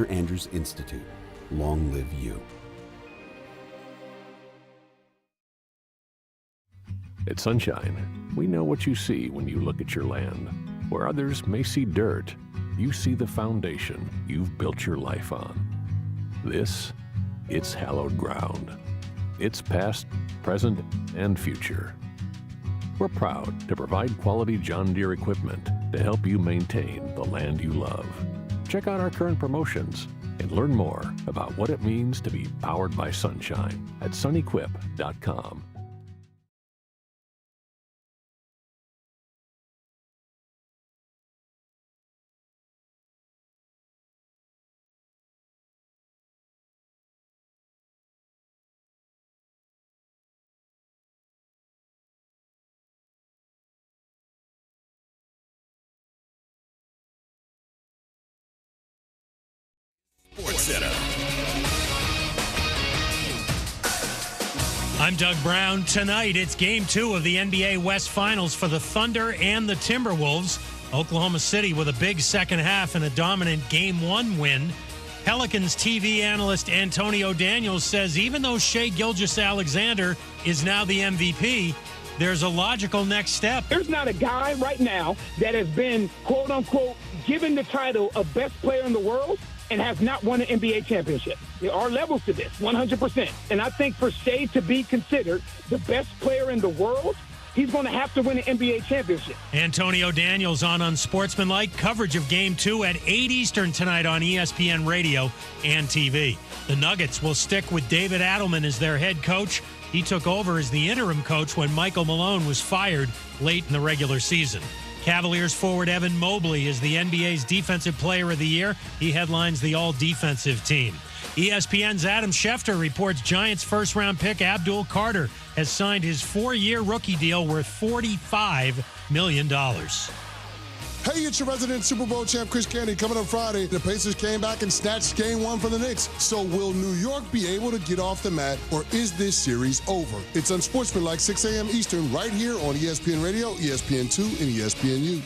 Andrews Institute. Long live you. At Sunshine, we know what you see when you look at your land. Where others may see dirt, you see the foundation you've built your life on. This, it's hallowed ground. It's past, present, and future. We're proud to provide quality John Deere equipment to help you maintain the land you love. Check out our current promotions and learn more about what it means to be powered by sunshine at sunequip.com. I'm Doug Brown. Tonight, it's Game 2 of the NBA West Finals for the Thunder and the Timberwolves. Oklahoma City with a big second half and a dominant Game 1 win. Pelicans TV analyst Antonio Daniels says even though Shai Gilgeous-Alexander is now the MVP, there's a logical next step. There's not a guy right now that has been, quote-unquote, given the title of best player in the world and has not won an NBA championship. There are levels to this, 100%. And I think for Shai to be considered the best player in the world, he's going to have to win an NBA championship. Antonio Daniels on Unsportsmanlike. Coverage of Game 2 at 8 Eastern tonight on ESPN Radio and TV. The Nuggets will stick with David Adelman as their head coach. He took over as the interim coach when Michael Malone was fired late in the regular season. Cavaliers forward Evan Mobley is the NBA's Defensive Player of the Year. He headlines the all-defensive team. ESPN's Adam Schefter reports Giants first-round pick Abdul Carter has signed his 4-year rookie deal worth $45 million. Hey, it's your resident Super Bowl champ, Chris Candy. Coming up Friday, the Pacers came back and snatched Game 1 from the Knicks. So will New York be able to get off the mat, or is this series over? It's Unsportsmanlike, 6 a.m. Eastern, right here on ESPN Radio, ESPN2, and ESPNU.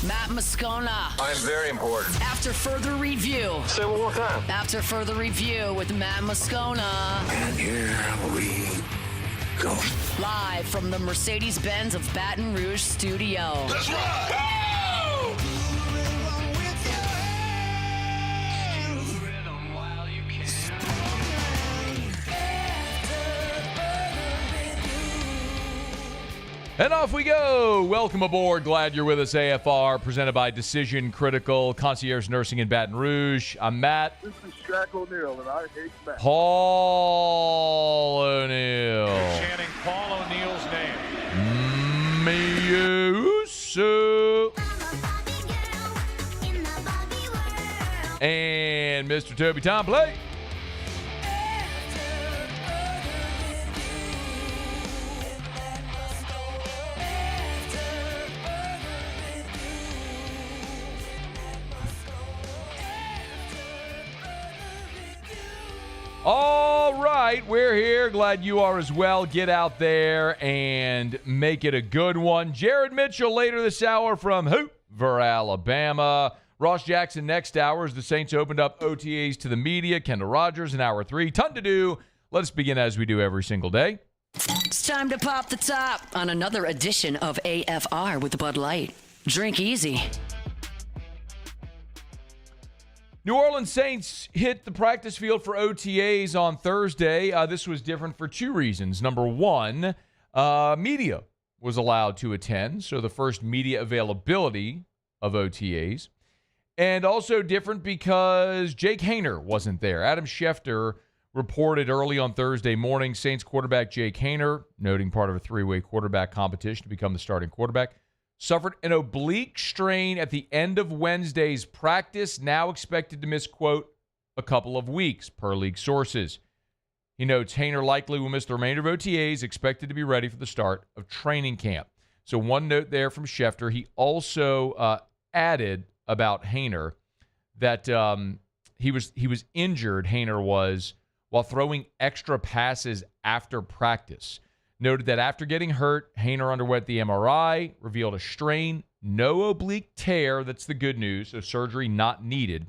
Matt Moscona. I'm very important. After further review. Say it one more time. After further review with Matt Moscona. And here we go. Live from the Mercedes-Benz of Baton Rouge studio. That's right. Woo! And off we go. Welcome aboard. Glad you're with us. AFR, presented by Decision Critical, Concierge Nursing in Baton Rouge. I'm Matt. This is Shaq O'Neal, and I hate Matt. Paul O'Neal. Chanting Paul O'Neal's name. Miusu. And Mr. Toby Tom Blake. All right, we're here. Glad you are as well. Get out there and make it a good one. Jared Mitchell later this hour from Hoover, Alabama. Ross Jackson next hour as the Saints opened up OTAs to the media. Kendall Rogers in hour 3. Ton to do. Let us begin as we do every single day. It's time to pop the top on another edition of AFR with Bud Light. Drink easy. New Orleans Saints hit the practice field for OTAs on Thursday. This was different for two reasons. Number one, media was allowed to attend, so the first media availability of OTAs. And also different because Jake Haener wasn't there. Adam Schefter reported early on Thursday morning, Saints quarterback Jake Haener, noting part of a three-way quarterback competition to become the starting quarterback, suffered an oblique strain at the end of Wednesday's practice, now expected to miss, quote, a couple of weeks, per league sources. He notes Haener likely will miss the remainder of OTAs, expected to be ready for the start of training camp. So one note there from Schefter. He also added about Haener that he was injured, Haener was, while throwing extra passes after practice. Noted that after getting hurt, Haener underwent the MRI, revealed a strain No oblique tear. That's the good news. So surgery not needed.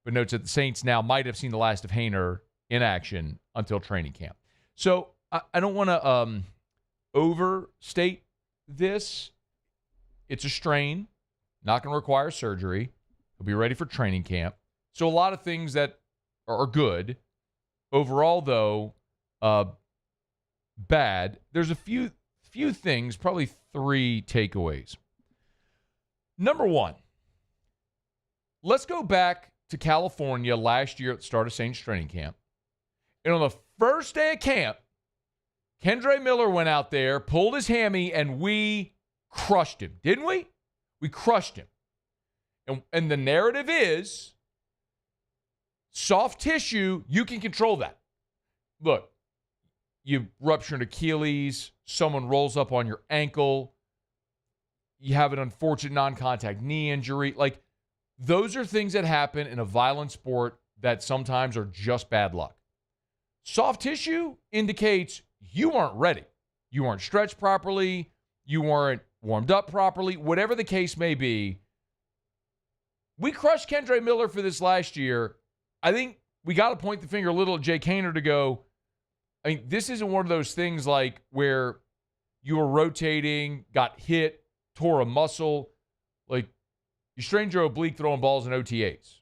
But notes that the Saints now might have seen the last of Haener in action until training camp. So I don't want to overstate this. It's a strain. Not going to require surgery. He'll be ready for training camp. So a lot of things that are good. Overall, though, bad. There's a few things, probably 3 takeaways. Number 1, let's go back to California last year at the start of Saints training camp. And on the first day of camp, Kendre Miller went out there, pulled his hammy, and we crushed him. Didn't we? We crushed him. And the narrative is soft tissue, you can control that. Look, you rupture an Achilles, someone rolls up on your ankle, you have an unfortunate non-contact knee injury. Like, those are things that happen in a violent sport that sometimes are just bad luck. Soft tissue indicates you weren't ready. You weren't stretched properly. You weren't warmed up properly. Whatever the case may be, we crushed Kendre Miller for this last year. I think we got to point the finger a little at Jake Haener to go, I mean, this isn't one of those things like where you were rotating, got hit, tore a muscle. Like, you strained your oblique throwing balls in OTAs.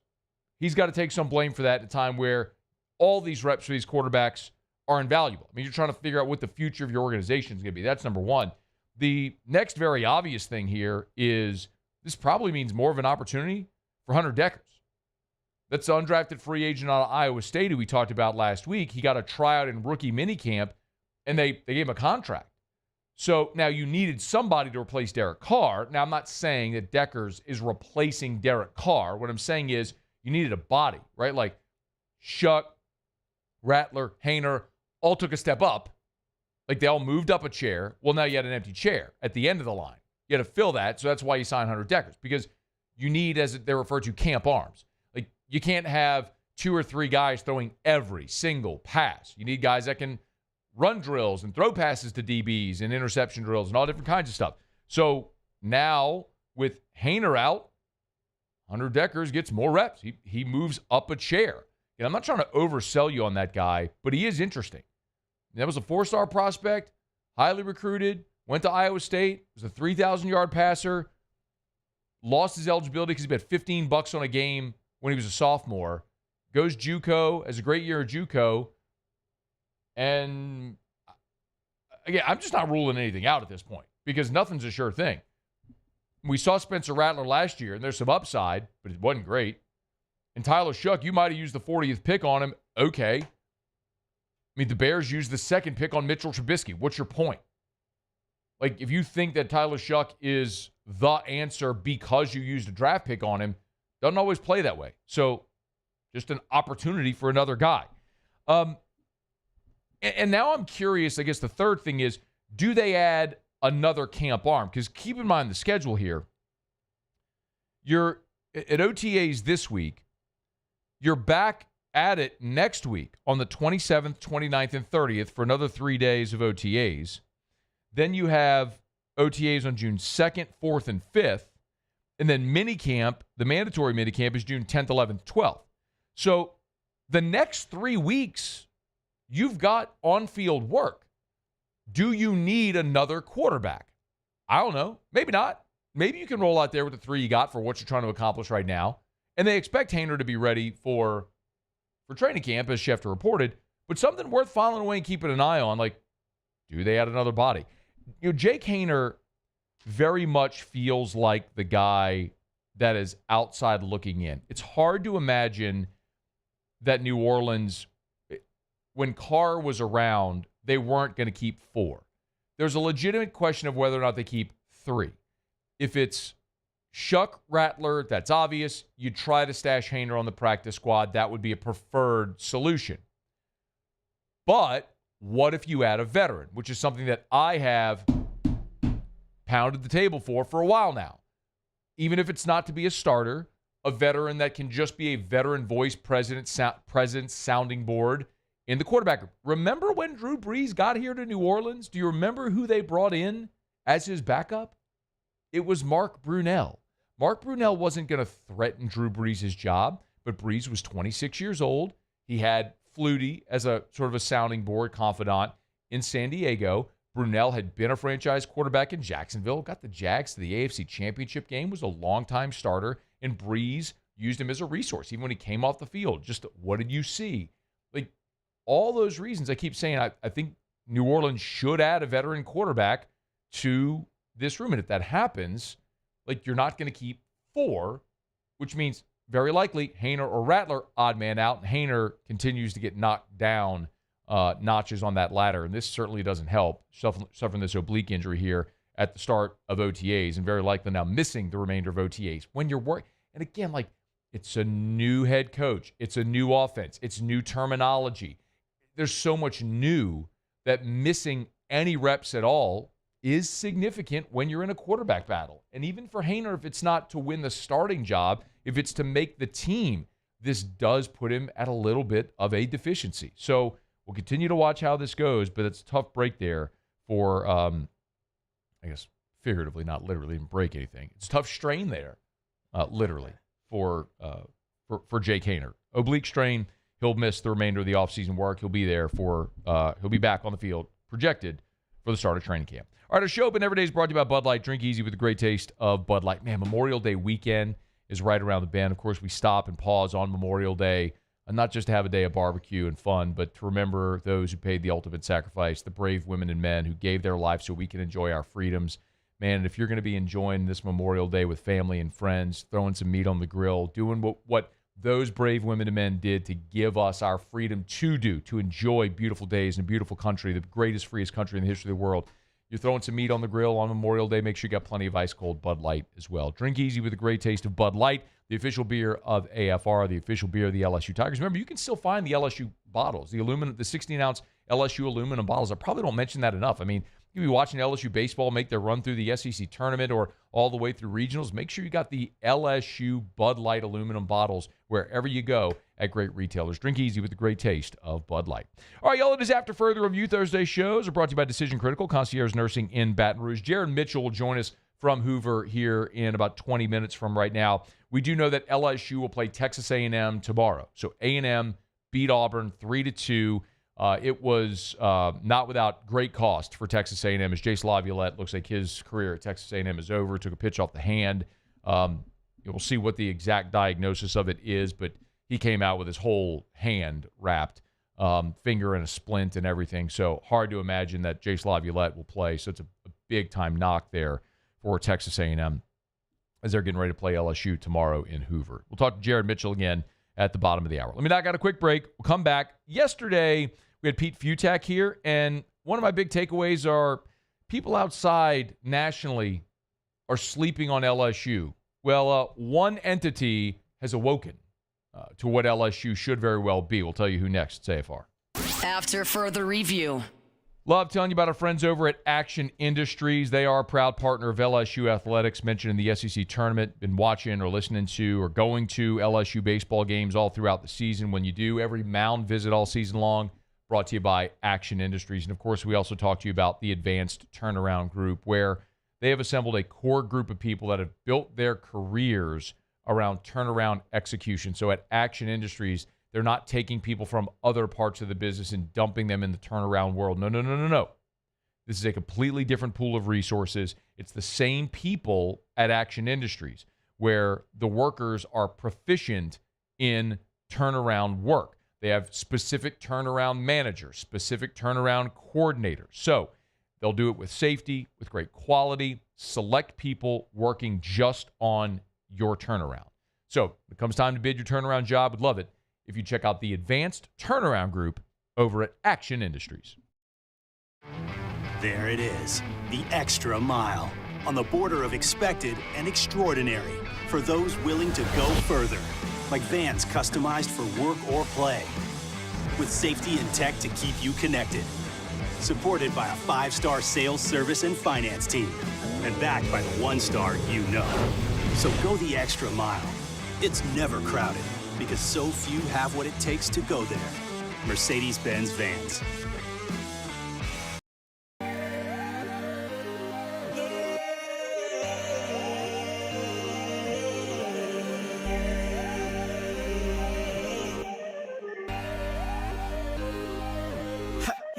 He's got to take some blame for that at a time where all these reps for these quarterbacks are invaluable. I mean, you're trying to figure out what the future of your organization is going to be. That's number 1. The next very obvious thing here is this probably means more of an opportunity for Hunter Deckers. That's the undrafted free agent out of Iowa State who we talked about last week. He got a tryout in rookie minicamp, and they gave him a contract. So now you needed somebody to replace Derek Carr. Now, I'm not saying that Deckers is replacing Derek Carr. What I'm saying is you needed a body, right? Like Shuck, Rattler, Haener all took a step up. Like, they all moved up a chair. Well, now you had an empty chair at the end of the line. You had to fill that, so that's why you signed Hunter Deckers, because you need, as they're referred to, camp arms. Like, you can't have 2 or 3 guys throwing every single pass. You need guys that can run drills and throw passes to DBs and interception drills and all different kinds of stuff. So now with Haener out, Hunter Deckers gets more reps. He moves up a chair. And I'm not trying to oversell you on that guy, but he is interesting. That was a 4-star prospect, highly recruited, went to Iowa State, was a 3,000-yard passer, lost his eligibility because he bet $15 on a game when he was a sophomore, goes JUCO, has a great year at JUCO, and again, I'm just not ruling anything out at this point because nothing's a sure thing. We saw Spencer Rattler last year, and there's some upside, but it wasn't great. And Tyler Shuck, you might have used the 40th pick on him. Okay. I mean, the Bears used the 2nd pick on Mitchell Trubisky. What's your point? Like, if you think that Tyler Shuck is the answer because you used a draft pick on him, doesn't always play that way. So, just an opportunity for another guy. And now I'm curious, I guess the third thing is, do they add another camp arm? Because keep in mind the schedule here. You're at OTAs this week. You're back at it next week on the 27th, 29th, and 30th for another 3 days of OTAs. Then you have OTAs on June 2nd, 4th, and 5th. And then minicamp, the mandatory minicamp, is June 10th, 11th, 12th. So the next 3 weeks, you've got on-field work. Do you need another quarterback? I don't know. Maybe not. Maybe you can roll out there with the 3 you got for what you're trying to accomplish right now. And they expect Haener to be ready for training camp, as Schefter reported. But something worth following away and keeping an eye on, like, do they add another body? You know, Jake Haener very much feels like the guy that is outside looking in. It's hard to imagine that New Orleans, when Carr was around, they weren't going to keep 4. There's a legitimate question of whether or not they keep 3. If it's Shuck, Rattler, that's obvious. You try to stash Haener on the practice squad. That would be a preferred solution. But what if you add a veteran, which is something that I have pounded the table for a while now. Even if it's not to be a starter, a veteran that can just be a veteran voice presence sounding board in the quarterback group. Remember when Drew Brees got here to New Orleans? Do you remember who they brought in as his backup? It was Mark Brunell. Mark Brunell wasn't going to threaten Drew Brees' job, but Brees was 26 years old. He had Flutie as a sort of a sounding board confidant in San Diego. Brunell had been a franchise quarterback in Jacksonville, got the Jags to the AFC Championship game, was a longtime starter, and Brees used him as a resource, even when he came off the field. Just what did you see? Like, all those reasons, I keep saying, I think New Orleans should add a veteran quarterback to this room. And if that happens, like, you're not going to keep 4, which means very likely Haener or Rattler, odd man out, and Haener continues to get knocked down notches on that ladder. And this certainly doesn't help, suffering this oblique injury here at the start of OTAs, and very likely now missing the remainder of OTAs. When you're working, and again, like, it's a new head coach. It's a new offense. It's new terminology. There's so much new that missing any reps at all is significant when you're in a quarterback battle. And even for Haener, if it's not to win the starting job, if it's to make the team, this does put him at a little bit of a deficiency. So we'll continue to watch how this goes, but it's a tough break there for, I guess, figuratively, not literally, didn't break anything. It's a tough strain there, literally, for Jake Haener. Oblique strain, he'll miss the remainder of the offseason work. He'll be there he'll be back on the field, projected, for the start of training camp. All right, our show Open Every Day is brought to you by Bud Light. Drink easy with a great taste of Bud Light. Man, Memorial Day weekend is right around the bend. Of course, we stop and pause on Memorial Day, and not just to have a day of barbecue and fun, but to remember those who paid the ultimate sacrifice, the brave women and men who gave their life so we can enjoy our freedoms. Man, and if you're going to be enjoying this Memorial Day with family and friends, throwing some meat on the grill, doing what those brave women and men did to give us our freedom to enjoy beautiful days in a beautiful country, the greatest, freest country in the history of the world. You're throwing some meat on the grill on Memorial Day. Make sure you got plenty of ice-cold Bud Light as well. Drink easy with a great taste of Bud Light, the official beer of AFR, the official beer of the LSU Tigers. Remember, you can still find the LSU bottles, the 16-ounce LSU aluminum bottles. I probably don't mention that enough. I mean, you can be watching LSU baseball make their run through the SEC tournament or all the way through regionals. Make sure you got the LSU Bud Light aluminum bottles wherever you go at great retailers. Drink easy with the great taste of Bud Light. All right, y'all, it is After Further Review. Thursday shows are brought to you by Decision Critical, Concierge Nursing in Baton Rouge. Jared Mitchell will join us from Hoover here in about 20 minutes from right now. We do know that LSU will play Texas A&M tomorrow. So A&M beat Auburn 3-2. It was not without great cost for Texas A&M, as Jace Laviolette looks like his career at Texas A&M is over. Took a pitch off the hand. We'll see what the exact diagnosis of it is, but he came out with his whole hand wrapped, finger in a splint and everything. So hard to imagine that Jace Laviolette will play. So it's a big-time knock there for Texas A&M as they're getting ready to play LSU tomorrow in Hoover. We'll talk to Jared Mitchell again at the bottom of the hour. Let me knock out a quick break. We'll come back. Yesterday, we had Pete Futak here, and one of my big takeaways are people outside nationally are sleeping on LSU. Well, one entity has awoken to what LSU should very well be. We'll tell you who next. It's AFR. After Further Review. Love telling you about our friends over at Action Industries. They are a proud partner of LSU Athletics, mentioned in the SEC tournament. Been watching or listening to or going to LSU baseball games all throughout the season. When you do, every mound visit all season long, brought to you by Action Industries. And, of course, we also talked to you about the Advanced Turnaround Group, where they have assembled a core group of people that have built their careers around turnaround execution. So at Action Industries, they're not taking people from other parts of the business and dumping them in the turnaround world. No. This is a completely different pool of resources. It's the same people at Action Industries where the workers are proficient in turnaround work. They have specific turnaround managers, specific turnaround coordinators. So they'll do it with safety, with great quality, select people working just on your turnaround. So when it comes time to bid your turnaround job, would love it if you check out the Advanced Turnaround Group over at Action Industries. There it is, the extra mile, on the border of expected and extraordinary for those willing to go further, like vans customized for work or play, with safety and tech to keep you connected, supported by a 5-star sales, service, and finance team, and backed by the 1-star you know. So go the extra mile. It's never crowded, because so few have what it takes to go there. Mercedes-Benz Vans.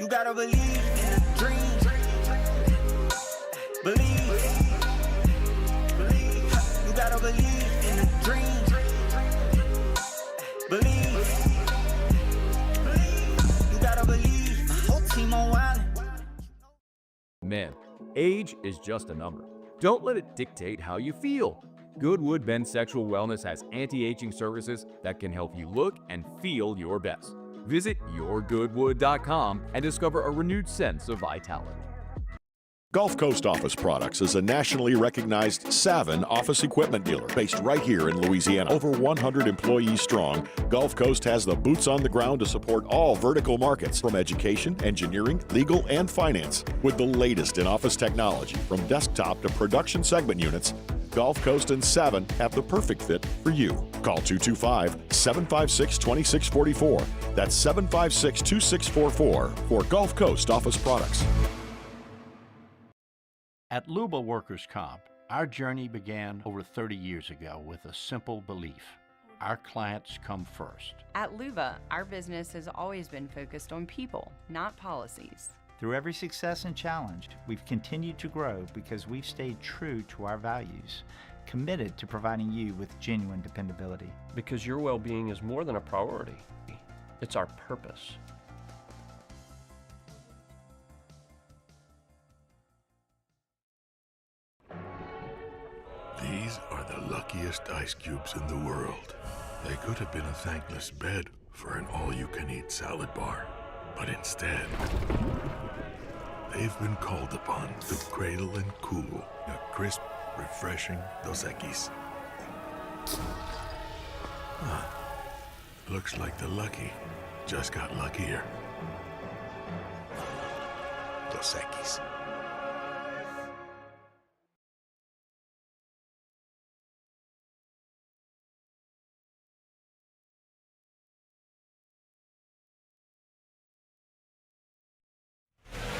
You gotta believe in the dream. Believe. You gotta believe in the dream. Believe. You gotta believe. Whole team on wild. Men, age is just a number. Don't let it dictate how you feel. Goodwood Men's Sexual Wellness has anti-aging services that can help you look and feel your best. Visit yourgoodwood.com and discover a renewed sense of vitality. Gulf Coast Office Products is a nationally recognized Savin office equipment dealer based right here in Louisiana. Over 100 employees strong, Gulf Coast has the boots on the ground to support all vertical markets, from education, engineering, legal, and finance. With the latest in office technology, from desktop to production segment units, Gulf Coast and Savin have the perfect fit for you. Call 225-756-2644. That's 756-2644 for Gulf Coast Office Products. At Luba Workers' Comp, our journey began over 30 years ago with a simple belief: our clients come first. At Luba, our business has always been focused on people, not policies. Through every success and challenge, we've continued to grow because we've stayed true to our values, committed to providing you with genuine dependability. Because your well-being is more than a priority. It's our purpose. These are the luckiest ice cubes in the world. They could have been a thankless bed for an all-you-can-eat salad bar. But instead, they've been called upon to cradle and cool a crisp, refreshing Dos Equis. Looks like the lucky just got luckier. Dos Equis.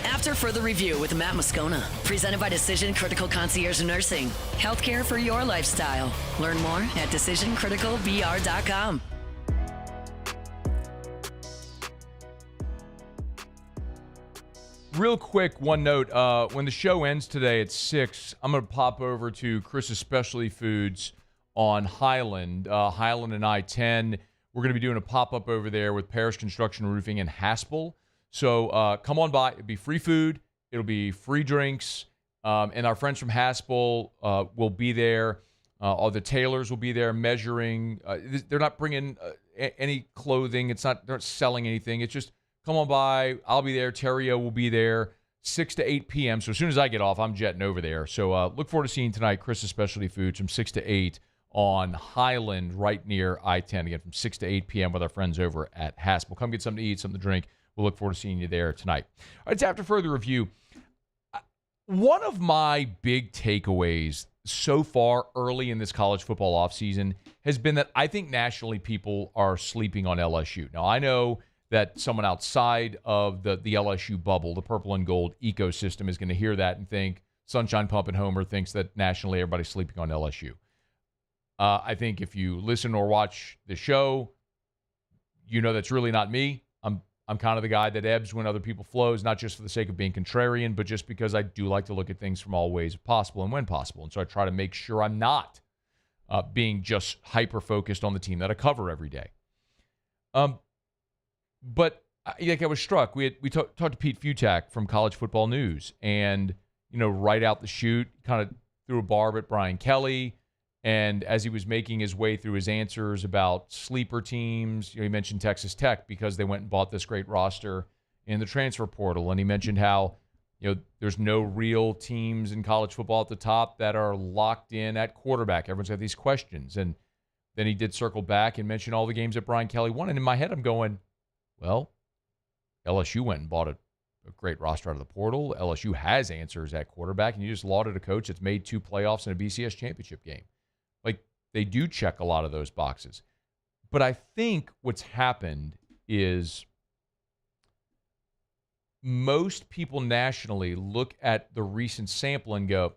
After further review with Matt Moscona, presented by Decision Critical Concierge Nursing. Healthcare for your lifestyle. Learn more at decisioncriticalvr.com. Real quick, one note. When the show ends today at 6, I'm going to pop over to Chris's Specialty Foods on Highland and I-10. We're going to be doing a pop-up over there with Parish Construction Roofing in Haspel. So come on by. It'll be free food. It'll be free drinks. And our friends from Haspel will be there. All the tailors will be there measuring. They're not bringing any clothing. They're not selling anything. It's just come on by. I'll be there. Terrio will be there 6 to 8 p.m. So as soon as I get off, I'm jetting over there. So look forward to seeing tonight Chris's Specialty Foods from 6 to 8 on Highland right near I-10. Again, from 6 to 8 p.m. with our friends over at Haspel. Come get something to eat, something to drink. We'll look forward to seeing you there tonight. All right, it's after further review. One of my big takeaways so far early in this college football offseason has been that I think nationally people are sleeping on LSU. Now, I know that someone outside of the LSU bubble, the purple and gold ecosystem, is going to hear that and think Sunshine Pump and Homer thinks that nationally everybody's sleeping on LSU. I think if you listen or watch the show, you know that's really not me. I'm kind of the guy that ebbs when other people flows, not just for the sake of being contrarian, but just because I do like to look at things from all ways possible and when possible. And so I try to make sure I'm not being just hyper-focused on the team that I cover every day. But I was struck. We talked to Pete Futak from College Football News, and right out the chute, kind of threw a barb at Brian Kelly. And as he was making his way through his answers about sleeper teams, he mentioned Texas Tech because they went and bought this great roster in the transfer portal. And he mentioned how, there's no real teams in college football at the top that are locked in at quarterback. Everyone's got these questions. And then he did circle back and mention all the games that Brian Kelly won. And in my head, I'm going, well, LSU went and bought a great roster out of the portal. LSU has answers at quarterback. And you just lauded a coach that's made 2 playoffs and a BCS championship game. They do check a lot of those boxes. But I think what's happened is most people nationally look at the recent sample and go,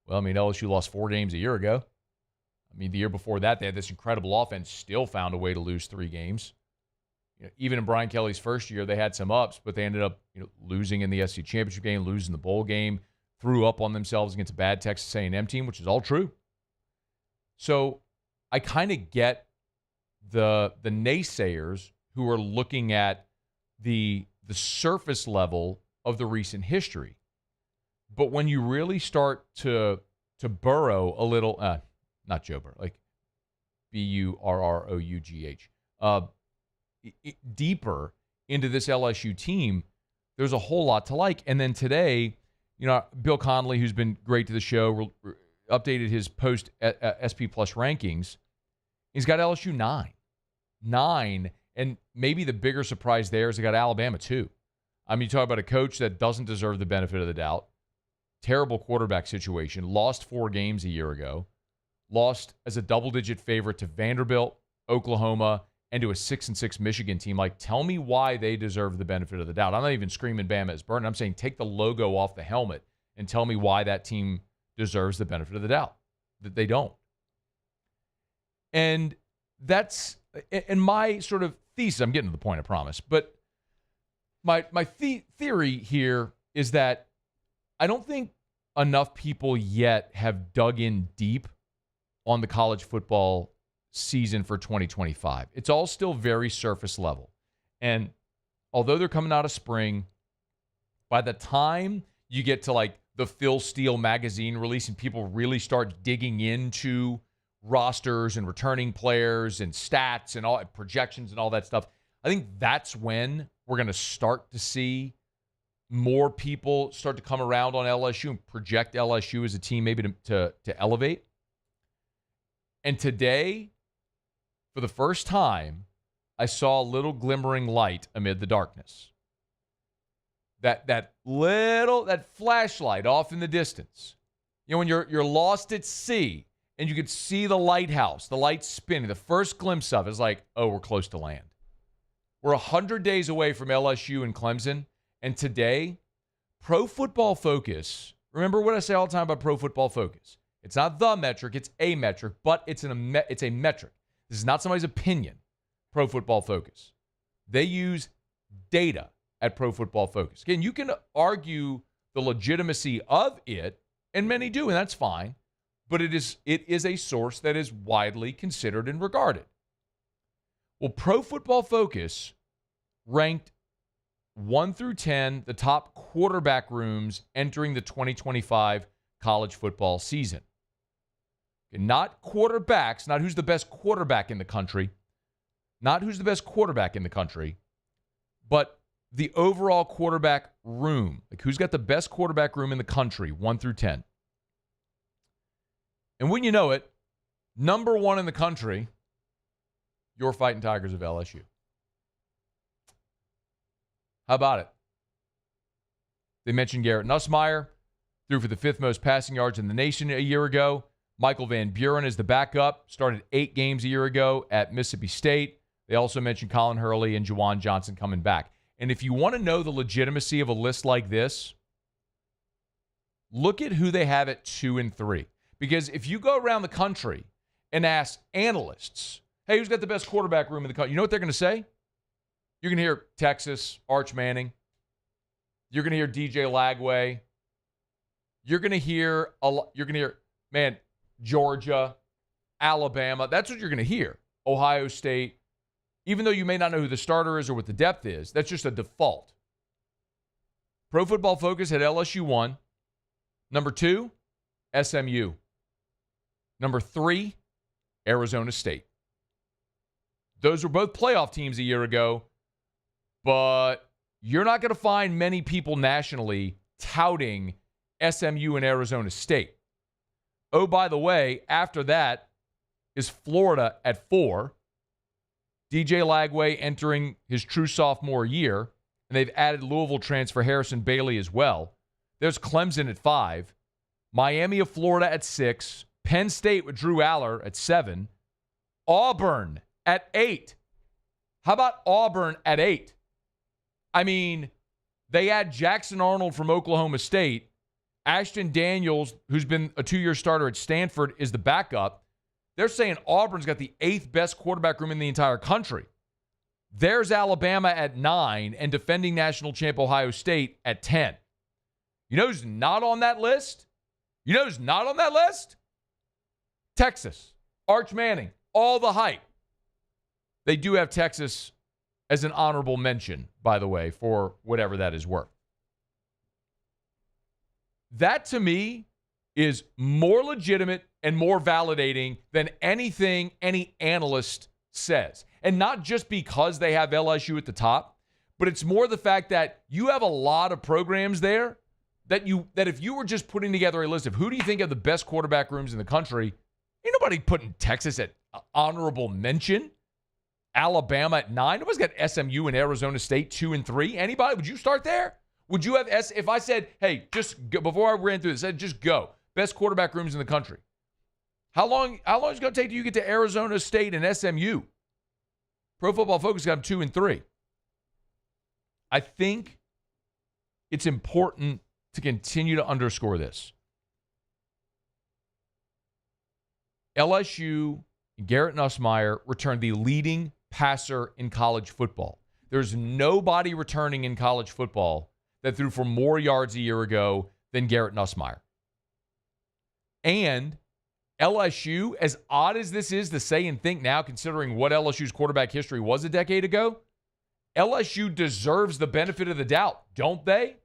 well, LSU lost 4 games a year ago. The year before that, they had this incredible offense, still found a way to lose 3 games. even in Brian Kelly's first year, they had some ups, but they ended up losing in the SEC championship game, losing the bowl game, threw up on themselves against a bad Texas A&M team, which is all true. So I kind of get the naysayers who are looking at the surface level of the recent history. But when you really start to burrow a little, not Joe Burrow, like Burrough, deeper into this LSU team, there's a whole lot to like. And then today, Bill Connolly, who's been great to the show, updated his post SP Plus rankings. He's got LSU 9. And maybe the bigger surprise there is he got Alabama 2. I mean, you talk about a coach that doesn't deserve the benefit of the doubt. Terrible quarterback situation. Lost 4 games a year ago. Lost as a double-digit favorite to Vanderbilt, Oklahoma, and to a 6-6 Michigan team. Like, tell me why they deserve the benefit of the doubt. I'm not even screaming Bama is burning. I'm saying take the logo off the helmet and tell me why that team deserves the benefit of the doubt. That they don't. And that's, in my sort of thesis, I'm getting to the point, I promise. But my theory here is that I don't think enough people yet have dug in deep on the college football season for 2025. It's all still very surface level. And although they're coming out of spring, by the time you get to like the Phil Steele magazine release and people really start digging into rosters and returning players and stats and all projections and all that stuff, I think that's when we're going to start to see more people start to come around on LSU and project LSU as a team maybe to elevate. And today, for the first time, I saw a little glimmering light amid the darkness. That flashlight off in the distance. When you're lost at sea and you could see the lighthouse, the light spinning, the first glimpse of it is like, oh, we're close to land. We're 100 days away from LSU and Clemson. And today, Pro Football Focus, remember what I say all the time about Pro Football Focus. It's not the metric, it's a metric, but it's a metric. This is not somebody's opinion, Pro Football Focus. They use data at Pro Football Focus. Again, you can argue the legitimacy of it, and many do, and that's fine, but it is a source that is widely considered and regarded. Well, Pro Football Focus ranked 1 through 10 the top quarterback rooms entering the 2025 college football season. Not quarterbacks, not who's the best quarterback in the country, but the overall quarterback room. Like, who's got the best quarterback room in the country, 1 through 10. And when you know it, number 1 in the country, your Fighting Tigers of LSU. How about it? They mentioned Garrett Nussmeier, threw for the 5th most passing yards in the nation a year ago. Michael Van Buren is the backup, started 8 games a year ago at Mississippi State. They also mentioned Colin Hurley and Juwan Johnson coming back. And if you want to know the legitimacy of a list like this, look at who they have at 2 and 3. Because if you go around the country and ask analysts, hey, who's got the best quarterback room in the country? You know what they're going to say? You're going to hear Texas, Arch Manning. You're going to hear DJ Lagway. You're going to hear, Georgia, Alabama. That's what you're going to hear. Ohio State. Even though you may not know who the starter is or what the depth is, that's just a default. Pro Football Focus had LSU 1. Number 2, SMU. Number 3, Arizona State. Those were both playoff teams a year ago, but you're not going to find many people nationally touting SMU and Arizona State. Oh, by the way, after that is Florida at 4. DJ Lagway entering his true sophomore year, and they've added Louisville transfer Harrison Bailey as well. There's Clemson at 5. Miami of Florida at 6. Penn State with Drew Aller at 7. Auburn at 8. How about Auburn at 8? I mean, they add Jackson Arnold from Oklahoma State. Ashton Daniels, who's been a 2-year starter at Stanford, is the backup. They're saying Auburn's got the 8th best quarterback room in the entire country. There's Alabama at 9 and defending national champ Ohio State at 10. You know who's not on that list? Texas. Arch Manning. All the hype. They do have Texas as an honorable mention, by the way, for whatever that is worth. That, to me, is more legitimate and more validating than anything any analyst says. And not just because they have LSU at the top, but it's more the fact that you have a lot of programs there that if you were just putting together a list of who do you think have the best quarterback rooms in the country, ain't nobody putting Texas at honorable mention. Alabama at 9. Nobody's got SMU and Arizona State 2 and 3. Anybody? Would you start there? Would you have if I said, hey, just go, before I ran through this, I said just go. Best quarterback rooms in the country. How long is it going to take till you get to Arizona State and SMU? Pro Football Focus got them 2 and 3. I think it's important to continue to underscore this. LSU, Garrett Nussmeier returned the leading passer in college football. There's nobody returning in college football that threw for more yards a year ago than Garrett Nussmeier. And LSU, as odd as this is to say and think now, considering what LSU's quarterback history was a decade ago, LSU deserves the benefit of the doubt, don't they?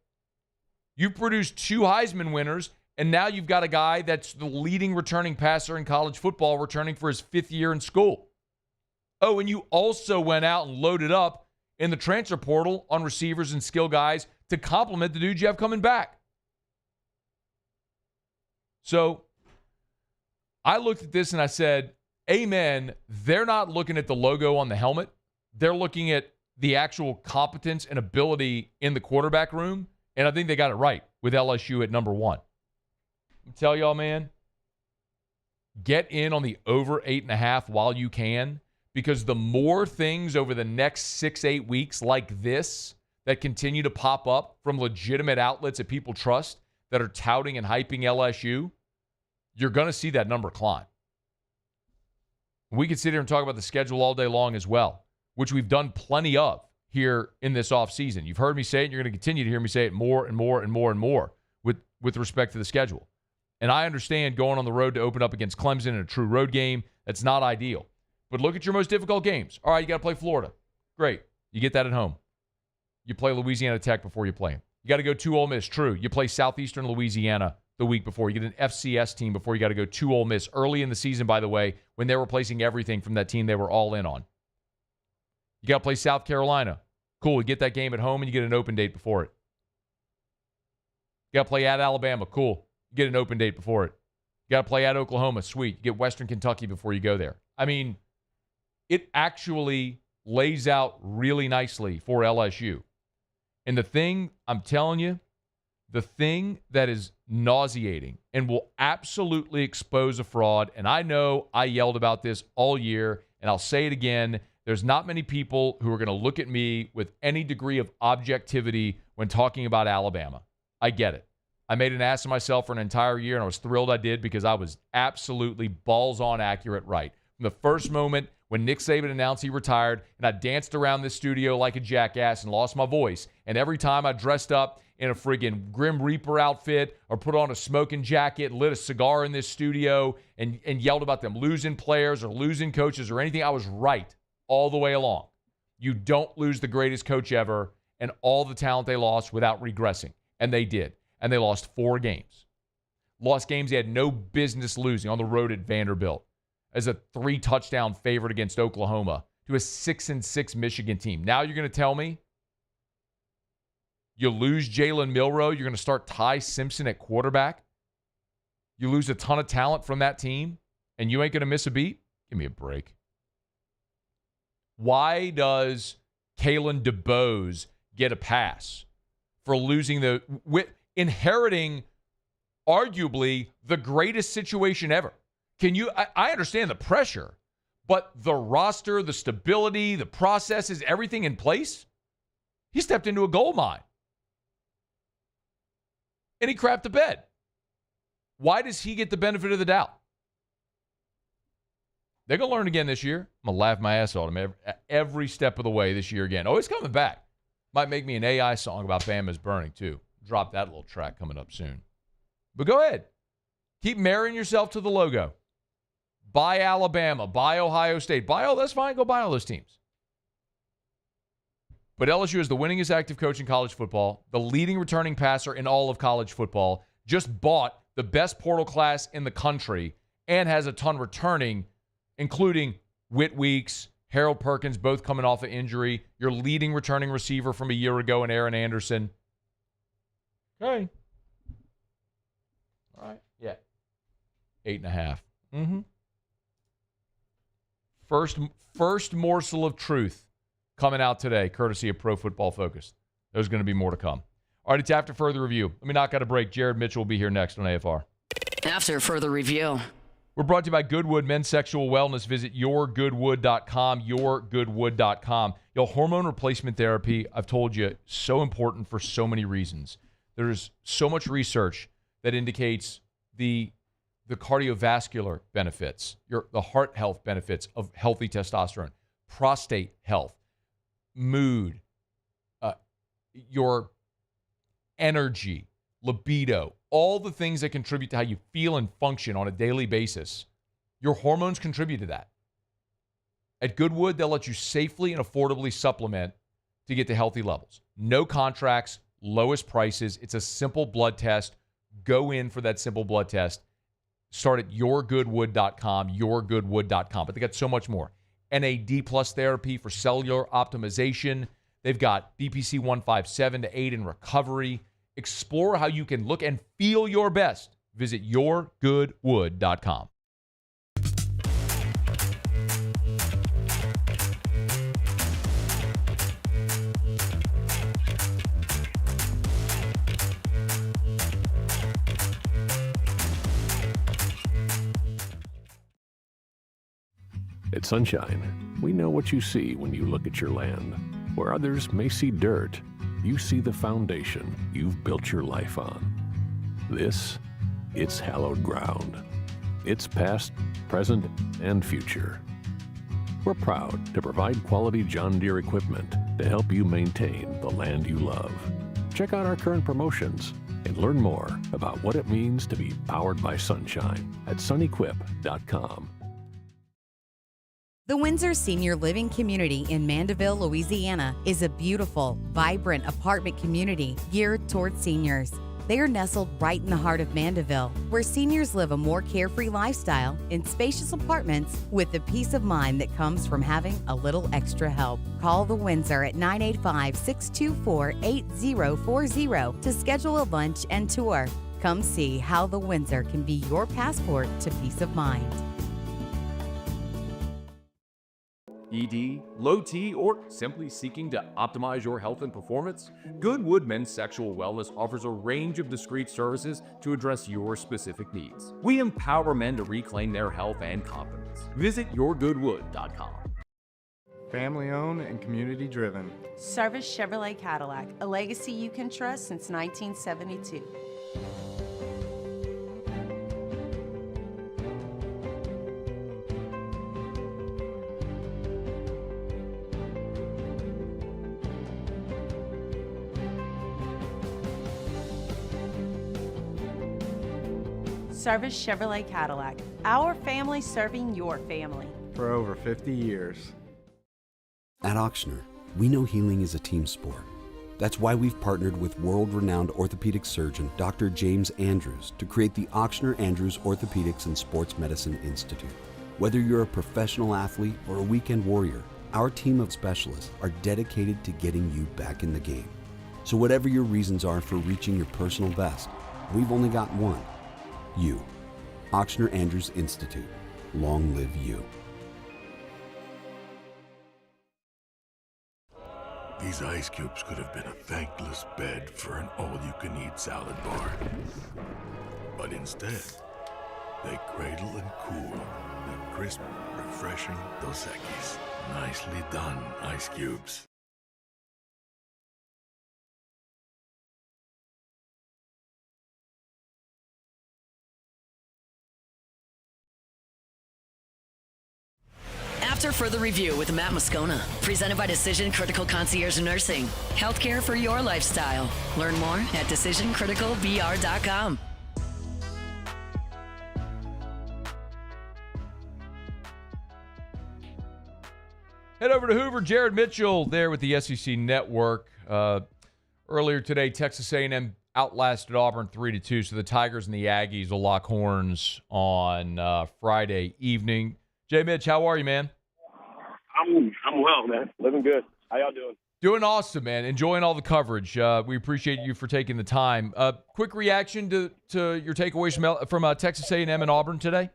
You produced 2 Heisman winners, and now you've got a guy that's the leading returning passer in college football, returning for his 5th year in school. Oh, and you also went out and loaded up in the transfer portal on receivers and skill guys to complement the dudes you have coming back. So I looked at this and I said, amen, they're not looking at the logo on the helmet. They're looking at the actual competence and ability in the quarterback room, and I think they got it right with LSU at number 1. I tell y'all, man, get in on the over 8.5 while you can, because the more things over the next 6-8 weeks like this that continue to pop up from legitimate outlets that people trust that are touting and hyping LSU, you're going to see that number climb. We could sit here and talk about the schedule all day long as well, which we've done plenty of here in this offseason. You've heard me say it, and you're going to continue to hear me say it more and more and more and more with respect to the schedule. And I understand going on the road to open up against Clemson in a true road game, that's not ideal. But look at your most difficult games. All right, you got to play Florida. Great. You get that at home. You play Louisiana Tech before you play them. You got to go to Ole Miss. True. You play Southeastern Louisiana the week before. You get an FCS team before you got to go to Ole Miss early in the season, by the way, when they're replacing everything from that team they were all in on. You got to play South Carolina. Cool. You get that game at home and you get an open date before it. You got to play at Alabama. Cool. You get an open date before it. You got to play at Oklahoma. Sweet. You get Western Kentucky before you go there. I mean, it actually lays out really nicely for LSU. And the thing, I'm telling you, the thing that is nauseating and will absolutely expose a fraud, and I know I yelled about this all year, and I'll say it again, there's not many people who are going to look at me with any degree of objectivity when talking about Alabama. I get it. I made an ass of myself for an entire year, and I was thrilled I did because I was absolutely balls-on accurate right. From the first moment when Nick Saban announced he retired, and I danced around this studio like a jackass and lost my voice, and every time I dressed up in a friggin' Grim Reaper outfit or put on a smoking jacket, lit a cigar in this studio, and yelled about them losing players or losing coaches or anything, I was right all the way along. You don't lose the greatest coach ever and all the talent they lost without regressing, and they did. And they lost 4 games. Lost games they had no business losing on the road at Vanderbilt as a 3-touchdown favorite against Oklahoma to a 6-6 Michigan team. Now you're going to tell me you lose Jalen Milroe, you're going to start Ty Simpson at quarterback? You lose a ton of talent from that team, and you ain't going to miss a beat? Give me a break. Why does Kalen DeBose get a pass for losing inheriting arguably the greatest situation ever? I understand the pressure, but the roster, the stability, the processes, everything in place, he stepped into a gold mine. And he crapped the bed. Why does he get the benefit of the doubt? They're going to learn again this year. I'm going to laugh my ass off every step of the way this year again. Oh, it's coming back. Might make me an AI song about Bama's burning, too. Drop that little track coming up soon. But go ahead. Keep marrying yourself to the logo. Buy Alabama. Buy Ohio State. That's fine. Go buy all those teams. But LSU is the winningest active coach in college football, the leading returning passer in all of college football, just bought the best portal class in the country, and has a ton returning, including Whit Weeks, Harold Perkins, both coming off of injury, your leading returning receiver from a year ago in Aaron Anderson. Okay. All right. Yeah. 8.5. Mm-hmm. First morsel of truth coming out today, courtesy of Pro Football Focus. There's going to be more to come. All right, it's after further review. Let me knock out a break. Jared Mitchell will be here next on AFR. After further review. We're brought to you by Goodwood Men's Sexual Wellness. Visit yourgoodwood.com, yourgoodwood.com. Hormone replacement therapy, I've told you, so important for so many reasons. There's so much research that indicates the cardiovascular benefits, the heart health benefits of healthy testosterone, prostate health, mood, your energy, libido, all the things that contribute to how you feel and function on a daily basis. Your hormones contribute to that. At Goodwood, they'll let you safely and affordably supplement to get to healthy levels. No contracts, lowest prices. It's a simple blood test. Go in for that simple blood test. Start at yourgoodwood.com, yourgoodwood.com. But they got so much more. NAD plus therapy for cellular optimization. They've got BPC 157 to aid in recovery. Explore how you can look and feel your best. Visit yourgoodwood.com. At Sunshine, we know what you see when you look at your land. Where others may see dirt, you see the foundation you've built your life on. It's hallowed ground. It's past, present, and future. We're proud to provide quality John Deere equipment to help you maintain the land you love. Check out our current promotions and learn more about what it means to be powered by sunshine at sunequip.com. The Windsor Senior Living Community in Mandeville, Louisiana is a beautiful, vibrant apartment community geared toward seniors. They are nestled right in the heart of Mandeville, where seniors live a more carefree lifestyle in spacious apartments with the peace of mind that comes from having a little extra help. Call the Windsor at 985-624-8040 to schedule a lunch and tour. Come see how the Windsor can be your passport to peace of mind. ED, low T, or simply seeking to optimize your health and performance? Goodwood Men's Sexual Wellness offers a range of discreet services to address your specific needs. We empower men to reclaim their health and confidence. Visit yourgoodwood.com. Family owned and community driven. Service Chevrolet Cadillac, a legacy you can trust since 1972. Service Chevrolet Cadillac, our family serving your family. For over 50 years. At Auctioner, we know healing is a team sport. That's why we've partnered with world-renowned orthopedic surgeon Dr. James Andrews to create the Auctioner Andrews Orthopedics and Sports Medicine Institute. Whether you're a professional athlete or a weekend warrior, our team of specialists are dedicated to getting you back in the game. So whatever your reasons are for reaching your personal best, we've only got one. You. Auctioner Andrews Institute. Long live you. These ice cubes could have been a thankless bed for an all-you-can-eat salad bar. But instead, they cradle and cool the crisp, refreshing Dos Equis. Nicely done, ice cubes. After further review with Matt Moscona, presented by Decision Critical Concierge Nursing. Healthcare for your lifestyle. Learn more at decisioncriticalvr.com. Head over to Hoover. Jared Mitchell there with the SEC Network. Earlier today, Texas A&M outlasted Auburn 3-2, so the Tigers and the Aggies will lock horns on Friday evening. Jay Mitch, how are you, man? I'm well, man. Living good. How y'all doing? Doing awesome, man. Enjoying all the coverage. We appreciate you for taking the time. Quick reaction to your takeaways from Texas A&M and Auburn today?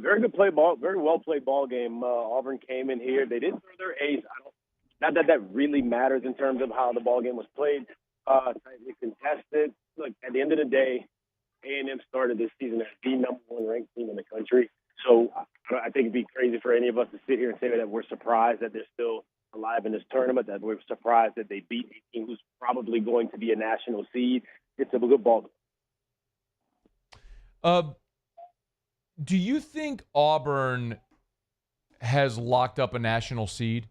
Very good very well played ball game. Auburn came in here. They didn't throw their ace. Not that really matters in terms of how the ball game was played. Tightly contested. Look, at the end of the day, A&M started this season as the number one ranked team in the country. So I think it'd be crazy for any of us to sit here and say that we're surprised that they're still alive in this tournament, that we're surprised that they beat a team who's probably going to be a national seed. It's a good ball game. Do you think Auburn has locked up a national seed?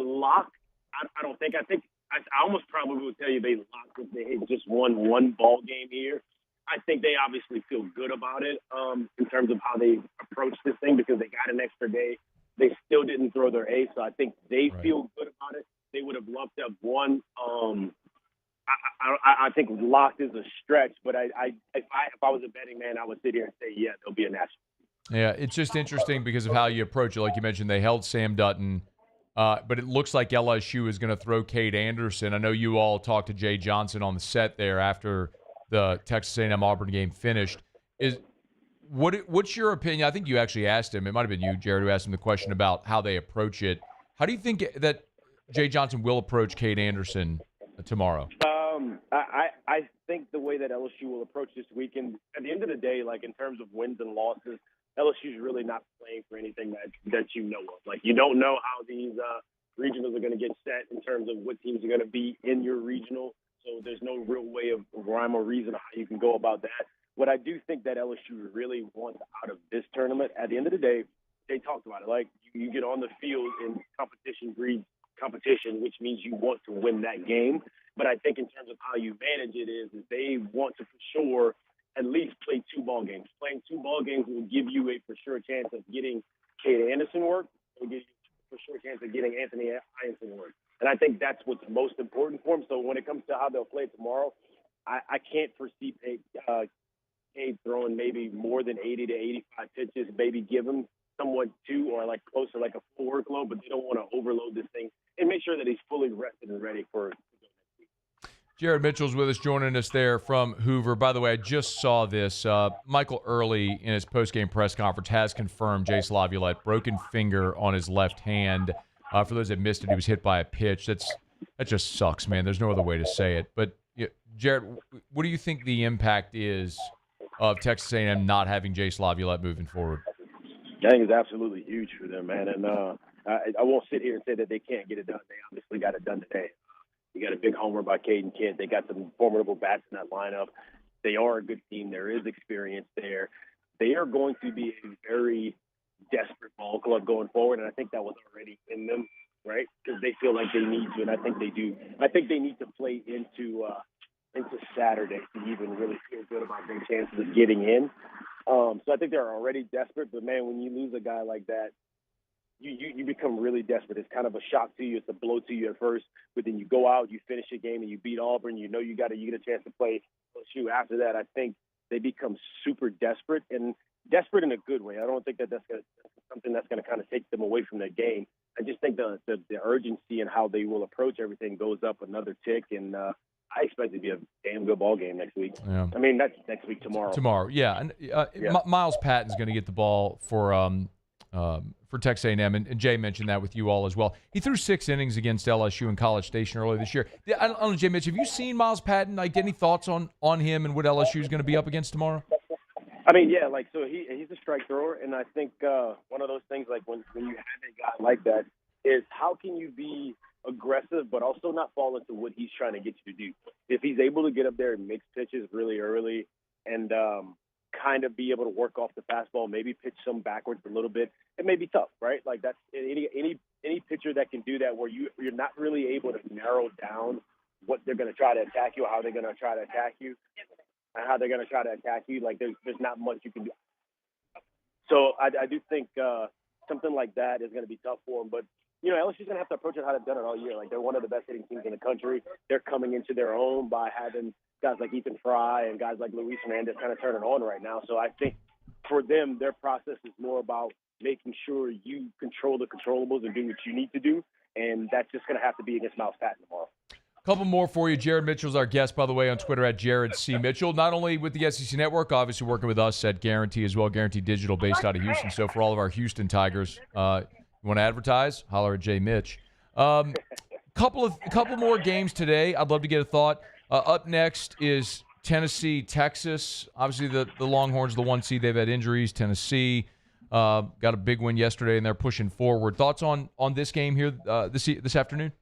Locked? I don't think. I almost probably would tell you they locked if they had just won one ball game here. I think they obviously feel good about it in terms of how they approached this thing because they got an extra day. They still didn't throw their ace, so I think they feel good about it. They would have loved to have won. I think locked is a stretch, but if I was a betting man, I would sit here and say, yeah, they'll be a national. Yeah, it's just interesting because of how you approach it. Like you mentioned, they held Sam Dutton, but it looks like LSU is going to throw Cade Anderson. I know you all talked to Jay Johnson on the set there after the Texas A&M Auburn game finished. What's your opinion? I think you actually asked him. It might have been you, Jared, who asked him the question about how they approach it. How do you think that Jay Johnson will approach Cade Anderson tomorrow? I think the way that LSU will approach this weekend, at the end of the day, like in terms of wins and losses, LSU's really not playing for anything that you know of. Like you don't know how these regionals are going to get set in terms of what teams are going to be in your regional. So there's no real way of rhyme or reason how you can go about that. What I do think that LSU really wants out of this tournament, at the end of the day, they talked about it. Like you get on the field and competition breeds competition, which means you want to win that game. But I think in terms of how you manage it is they want to for sure at least play two ball games. Playing two ball games will give you a for sure chance of getting Cade Anderson work. It will give you a for sure chance of getting Anthony Heinsohn work. And I think that's what's most important for him. So when it comes to how they'll play tomorrow, I can't foresee Cade throwing maybe more than 80 to 85 pitches, maybe give him somewhat two or like close to like a full workload, but they don't want to overload this thing and make sure that he's fully rested and ready for Jared Mitchell's with us, joining us there from Hoover. By the way, I just saw this. Michael Early, in his post-game press conference, has confirmed Jace Laviolette broken finger on his left hand. For those that missed it, he was hit by a pitch. That just sucks, man. There's no other way to say it. But, Jared, what do you think the impact is of Texas A&M not having Jace Laviolette moving forward? I think it's absolutely huge for them, man. And I won't sit here and say that they can't get it done. They obviously got it done today. You got a big homer by Caden Kent. They got some formidable bats in that lineup. They are a good team. There is experience there. They are going to be a very desperate ball club going forward, and I think that was already in them, right? Because they feel like they need to, and I think they do. I think they need to play into Saturday to even really feel good about their chances of getting in. So I think they're already desperate, but, man, when you lose a guy like that, you become really desperate. It's kind of a shock to you. It's a blow to you at first, but then you go out, you finish a game, and you beat Auburn. You know you get a chance to play LSU. After that, I think they become super desperate, and desperate in a good way. I don't think that's something that's going to kind of take them away from their game. I just think the urgency and how they will approach everything goes up another tick, and I expect it to be a damn good ball game next week. Yeah. I mean, that's next week, tomorrow. Tomorrow, yeah. And Miles Patton's going to get the ball for Texas A&M, and Jay mentioned that with you all as well. He threw 6 innings against LSU in College Station earlier this year. I don't know, Jay Mitch, have you seen Miles Patton? Like, any thoughts on him and what LSU is going to be up against tomorrow? I mean, yeah, like, so he's a strike thrower, and I think one of those things, like, when you have a guy like that is how can you be aggressive but also not fall into what he's trying to get you to do. If he's able to get up there and mix pitches really early and kind of be able to work off the fastball, maybe pitch some backwards a little bit. It may be tough, right? Like that's any pitcher that can do that where you're not really able to narrow down what they're going to try to attack you, or how they're going to try to attack you, and how they're going to try to attack you. Like there's not much you can do. So I do think something like that is going to be tough for them. But, you know, LSU's going to have to approach it how they've done it all year. Like they're one of the best hitting teams in the country. They're coming into their own by having guys like Ethan Fry and guys like Luis Hernandez kind of turning on right now. So I think for them, their process is more about making sure you control the controllables and do what you need to do. And that's just going to have to be against Miles Patton tomorrow. Couple more for you. Jared Mitchell's our guest, by the way, on Twitter at Jared C. Mitchell. Not only with the SEC Network, obviously working with us at Guarantee as well, Guarantee Digital, based out of Houston. So for all of our Houston Tigers, you want to advertise? Holler at J. Mitch. Couple more games today. I'd love to get a thought. Up next is Tennessee, Texas. Obviously, the Longhorns, the 1 seed, they've had injuries. Tennessee got a big win yesterday, and they're pushing forward. Thoughts on this game here this afternoon?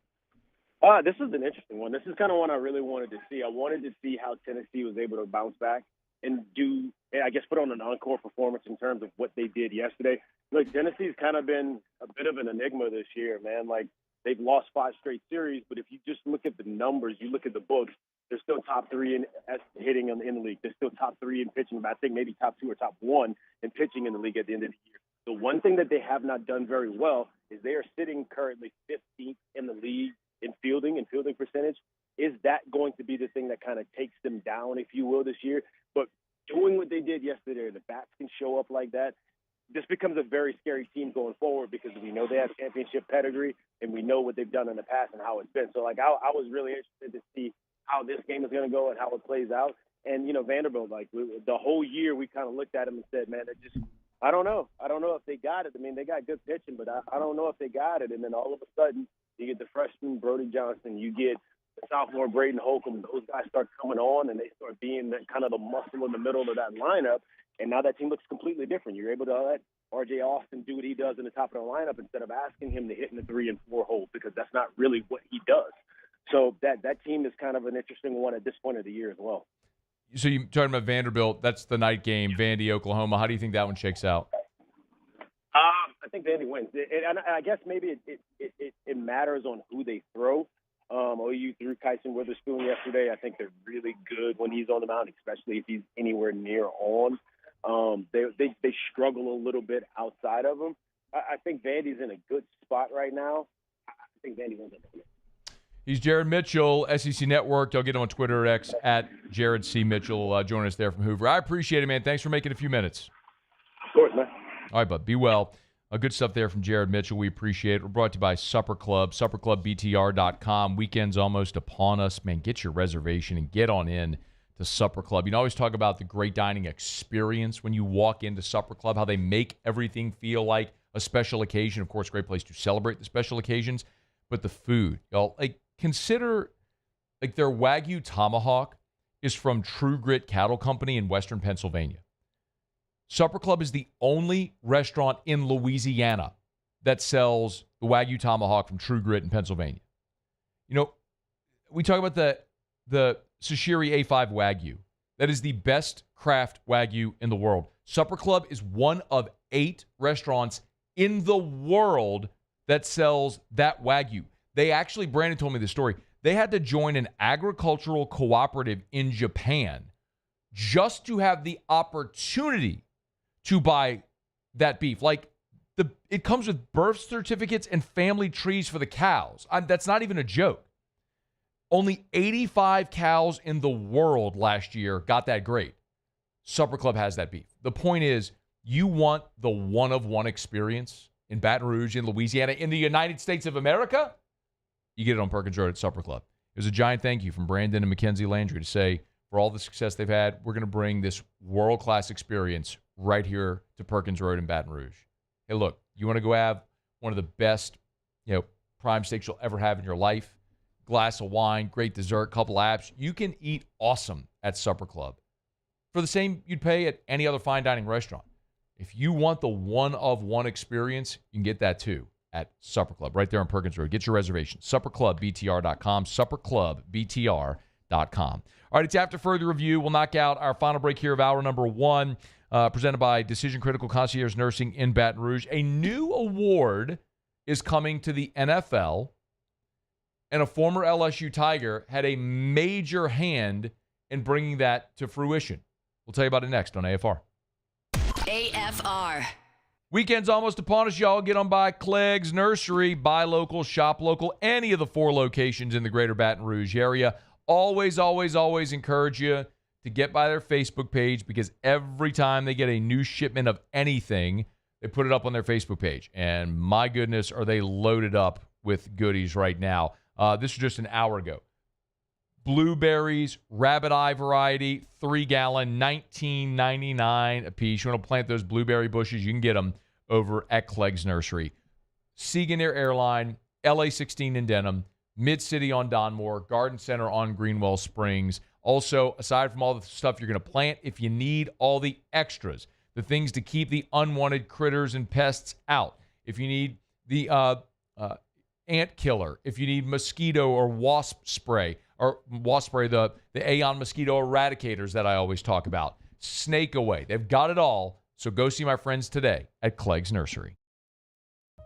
This is an interesting one. This is kind of one I really wanted to see. I wanted to see how Tennessee was able to bounce back and put on an encore performance in terms of what they did yesterday. Look, Tennessee's kind of been a bit of an enigma this year, man. Like, they've lost 5 straight series, but if you just look at the numbers, you look at the books, they're still top 3 in hitting in the league. They're still top 3 in pitching, but I think maybe top 2 or top 1 in pitching in the league at the end of the year. The one thing that they have not done very well is they are sitting currently 15th in the league in fielding percentage. Is that going to be the thing that kind of takes them down, if you will, this year? But doing what they did yesterday, the bats can show up like that. This becomes a very scary team going forward because we know they have championship pedigree and we know what they've done in the past and how it's been. So, like, I was really interested to see how this game is going to go and how it plays out. And, you know, Vanderbilt, like, the whole year we kind of looked at them and said, man, I don't know. I don't know if they got it. I mean, they got good pitching, but I don't know if they got it. And then all of a sudden, you get the freshman Brody Johnson, you get the sophomore Braden Holcomb. Those guys start coming on, and they start being kind of the muscle in the middle of that lineup. And now that team looks completely different. You're able to let R.J. Austin do what he does in the top of the lineup instead of asking him to hit in the 3 and 4 hole, because that's not really what he does. So that team is kind of an interesting one at this point of the year as well. So you're talking about Vanderbilt. That's the night game, Vandy, Oklahoma. How do you think that one shakes out? I think Vandy wins. And I guess maybe it matters on who they throw. OU threw Kyson Witherspoon yesterday. I think they're really good when he's on the mound, especially if he's anywhere near on. They struggle a little bit outside of him. I think Vandy's in a good spot right now. I think Vandy wins it. He's Jared Mitchell, SEC Network. I'll get him on Twitter or X at Jared C. Mitchell. Joining us there from Hoover. I appreciate it, man. Thanks for making a few minutes. Of course, man. All right, bud. Be well. Good stuff there from Jared Mitchell. We appreciate it. We're brought to you by Supper Club, supperclubbtr.com. Weekend's almost upon us. Man, get your reservation and get on in to Supper Club. You know, I always talk about the great dining experience when you walk into Supper Club, how they make everything feel like a special occasion. Of course, great place to celebrate the special occasions. But the food, y'all, like, consider, like, their Wagyu tomahawk is from True Grit Cattle Company in Western Pennsylvania. Supper Club is the only restaurant in Louisiana that sells the Wagyu tomahawk from True Grit in Pennsylvania. You know, we talk about the Sashiri A5 Wagyu. That is the best craft Wagyu in the world. Supper Club is one of 8 restaurants in the world that sells that Wagyu. They actually, Brandon told me this story, they had to join an agricultural cooperative in Japan just to have the opportunity to buy that beef. Like, it comes with birth certificates and family trees for the cows. That's not even a joke. Only 85 cows in the world last year got that grade. Supper Club has that beef. The point is, you want the one-of-one experience in Baton Rouge, in Louisiana, in the United States of America? You get it on Perkins Road at Supper Club. It was a giant thank you from Brandon and Mackenzie Landry to say, for all the success they've had, we're going to bring this world-class experience right here to Perkins Road in Baton Rouge. Hey, look, you want to go have one of the best, prime steaks you'll ever have in your life, glass of wine, great dessert, couple apps. You can eat awesome at Supper Club for the same you'd pay at any other fine dining restaurant. If you want the one-of-one experience, you can get that too at Supper Club right there on Perkins Road. Get your reservation. SupperClubbTR.com, SupperClubbTR.com. all right, it's after further review. We'll knock out our final break here of hour number 1, presented by Decision Critical Concierge Nursing in Baton Rouge. A new award is coming to the NFL, and a former LSU Tiger had a major hand in bringing that to fruition. We'll tell you about it next on AFR. AFR. Weekend's almost upon us, y'all. Get on by Clegg's Nursery. Buy local, shop local. Any of the 4 locations in the greater Baton Rouge area. Always, always, always encourage you to get by their Facebook page, because every time they get a new shipment of anything, they put it up on their Facebook page. And my goodness, are they loaded up with goodies right now. This was just an hour ago. Blueberries, rabbit eye variety, 3-gallon, $19.99 a piece. You want to plant those blueberry bushes, you can get them over at Clegg's Nursery. Seaganeer Airline, LA 16 in Denham, Mid-City on Donmore, Garden Center on Greenwell Springs. Also, aside from all the stuff you're going to plant, if you need all the extras, the things to keep the unwanted critters and pests out, if you need the ant killer, if you need mosquito or wasp spray, the Aeon mosquito eradicators that I always talk about, snake away. They've got it all. So go see my friends today at Clegg's Nursery.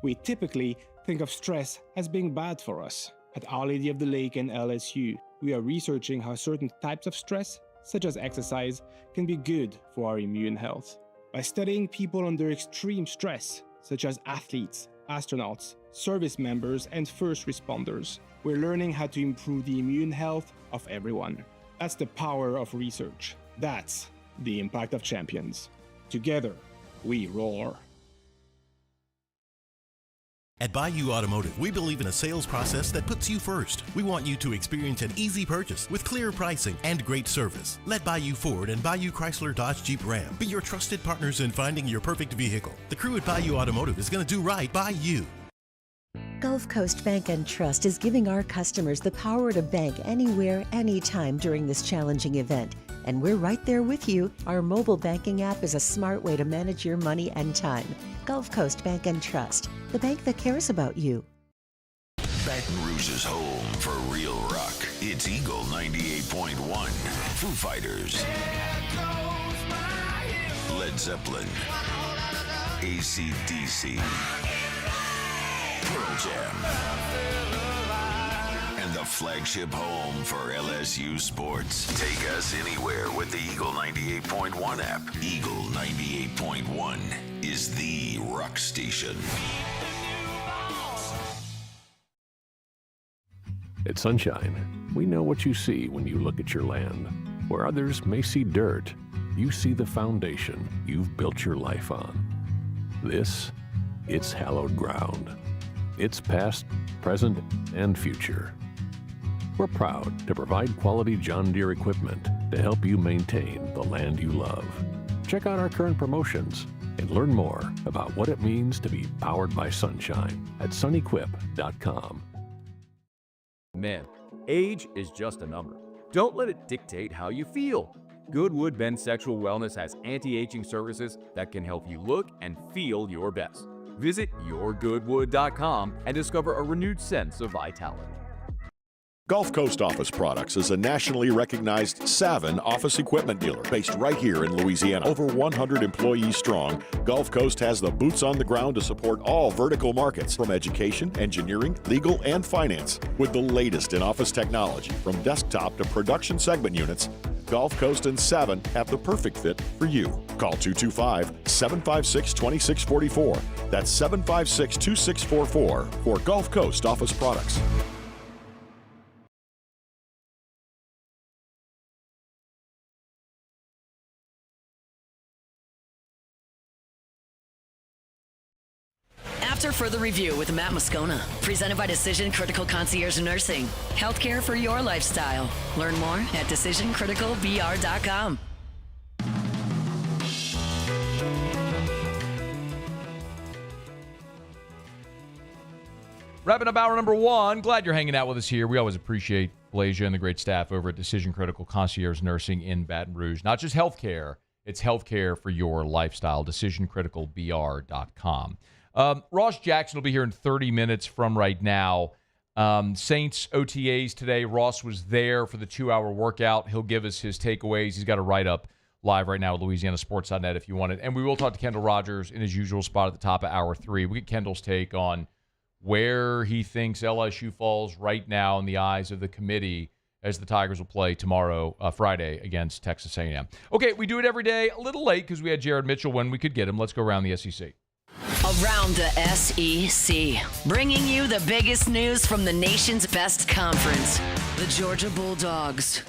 We typically think of stress as being bad for us. At Our Lady of the Lake and LSU, we are researching how certain types of stress, such as exercise, can be good for our immune health. By studying people under extreme stress, such as athletes, astronauts, service members, and first responders, we're learning how to improve the immune health of everyone. That's the power of research. That's the impact of champions. Together, we roar. At Bayou Automotive, we believe in a sales process that puts you first. We want you to experience an easy purchase with clear pricing and great service. Let Bayou Ford and Bayou Chrysler Dodge Jeep Ram be your trusted partners in finding your perfect vehicle. The crew at Bayou Automotive is going to do right by you. Gulf Coast Bank and Trust is giving our customers the power to bank anywhere, anytime during this challenging event. And we're right there with you. Our mobile banking app is a smart way to manage your money and time. Gulf Coast Bank and Trust, the bank that cares about you. Baton Rouge's home for real rock. It's Eagle 98.1. Foo Fighters. Led Zeppelin. AC/DC. Pearl Jam. And the flagship home for LSU sports. Take us anywhere with the Eagle 98.1 app. Eagle 98.1 is the rock station. At Sunshine, we know what you see when you look at your land. Where others may see dirt, you see the foundation you've built your life on. This, it's hallowed ground. It's past, present, and future. We're proud to provide quality John Deere equipment to help you maintain the land you love. Check out our current promotions and learn more about what it means to be powered by sunshine at sunequip.com. Men, age is just a number. Don't let it dictate how you feel. Goodwood Men's Sexual Wellness has anti-aging services that can help you look and feel your best. Visit yourgoodwood.com and discover a renewed sense of vitality. Gulf Coast Office Products is a nationally recognized Savin office equipment dealer based right here in Louisiana. Over 100 employees strong, Gulf Coast has the boots on the ground to support all vertical markets, from education, engineering, legal, and finance. With the latest in office technology, from desktop to production segment units, Gulf Coast and Savin have the perfect fit for you. Call 225-756-2644. That's 756-2644 for Gulf Coast Office Products. After further review with Matt Moscona, presented by Decision Critical Concierge Nursing. Healthcare for your lifestyle. Learn more at decisioncriticalbr.com. Wrapping up hour number 1. Glad you're hanging out with us here. We always appreciate Blasia and the great staff over at Decision Critical Concierge Nursing in Baton Rouge. Not just healthcare, it's healthcare for your lifestyle. DecisionCriticalBR.com. Ross Jackson will be here in 30 minutes from right now. Saints OTAs today. Ross was there for the 2-hour workout. He'll give us his takeaways. He's got a write-up live right now at LouisianaSports.net if you want it. And we will talk to Kendall Rogers in his usual spot at the top of hour 3. We get Kendall's take on where he thinks LSU falls right now in the eyes of the committee as the Tigers will play tomorrow, Friday, against Texas A&M. Okay, we do it every day. A little late because we had Jared Mitchell when we could get him. Let's go around the SEC. Around the SEC, bringing you the biggest news from the nation's best conference, the Georgia Bulldogs.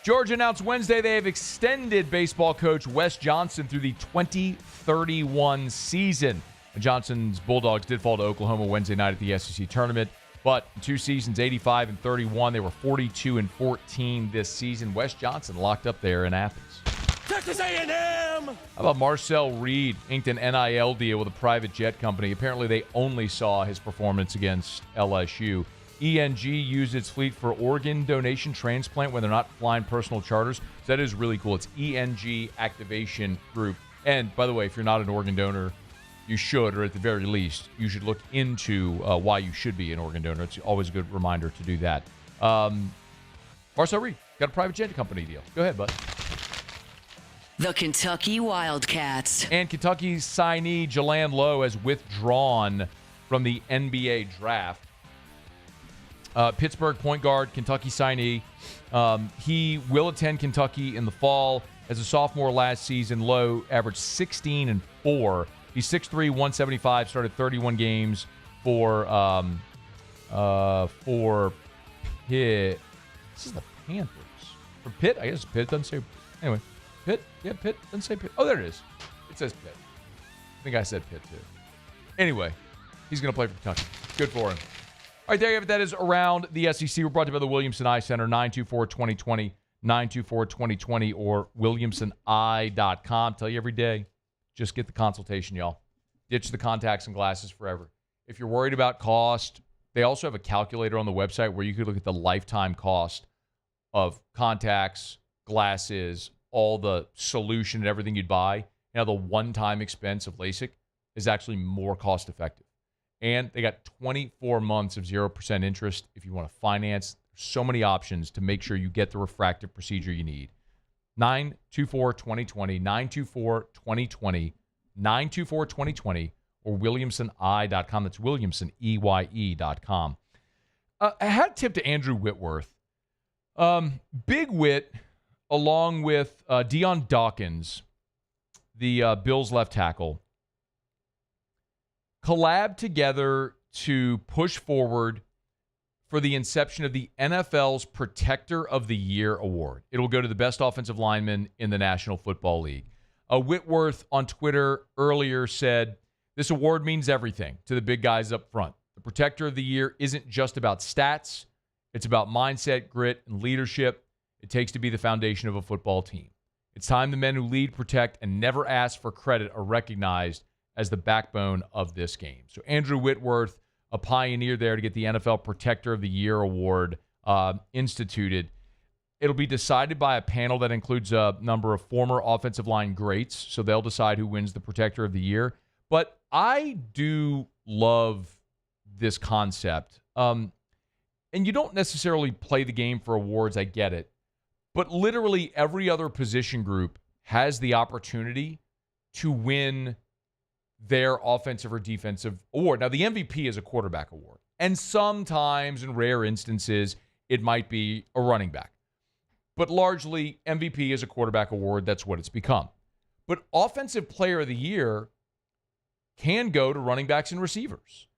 Georgia announced Wednesday they have extended baseball coach Wes Johnson through the 2031 season. Johnson's Bulldogs did fall to Oklahoma Wednesday night at the SEC tournament, but in 2 seasons, 85 and 31, they were 42 and 14 this season. Wes Johnson locked up there in Athens. Texas A&M! How about Marcel Reed inked an NIL deal with a private jet company? Apparently, they only saw his performance against LSU. ENG used its fleet for organ donation transplant when they're not flying personal charters. So that is really cool. It's ENG Activation Group. And by the way, if you're not an organ donor, you should, or at the very least, you should look into why you should be an organ donor. It's always a good reminder to do that. Marcel Reed got a private jet company deal. Go ahead, bud. The Kentucky Wildcats. And Kentucky's signee, Jalan Lowe, has withdrawn from the NBA draft. Pittsburgh point guard, Kentucky signee. He will attend Kentucky in the fall. As a sophomore last season, Lowe averaged 16 and 4. He's 6'3", 175, started 31 games for Pitt. This is the Panthers. For Pitt? I guess Pitt doesn't say. Anyway, Pitt? Yeah, Pitt doesn't say Pitt. Oh, there it is. It says Pitt. I think I said Pitt, too. Anyway, he's going to play for Kentucky. Good for him. All right, there you have it. That is Around the SEC. We're brought to you by the Williamson Eye Center, 924-2020, 924-2020, or williamsoneye.com. Tell you every day, just get the consultation, y'all. Ditch the contacts and glasses forever. If you're worried about cost, they also have a calculator on the website where you could look at the lifetime cost of contacts, glasses, all the solution and everything you'd buy. Now, the one-time expense of LASIK is actually more cost-effective. And they got 24 months of 0% interest if you want to finance. There's so many options to make sure you get the refractive procedure you need. 924-2020, 924-2020, 924-2020, or williamsoneye.com. That's williamsoneye.com. I had a tip to Andrew Whitworth. Big Whit, along with Deion Dawkins, the Bills left tackle, collabed together to push forward for the inception of the NFL's Protector of the Year award. It'll go to the best offensive lineman in the National Football League. Whitworth on Twitter earlier said, "This award means everything to the big guys up front. The Protector of the Year isn't just about stats. It's about mindset, grit, and leadership it takes to be the foundation of a football team. It's time the men who lead, protect, and never ask for credit are recognized as the backbone of this game." So Andrew Whitworth, a pioneer there to get the NFL Protector of the Year award instituted. It'll be decided by a panel that includes a number of former offensive line greats, so they'll decide who wins the Protector of the Year. But I do love this concept. And you don't necessarily play the game for awards, I get it. But literally every other position group has the opportunity to win their offensive or defensive award. Now, the MVP is a quarterback award. And sometimes, in rare instances, it might be a running back. But largely, MVP is a quarterback award. That's what it's become. But Offensive Player of the Year can go to running backs and receivers.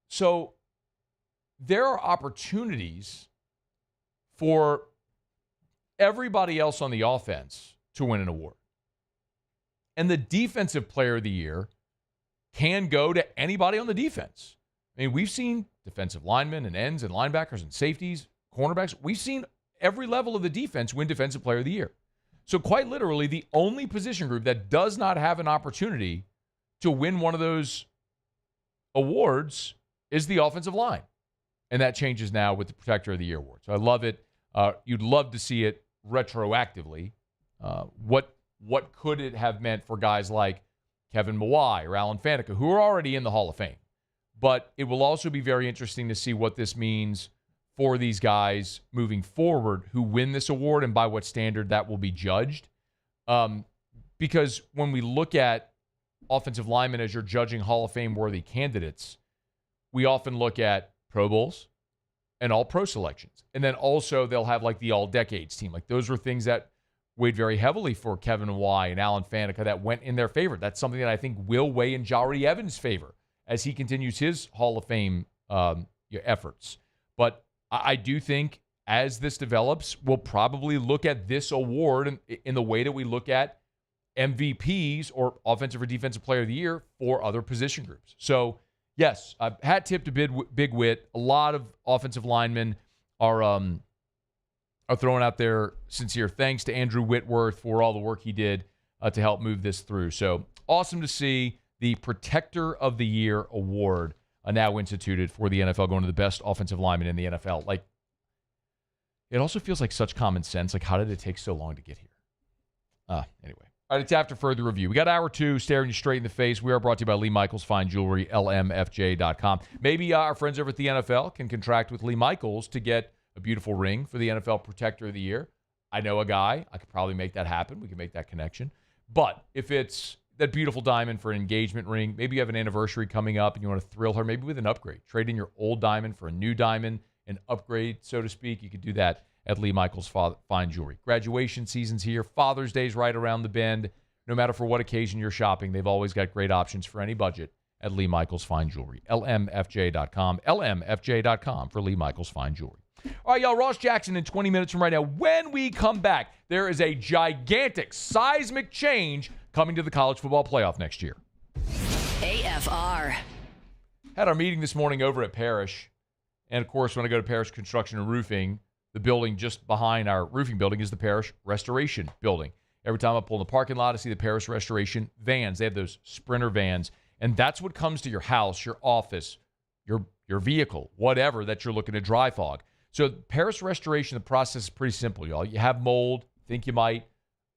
So there are opportunities for everybody else on the offense to win an award. And the Defensive Player of the Year can go to anybody on the defense. I mean, we've seen defensive linemen and ends and linebackers and safeties, cornerbacks. We've seen every level of the defense win Defensive Player of the Year. So quite literally, the only position group that does not have an opportunity to win one of those awards is the offensive line. And that changes now with the Protector of the Year award. So I love it. You'd love to see it retroactively. What could it have meant for guys like Kevin Mawai or Alan Faneca, who are already in the Hall of Fame? But it will also be very interesting to see what this means for these guys moving forward who win this award and by what standard that will be judged. Because when we look at offensive linemen as you're judging Hall of Fame worthy candidates, we often look at Pro Bowls and all pro selections. And then also they'll have like the all decades team. Like those were things that weighed very heavily for Kevin Y and Alan Faneca that went in their favor. That's something that I think will weigh in Jari Evans' favor as he continues his Hall of Fame efforts. But I do think as this develops, we'll probably look at this award in the way that we look at MVPs or Offensive or Defensive Player of the Year for other position groups. So, yes, hat tip to Big Wit. A lot of offensive linemen are throwing out their sincere thanks to Andrew Whitworth for all the work he did to help move this through. So, awesome to see the Protector of the Year award now instituted for the NFL, going to the best offensive lineman in the NFL. Like, it also feels like such common sense. Like, how did it take so long to get here? Anyway. All right, it's after further review. We got hour 2 staring you straight in the face. We are brought to you by Lee Michaels Fine Jewelry, lmfj.com. Maybe our friends over at the NFL can contract with Lee Michaels to get a beautiful ring for the NFL Protector of the Year. I know a guy. I could probably make that happen. We can make that connection. But if it's that beautiful diamond for an engagement ring, maybe you have an anniversary coming up and you want to thrill her, maybe with an upgrade. Trade in your old diamond for a new diamond, an upgrade, so to speak. You could do that at Lee Michaels Fine Jewelry. Graduation season's here. Father's Day's right around the bend. No matter for what occasion you're shopping, they've always got great options for any budget at Lee Michaels Fine Jewelry. lmfj.com. lmfj.com for Lee Michaels Fine Jewelry. All right, y'all, Ross Jackson in 20 minutes from right now. When we come back, there is a gigantic, seismic change coming to the college football playoff next year. AFR. Had our meeting this morning over at Parrish. And, of course, when I go to Parrish Construction and Roofing, the building just behind our roofing building is the Parrish Restoration Building. Every time I pull in the parking lot, I see the Parrish Restoration vans. They have those Sprinter vans. And that's what comes to your house, your office, your vehicle, whatever that you're looking to dry fog. So Parrish Restoration, the process is pretty simple, y'all. You have mold, think you might,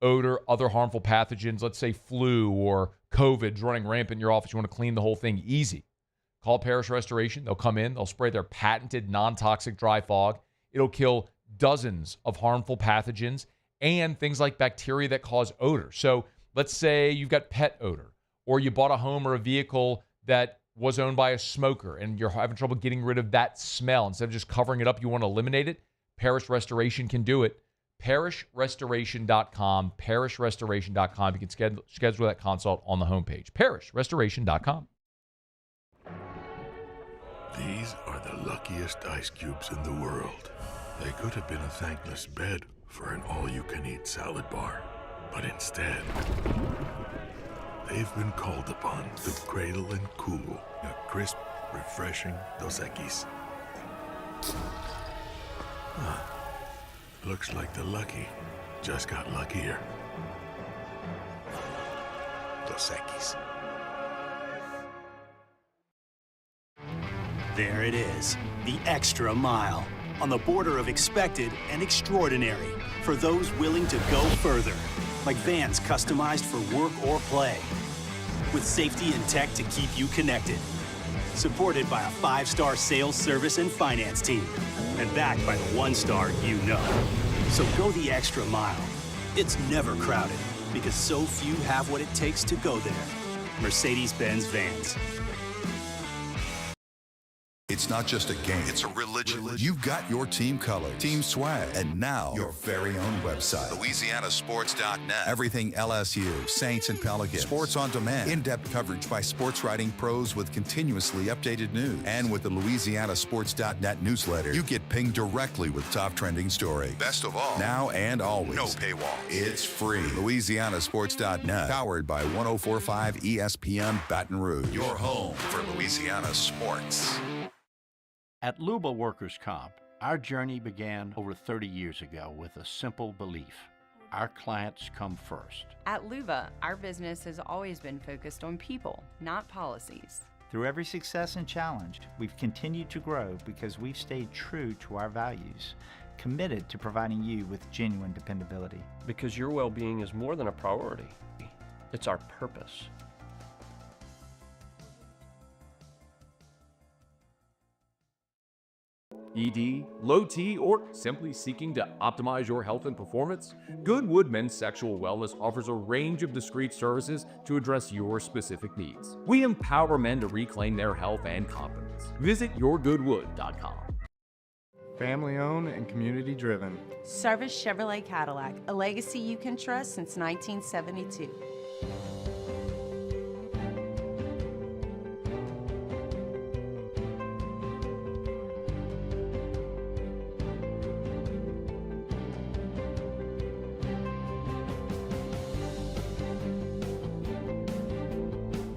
odor, other harmful pathogens, let's say flu or COVID's running rampant in your office. You want to clean the whole thing easy. Call Parrish Restoration. They'll come in. They'll spray their patented non-toxic dry fog. It'll kill dozens of harmful pathogens and things like bacteria that cause odor. So let's say you've got pet odor, or you bought a home or a vehicle that was owned by a smoker and you're having trouble getting rid of that smell. Instead of just covering it up, you want to eliminate it. Parrish Restoration can do it. ParrishRestoration.com. ParrishRestoration.com. You can schedule that consult on the homepage. ParrishRestoration.com. These are the luckiest ice cubes in the world. They could have been a thankless bed for an all-you-can-eat salad bar. But instead, they've been called upon to cradle and cool a crisp, refreshing Dos Equis. Looks like the lucky just got luckier. Dos Equis. There it is, the extra mile. On the border of expected and extraordinary for those willing to go further. Like vans customized for work or play. With safety and tech to keep you connected. Supported by a 5-star sales, service, and finance team. And backed by the 1-star you know. So go the extra mile. It's never crowded because so few have what it takes to go there. Mercedes-Benz Vans. It's not just a game, it's a religion. You've got your team colors, team swag, and now your very own website. LouisianaSports.net. Everything LSU, Saints, and Pelicans. Sports on demand. In-depth coverage by sports writing pros with continuously updated news. And with the LouisianaSports.net newsletter, you get pinged directly with top trending stories. Best of all, now and always. No paywall. It's free. LouisianaSports.net. Powered by 104.5 ESPN Baton Rouge. Your home for Louisiana sports. At Luba Workers' Comp, our journey began over 30 years ago with a simple belief. Our clients come first. At Luba, our business has always been focused on people, not policies. Through every success and challenge, we've continued to grow because we've stayed true to our values, committed to providing you with genuine dependability. Because your well-being is more than a priority. It's our purpose. ED, low T, or simply seeking to optimize your health and performance? Goodwood Men's Sexual Wellness offers a range of discreet services to address your specific needs. We empower men to reclaim their health and confidence. Visit yourgoodwood.com. Family owned and community driven. Service Chevrolet Cadillac, a legacy you can trust since 1972.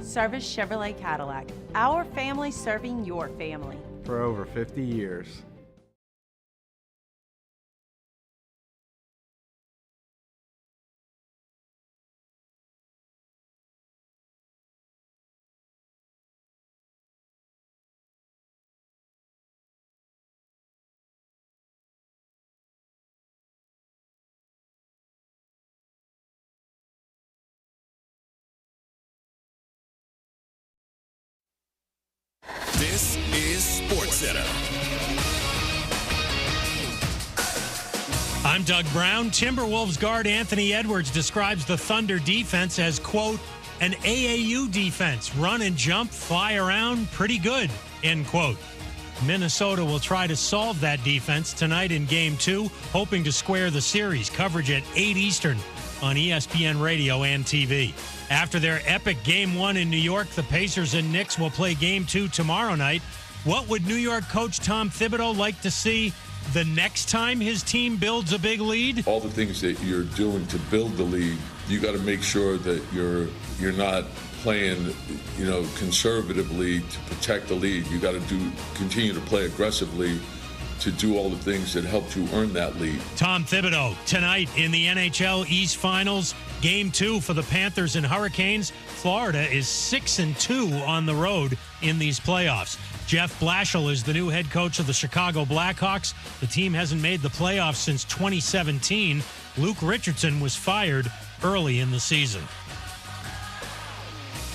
Service Chevrolet Cadillac, our family serving your family. For over 50 years. This is SportsCenter. I'm Doug Brown. Timberwolves guard Anthony Edwards describes the Thunder defense as, quote, an AAU defense. Run and jump, fly around, pretty good, end quote. Minnesota will try to solve that defense tonight in Game 2, hoping to square the series. Coverage at 8 Eastern on ESPN Radio and TV. After their epic Game 1 in New York, the Pacers and Knicks will play Game 2 tomorrow night. What would New York coach Tom Thibodeau like to see the next time his team builds a big lead? All the things that you're doing to build the lead, you got to make sure that you're not playing, conservatively to protect the lead. You got to continue to play aggressively to do all the things that helped you earn that lead. Tom Thibodeau tonight in the NHL East Finals, Game 2 for the Panthers and Hurricanes. Florida is 6-2 on the road in these playoffs. Jeff Blashill is the new head coach of the Chicago Blackhawks. The team hasn't made the playoffs since 2017. Luke Richardson was fired early in the season.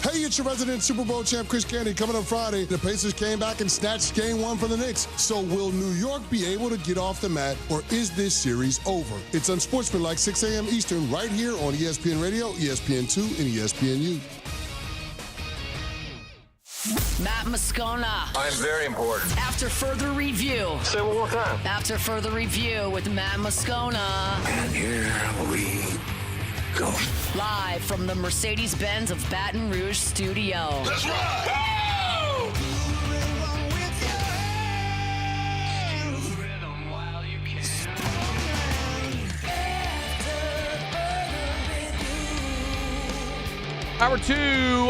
Hey, it's your resident Super Bowl champ, Chris Candy. Coming up Friday, the Pacers came back and snatched Game 1 from the Knicks. So will New York be able to get off the mat, or is this series over? It's Unsportsmanlike, 6 a.m. Eastern, right here on ESPN Radio, ESPN2, and ESPNU. Matt Moscona. I'm very important. After further review. Say it one more time. After further review with Matt Moscona. And here we go. Live from the Mercedes-Benz of Baton Rouge studio. Let's ride! Woo! Hour 2,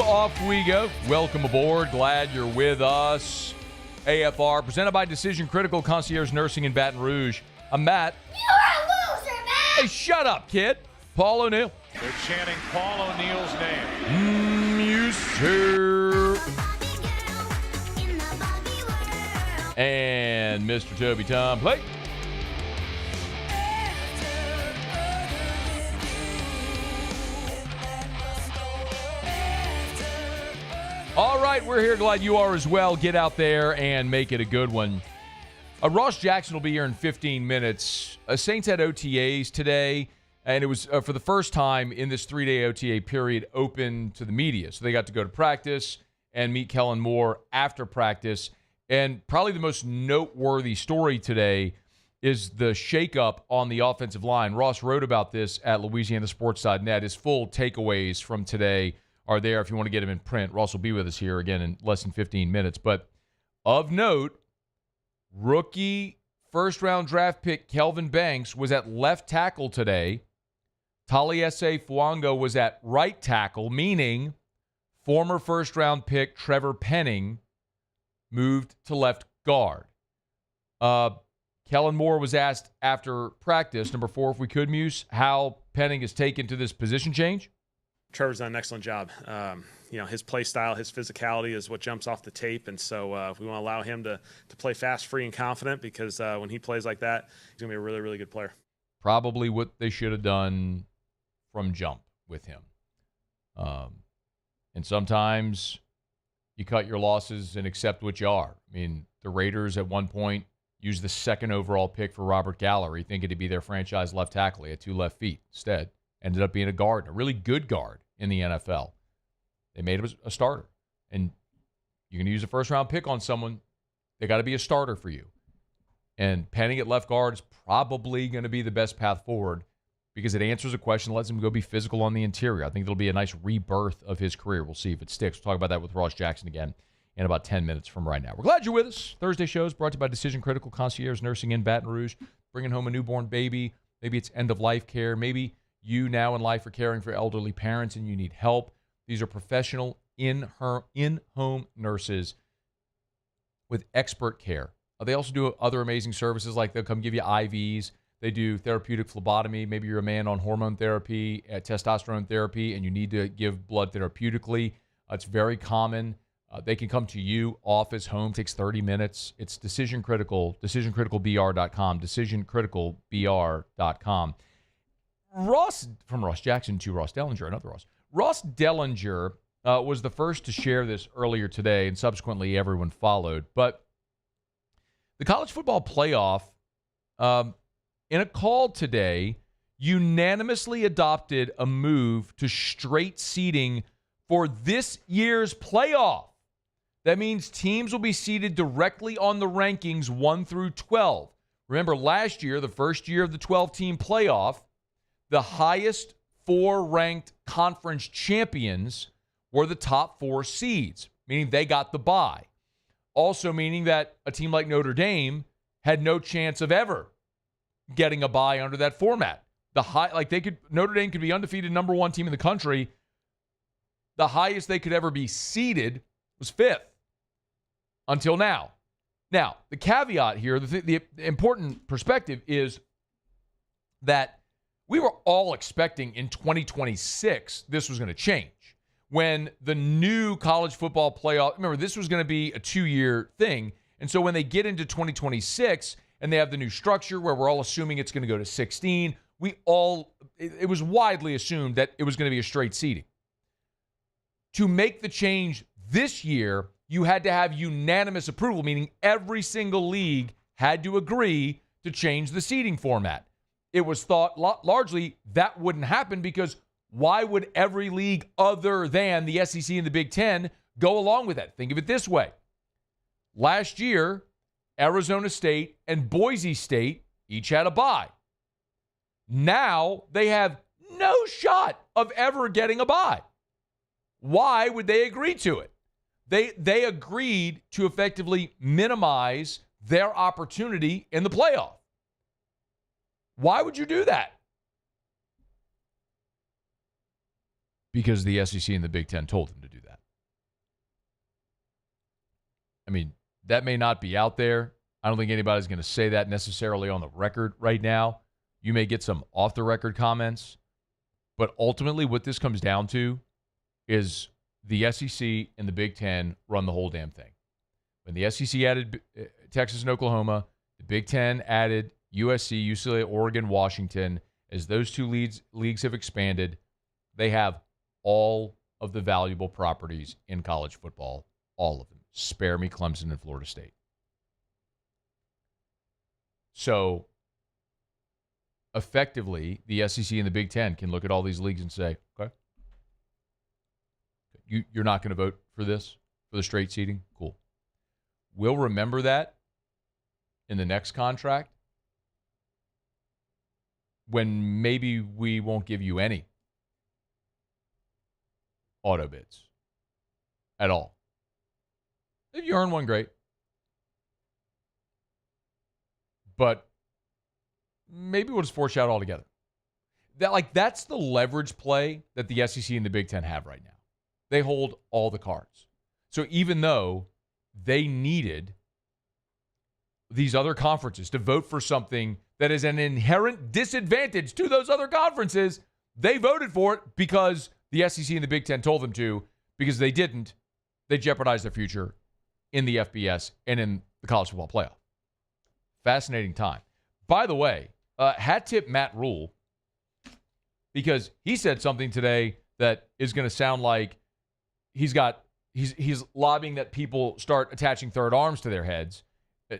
off we go. Welcome aboard. Glad you're with us. AFR, presented by Decision Critical Concierge Nursing in Baton Rouge. I'm Matt. You're a loser, Matt! Hey, shut up, kid. Paul O'Neill. They're chanting Paul O'Neill's name. Yes, sir. And Mr. Toby Tom Blake. All right, we're here. Glad you are as well. Get out there and make it a good one. Ross Jackson will be here in 15 minutes. Saints had OTAs today, and it was for the first time in this 3-day OTA period open to the media. So they got to go to practice and meet Kellen Moore after practice. And probably the most noteworthy story today is the shakeup on the offensive line. Ross wrote about this at LouisianaSports.net. His full takeaways from today are there if you want to get them in print. Ross will be with us here again in less than 15 minutes. But of note, rookie first-round draft pick Kelvin Banks was at left tackle today. Taliese Fuanga was at right tackle, meaning former first-round pick Trevor Penning moved to left guard. Kellen Moore was asked after practice, number 4, if we could, Muse, how Penning has taken to this position change. Trevor's done an excellent job. His play style, his physicality is what jumps off the tape. And so we want to allow him to play fast, free, and confident because when he plays like that, he's going to be a really, really good player. Probably what they should have done from jump with him. And sometimes you cut your losses and accept what you are. I mean, the Raiders at one point, use the second overall pick for Robert Gallery, thinking to be their franchise left tackle. He had 2 left feet. Instead, ended up being a guard, a really good guard in the NFL. They made him a starter. And you're going to use a first-round pick on someone, they got to be a starter for you. And penning at left guard is probably going to be the best path forward because it answers a question, lets him go be physical on the interior. I think it'll be a nice rebirth of his career. We'll see if it sticks. We'll talk about that with Ross Jackson again in about 10 minutes from right now. We're glad you're with us. Thursday show is brought to you by Decision Critical Concierge Nursing in Baton Rouge, bringing home a newborn baby. Maybe it's end-of-life care. Maybe you now in life are caring for elderly parents and you need help. These are professional in-home nurses with expert care. They also do other amazing services, like they'll come give you IVs. They do therapeutic phlebotomy. Maybe you're a man on hormone therapy, testosterone therapy, and you need to give blood therapeutically. It's very common. They can come to you, office, home, takes 30 minutes. It's Decision Critical, decisioncriticalbr.com, decisioncriticalbr.com. From Ross Jackson to Ross Dellinger, another Ross. Ross Dellinger was the first to share this earlier today, and subsequently everyone followed. But the college football playoff, in a call today, unanimously adopted a move to straight seeding for this year's playoff. That means teams will be seated directly on the rankings 1 through 12. Remember, last year, the first year of the 12-team playoff, the highest 4 ranked conference champions were the top 4 seeds, meaning they got the bye. Also meaning that a team like Notre Dame had no chance of ever getting a bye under that format. Notre Dame could be undefeated number 1 team in the country. The highest they could ever be seeded was 5th until now. Now, the caveat here, the important perspective is that we were all expecting in 2026 this was going to change. When the new college football playoff, remember, this was going to be a 2-year thing. And so when they get into 2026 and they have the new structure where we're all assuming it's going to go to 16, it was widely assumed that it was going to be a straight seeding. To make the change this year, you had to have unanimous approval, meaning every single league had to agree to change the seeding format. It was thought largely that wouldn't happen because why would every league other than the SEC and the Big Ten go along with that? Think of it this way. Last year, Arizona State and Boise State each had a bye. Now they have no shot of ever getting a bye. Why would they agree to it? They agreed to effectively minimize their opportunity in the playoff. Why would you do that? Because the SEC and the Big Ten told them to do that. I mean, that may not be out there. I don't think anybody's going to say that necessarily on the record right now. You may get some off-the-record comments. But ultimately, what this comes down to is the SEC and the Big Ten run the whole damn thing. When the SEC added Texas and Oklahoma, the Big Ten added USC, UCLA, Oregon, Washington. As those two leagues have expanded, they have all of the valuable properties in college football, all of them. Spare me Clemson and Florida State. So, effectively, the SEC and the Big Ten can look at all these leagues and say, okay, you're not going to vote for this, for the straight seeding? Cool. We'll remember that in the next contract when maybe we won't give you any auto bids at all. If you earn one, great. But maybe we'll just force you out altogether. That's the leverage play that the SEC and the Big Ten have right now. They hold all the cards. So even though they needed these other conferences to vote for something that is an inherent disadvantage to those other conferences, they voted for it because the SEC and the Big Ten told them to. Because they didn't, they jeopardized their future in the FBS and in the college football playoff. Fascinating time. By the way, hat tip Matt Rule, because he said something today that is going to sound like he's lobbying that people start attaching third arms to their heads.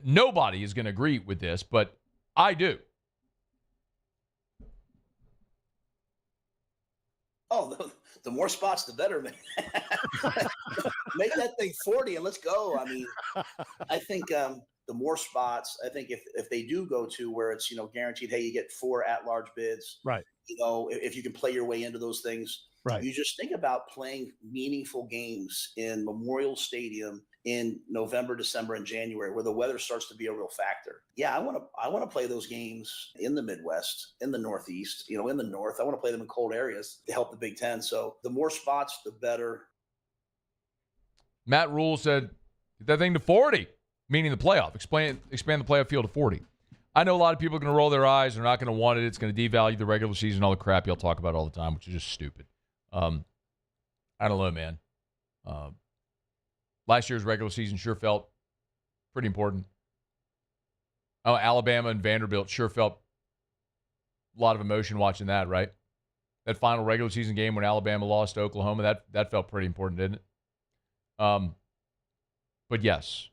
Nobody is going to agree with this, but I do. Oh, the more spots, the better, man. Make that thing 40 and let's go. I mean, I think the more spots, I think if they do go to where it's, guaranteed, hey, you get 4 at-large bids. Right. If you can play your way into those things. Right. You just think about playing meaningful games in Memorial Stadium in November, December, and January, where the weather starts to be a real factor. Yeah, I want to play those games in the Midwest, in the Northeast, in the North. I want to play them in cold areas to help the Big Ten. So the more spots, the better. Matt Rule said, get that thing to 40, meaning the playoff. Expand the playoff field to 40. I know a lot of people are going to roll their eyes. They're not going to want it. It's going to devalue the regular season, all the crap y'all talk about all the time, which is just stupid. I don't know, man. Last year's regular season sure felt pretty important. Oh, Alabama and Vanderbilt sure felt a lot of emotion watching that, right? That final regular season game when Alabama lost to Oklahoma, that felt pretty important, didn't it? But yes,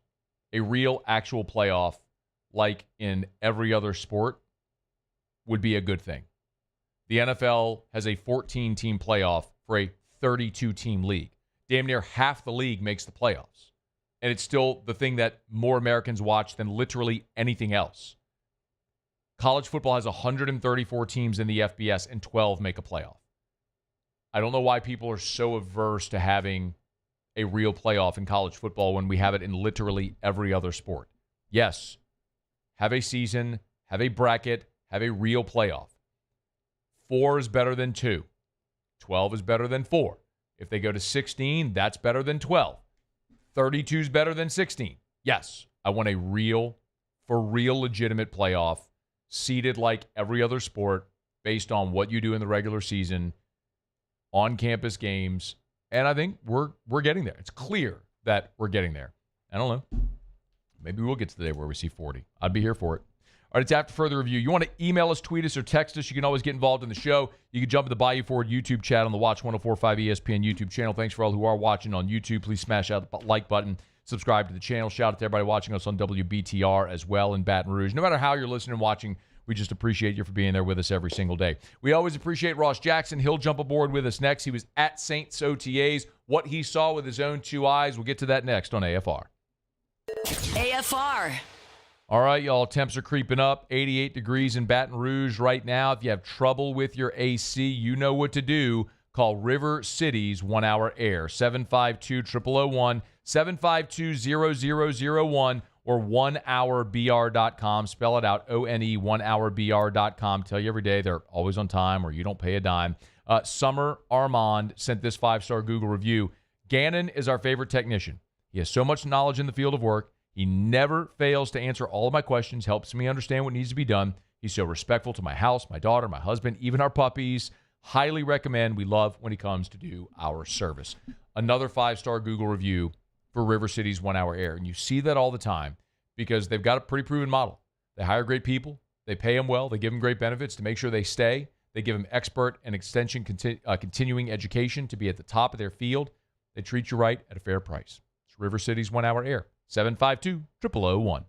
a real actual playoff like in every other sport would be a good thing. The NFL has a 14-team playoff for a 32-team league. Damn near half the league makes the playoffs. And it's still the thing that more Americans watch than literally anything else. College football has 134 teams in the FBS and 12 make a playoff. I don't know why people are so averse to having a real playoff in college football when we have it in literally every other sport. Yes, have a season, have a bracket, have a real playoff. 4 is better than 2. 12 is better than 4. If they go to 16, that's better than 12. 32 is better than 16. Yes, I want a real legitimate playoff, seeded like every other sport, based on what you do in the regular season, on-campus games, and I think we're getting there. It's clear that we're getting there. I don't know. Maybe we'll get to the day where we see 40. I'd be here for it. All right, it's after further review. You want to email us, tweet us, or text us, you can always get involved in the show. You can jump in the Bayou Forward YouTube chat on the Watch 104.5 ESPN YouTube channel. Thanks for all who are watching on YouTube. Please smash out the like button. Subscribe to the channel. Shout out to everybody watching us on WBTR as well in Baton Rouge. No matter how you're listening and watching, we just appreciate you for being there with us every single day. We always appreciate Ross Jackson. He'll jump aboard with us next. He was at Saints OTAs. What he saw with his own 2 eyes. We'll get to that next on AFR. AFR. All right, y'all. Temps are creeping up. 88 degrees in Baton Rouge right now. If you have trouble with your AC, you know what to do. Call River City's 1 Hour Air. 752-0001, 752-0001, or 1hourbr.com. Spell it out, O-N-E, 1hourbr.com. Tell you every day they're always on time or you don't pay a dime. Summer Armand sent this 5-star Google review. Gannon is our favorite technician. He has so much knowledge in the field of work. He never fails to answer all of my questions, helps me understand what needs to be done. He's so respectful to my house, my daughter, my husband, even our puppies. Highly recommend. We love when he comes to do our service. Another 5-star Google review for River City's 1 Hour Air. And you see that all the time because they've got a pretty proven model. They hire great people. They pay them well. They give them great benefits to make sure they stay. They give them expert and extension continuing education to be at the top of their field. They treat you right at a fair price. It's River City's 1 Hour Air. 752-0001.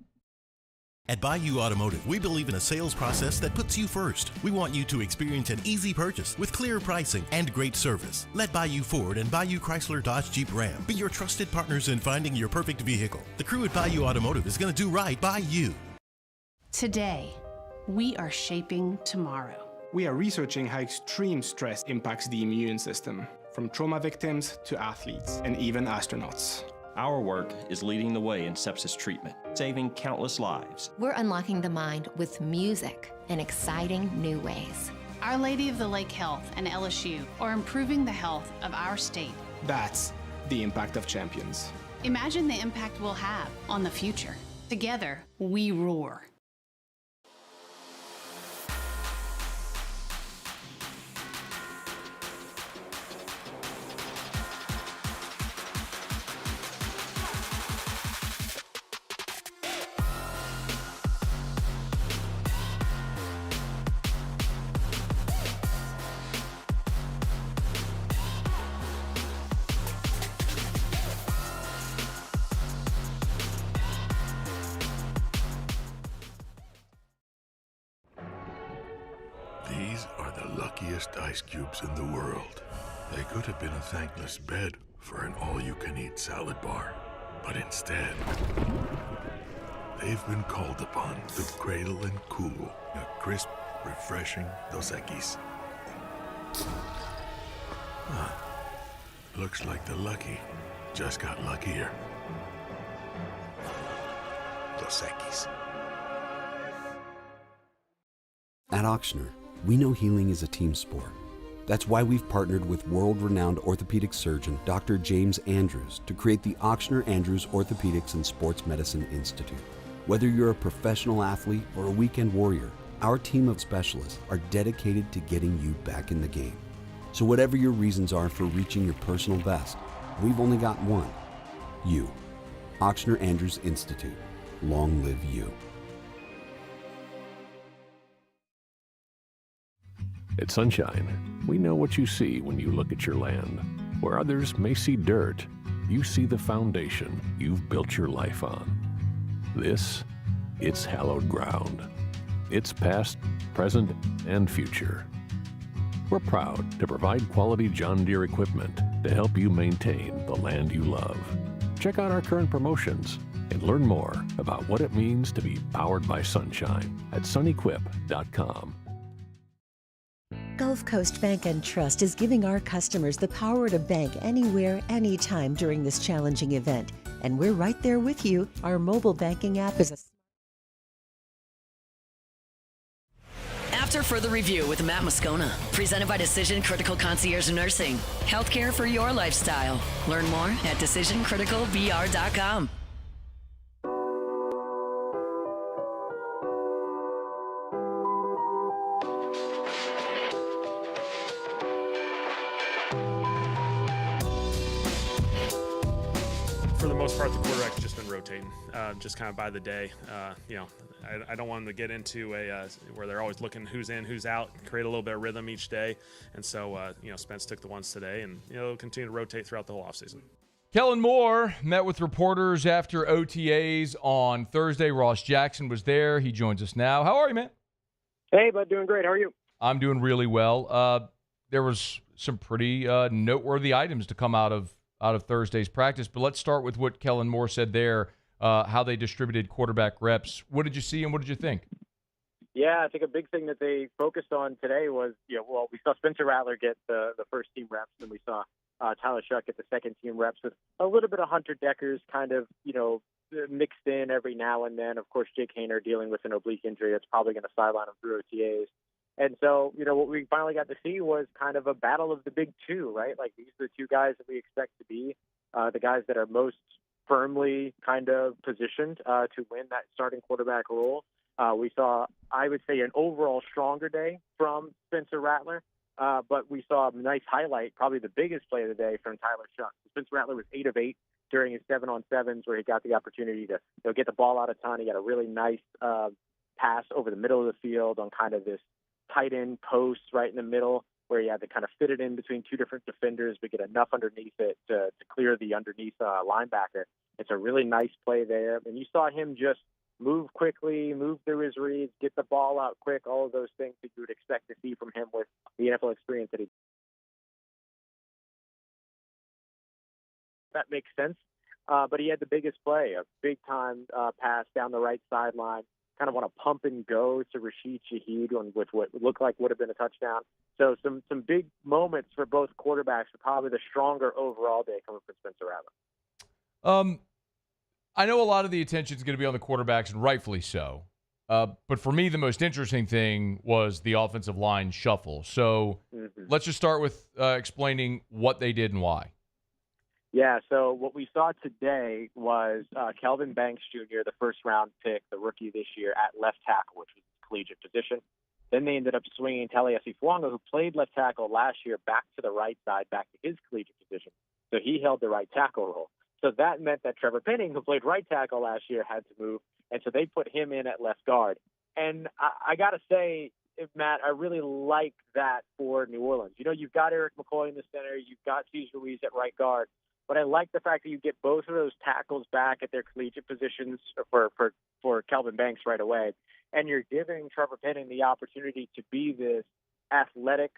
At Bayou Automotive, we believe in a sales process that puts you first. We want you to experience an easy purchase with clear pricing and great service. Let Bayou Ford and Bayou Chrysler Dodge Jeep Ram be your trusted partners in finding your perfect vehicle. The crew at Bayou Automotive is going to do right by you. Today, we are shaping tomorrow. We are researching how extreme stress impacts the immune system, from trauma victims to athletes and even astronauts. Our work is leading the way in sepsis treatment, saving countless lives. We're unlocking the mind with music in exciting new ways. Our Lady of the Lake Health and LSU are improving the health of our state. That's the impact of champions. Imagine the impact we'll have on the future. Together, we roar. These are the luckiest ice cubes in the world. They could have been a thankless bed for an all-you-can-eat salad bar. But instead, they've been called upon to cradle and cool a crisp, refreshing Dos Equis. Looks like the lucky just got luckier. Dos Equis. At Ochsner, we know healing is a team sport. That's why we've partnered with world-renowned orthopedic surgeon Dr. James Andrews to create the Ochsner Andrews Orthopedics and Sports Medicine Institute. Whether you're a professional athlete or a weekend warrior, our team of specialists are dedicated to getting you back in the game. So whatever your reasons are for reaching your personal best, we've only got one. You. Ochsner Andrews Institute. Long live you. At Sunshine, we know what you see when you look at your land. Where others may see dirt, you see the foundation you've built your life on. It's hallowed ground. It's past, present, and future. We're proud to provide quality John Deere equipment to help you maintain the land you love. Check out our current promotions and learn more about what it means to be powered by sunshine at sunequip.com. Gulf Coast Bank and Trust is giving our customers the power to bank anywhere, anytime during this challenging event. And we're right there with you. Our mobile banking app is a... After further review with Matt Moscona, presented by Decision Critical Concierge Nursing. Healthcare for your lifestyle. Learn more at decisioncriticalvr.com. For the most part, the quarterback's just been rotating, just kind of by the day. I don't want them to get into where they're always looking who's in, who's out, create a little bit of rhythm each day. And so, Spence took the ones today, and it'll continue to rotate throughout the whole offseason. Kellen Moore met with reporters after OTAs on Thursday. Ross Jackson was there. He joins us now. How are you, man? Hey, bud. Doing great. How are you? I'm doing really well. There was some pretty noteworthy items to come out of Thursday's practice. But let's start with what Kellen Moore said there, how they distributed quarterback reps. What did you see and what did you think? Yeah, I think a big thing that they focused on today was, we saw Spencer Rattler get the first team reps, and we saw Tyler Shuck get the second team reps with a little bit of Hunter Decker's kind of, mixed in every now and then. Of course, Jake Haener dealing with an oblique injury that's probably going to sideline him through OTAs. And so, what we finally got to see was kind of a battle of the big two, right? Like, these are the two guys that we expect to be the guys that are most firmly kind of positioned to win that starting quarterback role. We saw, I would say, an overall stronger day from Spencer Rattler, but we saw a nice highlight, probably the biggest play of the day, from Tyler Shuck. Spencer Rattler was 8 of 8 during his 7-on-7s, where he got the opportunity to get the ball out a ton. He got a really nice pass over the middle of the field on kind of this tight end post right in the middle, where he had to kind of fit it in between two different defenders, but get enough underneath it to clear the underneath linebacker. It's a really nice play there. And you saw him just move quickly, move through his reads, get the ball out quick, all of those things that you would expect to see from him with the NFL experience that he. That makes sense. But he had the biggest play, a big-time pass down the right sideline, kind of on a pump and go to Rashid Shaheed with what looked like would have been a touchdown. So some big moments for both quarterbacks, but probably the stronger overall day coming from Spencer Rattler. I know a lot of the attention is going to be on the quarterbacks, and rightfully so. But for me, the most interesting thing was the offensive line shuffle. So let's just start with explaining what they did and why. Yeah, so what we saw today was Kelvin Banks Jr., the first-round pick, the rookie this year, at left tackle, which was his collegiate position. Then they ended up swinging Taliesin Fuanga, who played left tackle last year, back to the right side, back to his collegiate position. So he held the right tackle role. So that meant that Trevor Penning, who played right tackle last year, had to move, and so they put him in at left guard. And I got to say, Matt, I really like that for New Orleans. You've got Eric McCoy in the center, you've got Cesar Ruiz at right guard, but I like the fact that you get both of those tackles back at their collegiate positions for Kelvin Banks right away, and you're giving Trevor Penning the opportunity to be this athletic,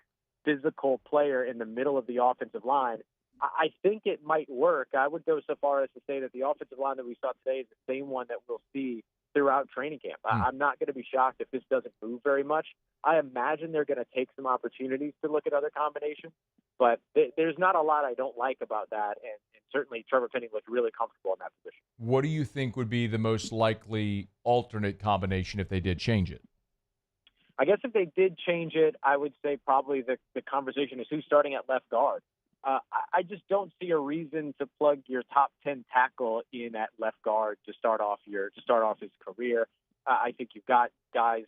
physical player in the middle of the offensive line, I think it might work. I would go so far as to say that the offensive line that we saw today is the same one that we'll see throughout training camp. I'm not going to be shocked if this doesn't move very much. I imagine they're going to take some opportunities to look at other combinations, but there's not a lot I don't like about that, and certainly Trevor Penning looked really comfortable in that position. What do you think would be the most likely alternate combination if they did change it? I guess if they did change it, I would say probably the conversation is who's starting at left guard. I just don't see a reason to plug your top 10 tackle in at left guard to start off his career. I think you've got guys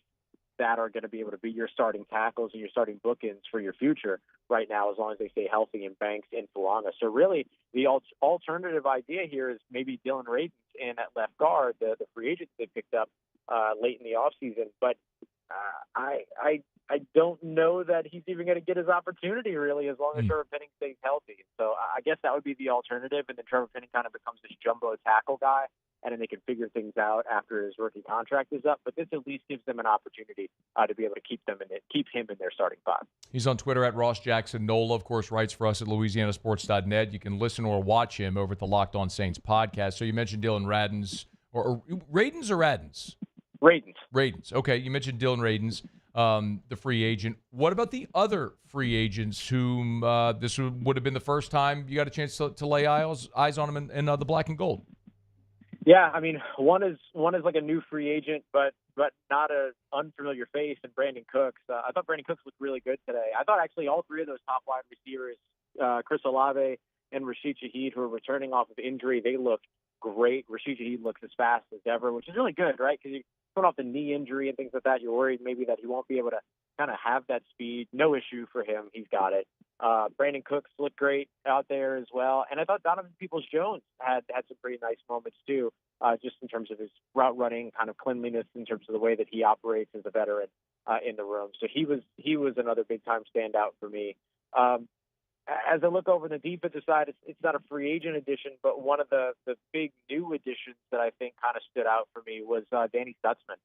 that are going to be able to be your starting tackles and your starting bookends for your future right now, as long as they stay healthy in Banks and Fulanga. So really, the alternative idea here is maybe Dylan Radins in at left guard, the free agent they picked up late in the offseason. But I don't know that he's even going to get his opportunity, really, as long as Trevor Penning stays healthy. So I guess that would be the alternative, and then Trevor Penning kind of becomes this jumbo tackle guy, and then they can figure things out after his rookie contract is up. But this at least gives them an opportunity to be able to keep him in their starting five. He's on Twitter at Ross Jackson Nola, of course, writes for us at LouisianaSports.net. You can listen or watch him over at the Locked On Saints podcast. So you mentioned Dylan Radins, or Radins or Radins? Radins. Okay, you mentioned Dylan Radins, the free agent. What about the other free agents whom this would have been the first time you got a chance to lay eyes on them in the black and gold? Yeah, I mean, one is like a new free agent, but not an unfamiliar face, and Brandon Cooks. I thought Brandon Cooks looked really good today. I thought actually all three of those top wide receivers, Chris Olave and Rashid Shaheed, who are returning off of injury, they looked great. Rashid Shaheed looks as fast as ever, which is really good, right? Because you coming off the knee injury and things like that, you're worried maybe that he won't be able to kind of have that speed. No issue for him. He's got it. Brandon Cooks looked great out there as well. And I thought Donovan Peoples-Jones had some pretty nice moments too, just in terms of his route running, kind of cleanliness, in terms of the way that he operates as a veteran in the room. So he was another big-time standout for me. As I look over the defensive side, it's not a free agent addition, but one of the big new additions that I think kind of stood out for me was Danny Stutzman.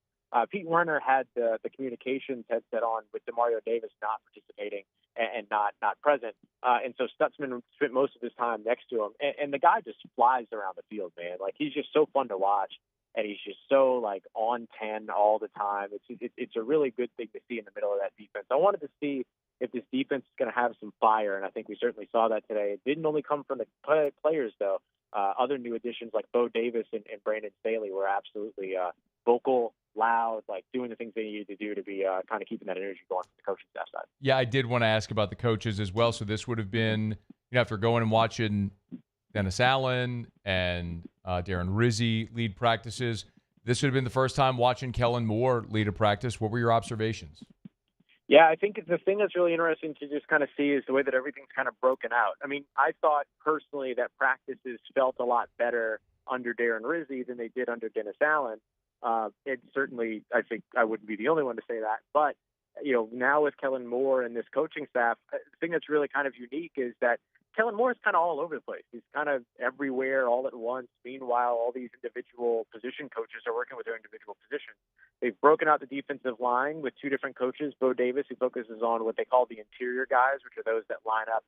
Pete Werner had the communications headset on with Demario Davis not participating and not present. And so Stutzman spent most of his time next to him. And the guy just flies around the field, man. Like, he's just so fun to watch. And he's just so, like, on 10 all the time. It's a really good thing to see in the middle of that defense. I wanted to see if this defense is going to have some fire, and I think we certainly saw that today. It didn't only come from the players, though. Other new additions like Bo Davis and Brandon Staley were absolutely vocal, loud, like doing the things they needed to do to be kind of keeping that energy going from the coaching staff side. Yeah, I did want to ask about the coaches as well. So this would have been, after going and watching Dennis Allen and Darren Rizzi lead practices, this would have been the first time watching Kellen Moore lead a practice. What were your observations? Yeah, I think the thing that's really interesting to just kind of see is the way that everything's kind of broken out. I mean, I thought personally that practices felt a lot better under Darren Rizzi than they did under Dennis Allen. And certainly, I think I wouldn't be the only one to say that. But, now with Kellen Moore and this coaching staff, the thing that's really kind of unique is that Kellen Moore is kind of all over the place. He's kind of everywhere all at once. Meanwhile, all these individual position coaches are working with their individual positions. They've broken out the defensive line with two different coaches. Bo Davis, who focuses on what they call the interior guys, which are those that line up,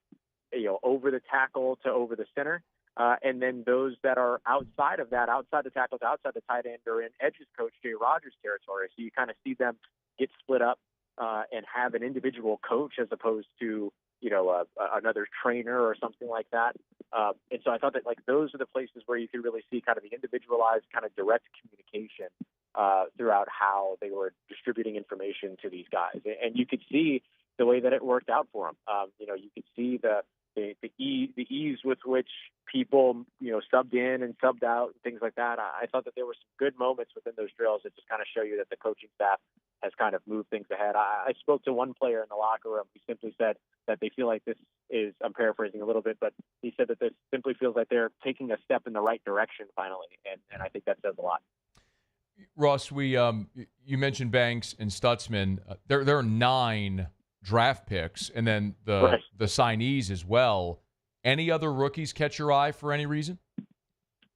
over the tackle to over the center. And then those that are outside of that, outside the tackles, outside the tight end, are in edges coach Jay Rogers territory. So you kind of see them get split up and have an individual coach as opposed to, another trainer or something like that. And so I thought that, like, those are the places where you could really see kind of the individualized kind of direct communication throughout how they were distributing information to these guys. And you could see the way that it worked out for them. You could see the ease with which people, subbed in and subbed out and things like that. I thought that there were some good moments within those drills that just kind of show you that the coaching staff has kind of moved things ahead. I spoke to one player in the locker room who simply said that they feel like this is, I'm paraphrasing a little bit, but he said that this simply feels like they're taking a step in the right direction finally. And I think that says a lot. Ross, you mentioned Banks and Stutzman. There are 9 draft picks, and then the signees as well. Any other rookies catch your eye for any reason?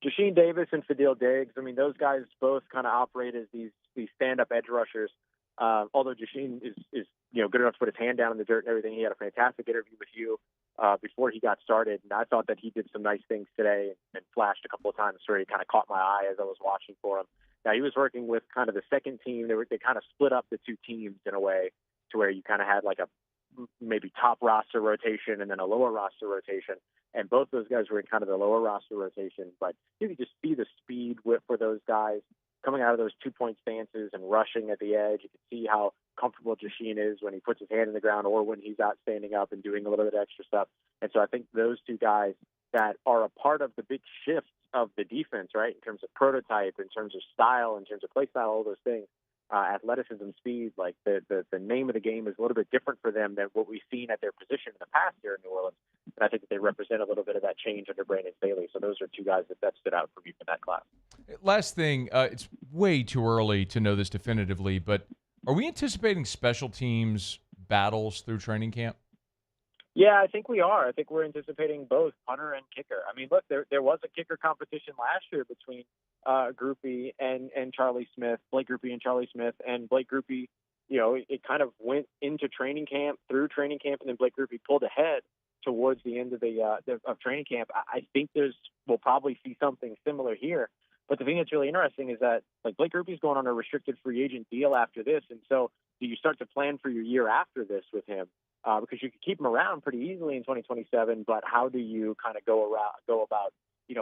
Jasheen Davis and Fadil Diggs. I mean, those guys both kind of operate as these stand-up edge rushers. Although Jasheen is good enough to put his hand down in the dirt and everything, he had a fantastic interview with you before he got started, and I thought that he did some nice things today and flashed a couple of times where he kind of caught my eye as I was watching for him. Now, he was working with kind of the second team. They kind of split up the two teams in a way to where you kind of had like a maybe top roster rotation and then a lower roster rotation. And both those guys were in kind of the lower roster rotation. But you could just see the speed for those guys coming out of those 2-point stances and rushing at the edge. You could see how comfortable Jasheen is when he puts his hand in the ground or when he's out standing up and doing a little bit of extra stuff. And so I think those two guys that are a part of the big shift of the defense, right, in terms of prototype, in terms of style, in terms of play style, all those things, athleticism, speed, like the name of the game is a little bit different for them than what we've seen at their position in the past here in New Orleans. And I think that they represent a little bit of that change under Brandon Staley. So those are two guys that stood out for me for that class. Last thing, it's way too early to know this definitively, but are we anticipating special teams battles through training camp? Yeah, I think we are. I think we're anticipating both punter and kicker. I mean, look, there was a kicker competition last year between Groupie and Charlie Smith, Blake Groupie and Charlie Smith, and Blake Groupie, it kind of went into training camp, through training camp, and then Blake Groupie pulled ahead towards the end of training camp. I think we'll probably see something similar here. But the thing that's really interesting is that Blake Groupie's going on a restricted free agent deal after this, and so do you start to plan for your year after this with him? Because you could keep him around pretty easily in 2027, but how do you kind of go about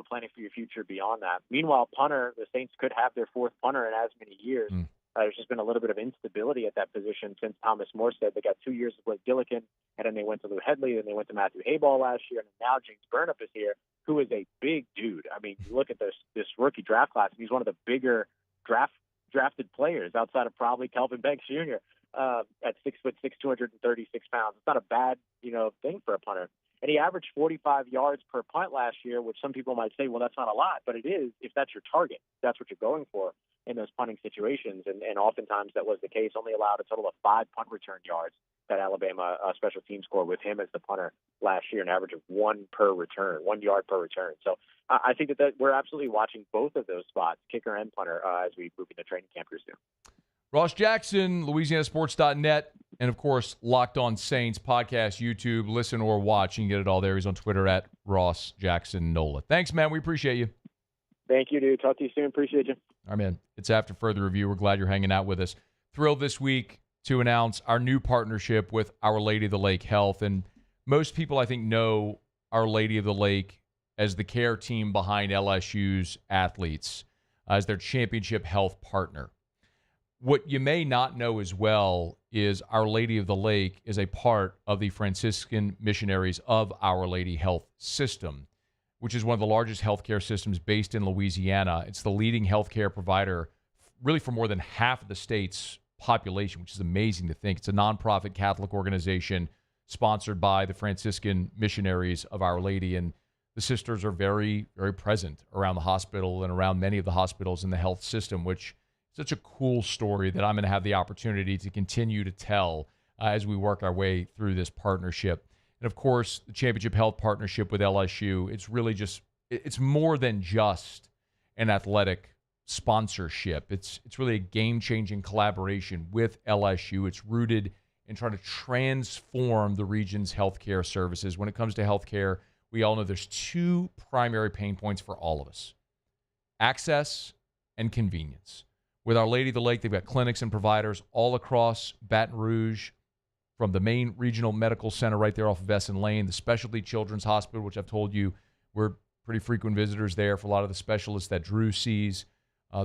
planning for your future beyond that? Meanwhile, punter, the Saints could have their fourth punter in as many years. There's just been a little bit of instability at that position since Thomas Morstead. They got 2 years of Blake Gillikin, and then they went to Lou Hedley, and they went to Matthew Hayball last year, and now James Burnup is here, who is a big dude. I mean, you look at this rookie draft class, and he's one of the bigger drafted players outside of probably Kelvin Banks Jr. At 6'6", 236 pounds. It's not a bad, thing for a punter. And he averaged 45 yards per punt last year, which some people might say, well, that's not a lot, but it is if that's your target. That's what you're going for in those punting situations. And oftentimes that was the case. Only allowed a total of 5 punt return yards that Alabama special teams scored with him as the punter last year, an average of 1 yard per return. So I think that we're absolutely watching both of those spots, kicker and punter, as we move into training camp here soon. Ross Jackson, LouisianaSports.net, and, of course, Locked On Saints podcast, YouTube, listen or watch. You can get it all there. He's on Twitter at Ross Jackson Nola. Thanks, man. We appreciate you. Thank you, dude. Talk to you soon. Appreciate you. All right, man. It's After Further Review. We're glad you're hanging out with us. Thrilled this week to announce our new partnership with Our Lady of the Lake Health. And most people, I think, know Our Lady of the Lake as the care team behind LSU's athletes, as their championship health partner. What you may not know as well is Our Lady of the Lake is a part of the Franciscan Missionaries of Our Lady Health System, which is one of the largest healthcare systems based in Louisiana. It's the leading healthcare provider really for more than half of the state's population, which is amazing to think. It's a nonprofit Catholic organization sponsored by the Franciscan Missionaries of Our Lady, and the sisters are very, very present around the hospital and around many of the hospitals in the health system, which such a cool story that I'm going to have the opportunity to continue to tell as we work our way through this partnership. And, of course, the Championship Health Partnership with LSU, it's really just, it's more than just an athletic sponsorship. It's really a game-changing collaboration with LSU. It's rooted in trying to transform the region's healthcare services. When it comes to healthcare, we all know there's 2 primary pain points for all of us: access and convenience. With Our Lady of the Lake, they've got clinics and providers all across Baton Rouge, from the main regional medical center right there off of Vesson Lane, the Specialty Children's Hospital, which I've told you we're pretty frequent visitors there for a lot of the specialists that Drew sees,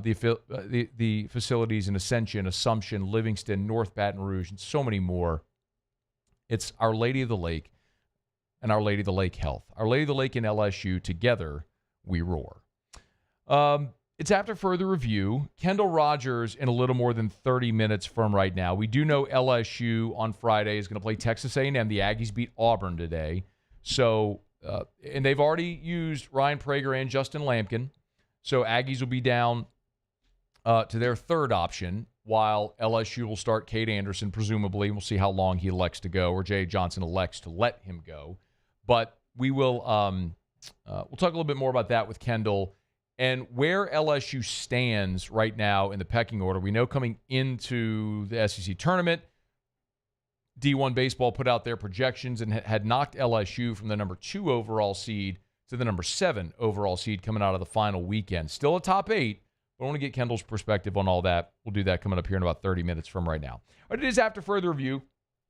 the facilities in Ascension, Assumption, Livingston, North Baton Rouge, and so many more. It's Our Lady of the Lake and Our Lady of the Lake Health. Our Lady of the Lake and LSU, together we roar. It's After Further Review. Kendall Rogers in a little more than 30 minutes from right now. We do know LSU on Friday is going to play Texas A&M. The Aggies beat Auburn today. So, and they've already used Ryan Prager and Justin Lampkin. So Aggies will be down to their third option, while LSU will start Cade Anderson, presumably. We'll see how long he elects to go, or Jay Johnson elects to let him go. But we will we'll talk a little bit more about that with Kendall. And where LSU stands right now in the pecking order, we know coming into the SEC tournament, D1 Baseball put out their projections and had knocked LSU from the number 2 overall seed to the number 7 overall seed coming out of the final weekend. Still a top 8, but I want to get Kendall's perspective on all that. We'll do that coming up here in about 30 minutes from right now. But it is after further review.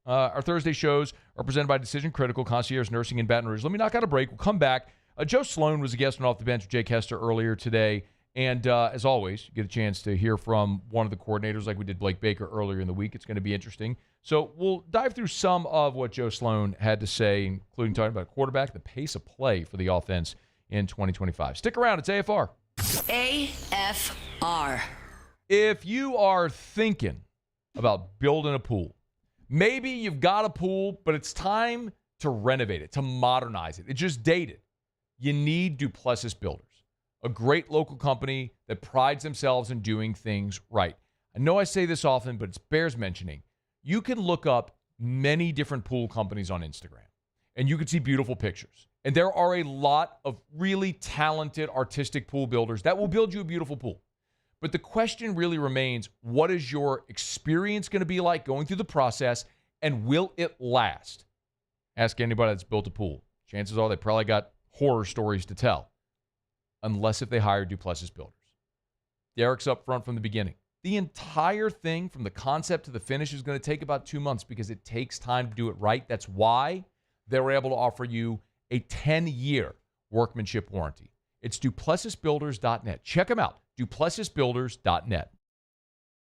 Our Thursday shows are presented by Decision Critical Concierge Nursing in Baton Rouge. Let me knock out a break. We'll come back. Joe Sloan was a guest on Off the Bench with Jake Hester earlier today. And as always, you get a chance to hear from one of the coordinators like we did Blake Baker earlier in the week. It's going to be interesting. So we'll dive through some of what Joe Sloan had to say, including talking about quarterback, the pace of play for the offense in 2025. Stick around. It's AFR. AFR. If you are thinking about building a pool, maybe you've got a pool, but it's time to renovate it, to modernize it. It's just dated. You need Duplessis Builders, a great local company that prides themselves in doing things right. I know I say this often, but it bears mentioning. You can look up many different pool companies on Instagram, and you can see beautiful pictures. And there are a lot of really talented artistic pool builders that will build you a beautiful pool. But the question really remains, what is your experience going to be like going through the process, and will it last? Ask anybody that's built a pool. Chances are they probably got horror stories to tell, unless if they hire Duplessis Builders. Derek's up front from the beginning. The entire thing from the concept to the finish is going to take about 2 months because it takes time to do it right. That's why they were able to offer you a 10-year workmanship warranty. It's DuplessisBuilders.net. Check them out, DuplessisBuilders.net.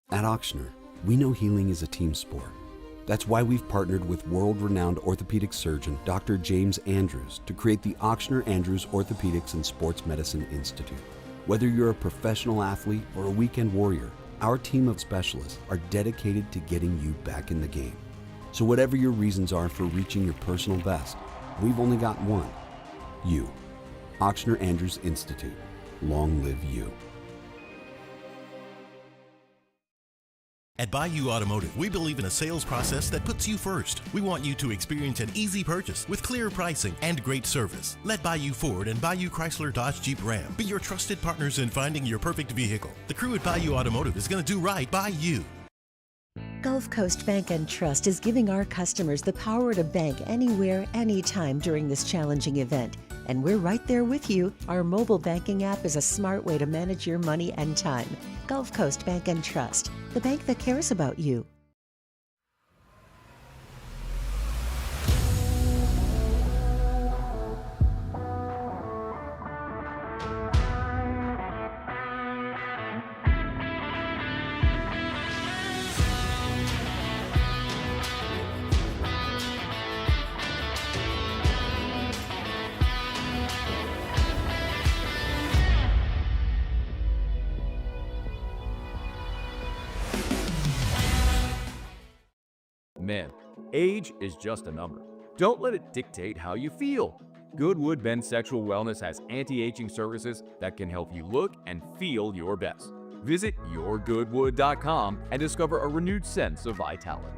At Auctioner, we know healing is a team sport. That's why we've partnered with world-renowned orthopedic surgeon Dr. James Andrews to create the Auctioner Andrews Orthopedics and Sports Medicine Institute. Whether you're a professional athlete or a weekend warrior, our team of specialists are dedicated to getting you back in the game. So whatever your reasons are for reaching your personal best, we've only got one: you. Auctioner Andrews Institute. Long live you. At Bayou Automotive, we believe in a sales process that puts you first. We want you to experience an easy purchase with clear pricing and great service. Let Bayou Ford and Bayou Chrysler Dodge Jeep Ram be your trusted partners in finding your perfect vehicle. The crew at Bayou Automotive is going to do right by you. Gulf Coast Bank and Trust is giving our customers the power to bank anywhere, anytime during this challenging event. And we're right there with you. Our mobile banking app is a smart way to manage your money and time. Gulf Coast Bank and Trust, the bank that cares about you. Man, age is just a number. Don't let it dictate how you feel. Goodwood Men's Sexual Wellness has anti-aging services that can help you look and feel your best. Visit yourgoodwood.com and discover a renewed sense of vitality.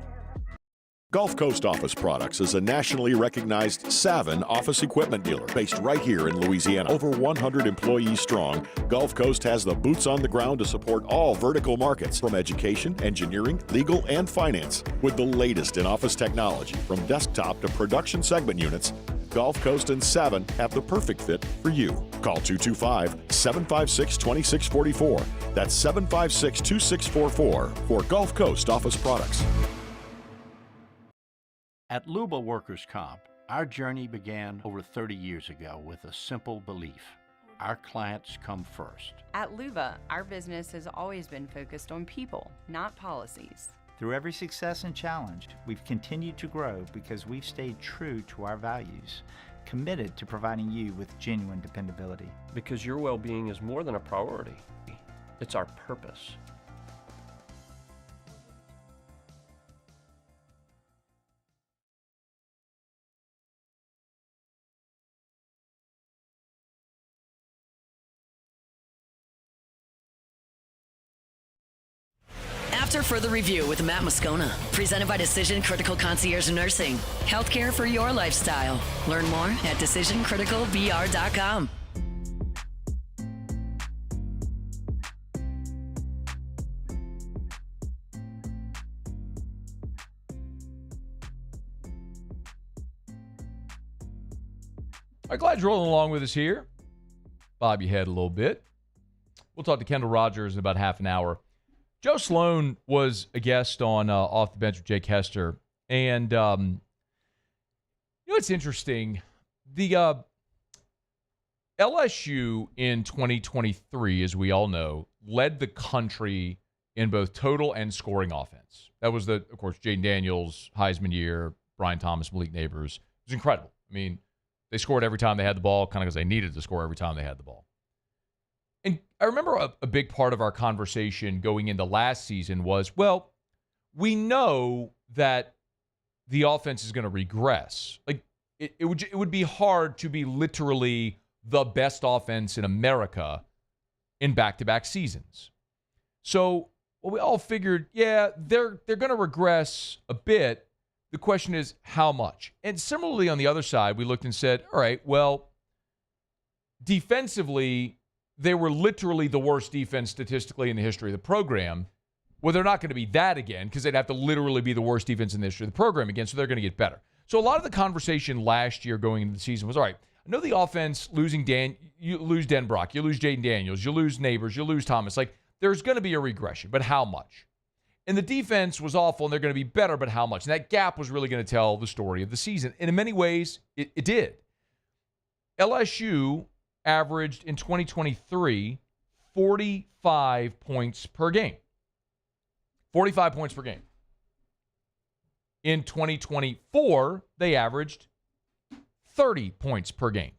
Gulf Coast Office Products is a nationally recognized Savin office equipment dealer based right here in Louisiana. Over 100 employees strong, Gulf Coast has the boots on the ground to support all vertical markets, from education, engineering, legal, and finance. With the latest in office technology, from desktop to production segment units, Gulf Coast and Savin have the perfect fit for you. Call 225-756-2644. That's 756-2644 for Gulf Coast Office Products. At Luba Workers' Comp, our journey began over 30 years ago with a simple belief: our clients come first. At Luba, our business has always been focused on people, not policies. Through every success and challenge, we've continued to grow because we've stayed true to our values, committed to providing you with genuine dependability. Because your well-being is more than a priority. It's our purpose. After further review with Matt Moscona, presented by Decision Critical Concierge Nursing. Healthcare for your lifestyle. Learn more at DecisionCriticalVR.com. I'm glad you're rolling along with us here. Bob your head a little bit. We'll talk to Kendall Rogers in about half an hour. Joe Sloan was a guest on Off the Bench with Jake Hester. And, it's interesting. The LSU in 2023, as we all know, led the country in both total and scoring offense. That was, of course, Jaden Daniels, Heisman year, Brian Thomas, Malik Neighbors. It was incredible. I mean, they scored every time they had the ball, kind of because they needed to score every time they had the ball. And I remember a big part of our conversation going into last season was, well, we know that the offense is going to regress. Like, it would be hard to be literally the best offense in America in back-to-back seasons. So, well, we all figured, yeah, they're going to regress a bit. The question is, how much? And similarly, on the other side, we looked and said, all right, well, defensively, they were literally the worst defense statistically in the history of the program. Well, they're not going to be that again because they'd have to literally be the worst defense in the history of the program again, so they're going to get better. So a lot of the conversation last year going into the season was, all right, I know the offense, you lose Denbrock, you lose Jaden Daniels, you lose Neighbors, you lose Thomas. Like, there's going to be a regression, but how much? And the defense was awful, and they're going to be better, but how much? And that gap was really going to tell the story of the season. And in many ways, it did. LSU averaged in 2023 45 points per game. 45 points per game. In 2024, they averaged 30 points per game,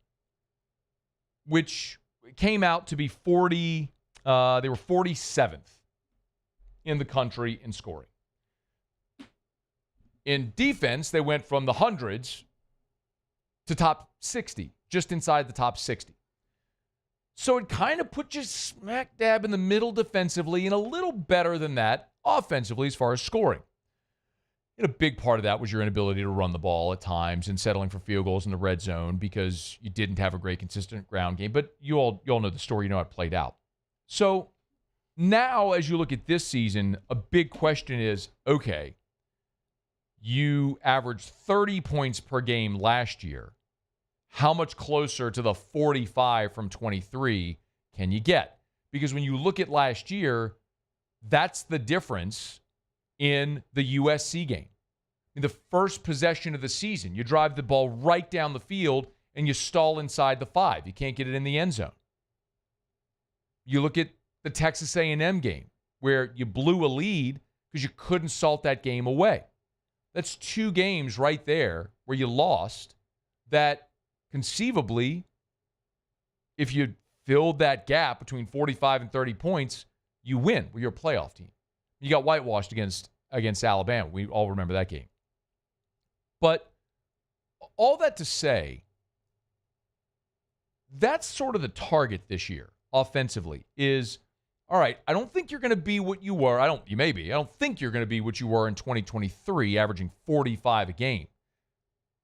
which came out to be they were 47th in the country in scoring. In defense, they went from the hundreds to top 60, just inside the top 60. So it kind of put you smack dab in the middle defensively and a little better than that offensively as far as scoring. And a big part of that was your inability to run the ball at times and settling for field goals in the red zone because you didn't have a great consistent ground game. But you all know the story. You know how it played out. So now as you look at this season, a big question is, okay, you averaged 30 points per game last year. How much closer to the 45 from 23 can you get? Because when you look at last year, that's the difference in the USC game. In the first possession of the season, you drive the ball right down the field and you stall inside the 5. You can't get it in the end zone. You look at the Texas A&M game where you blew a lead because you couldn't salt that game away. That's 2 games right there where you lost that conceivably, if you filled that gap between 45 and 30 points, you win. Well, you're a playoff team. You got whitewashed against Alabama. We all remember that game. But all that to say, that's sort of the target this year offensively is, all right, I don't think you're going to be what you were. I don't think you're going to be what you were in 2023, averaging 45 a game.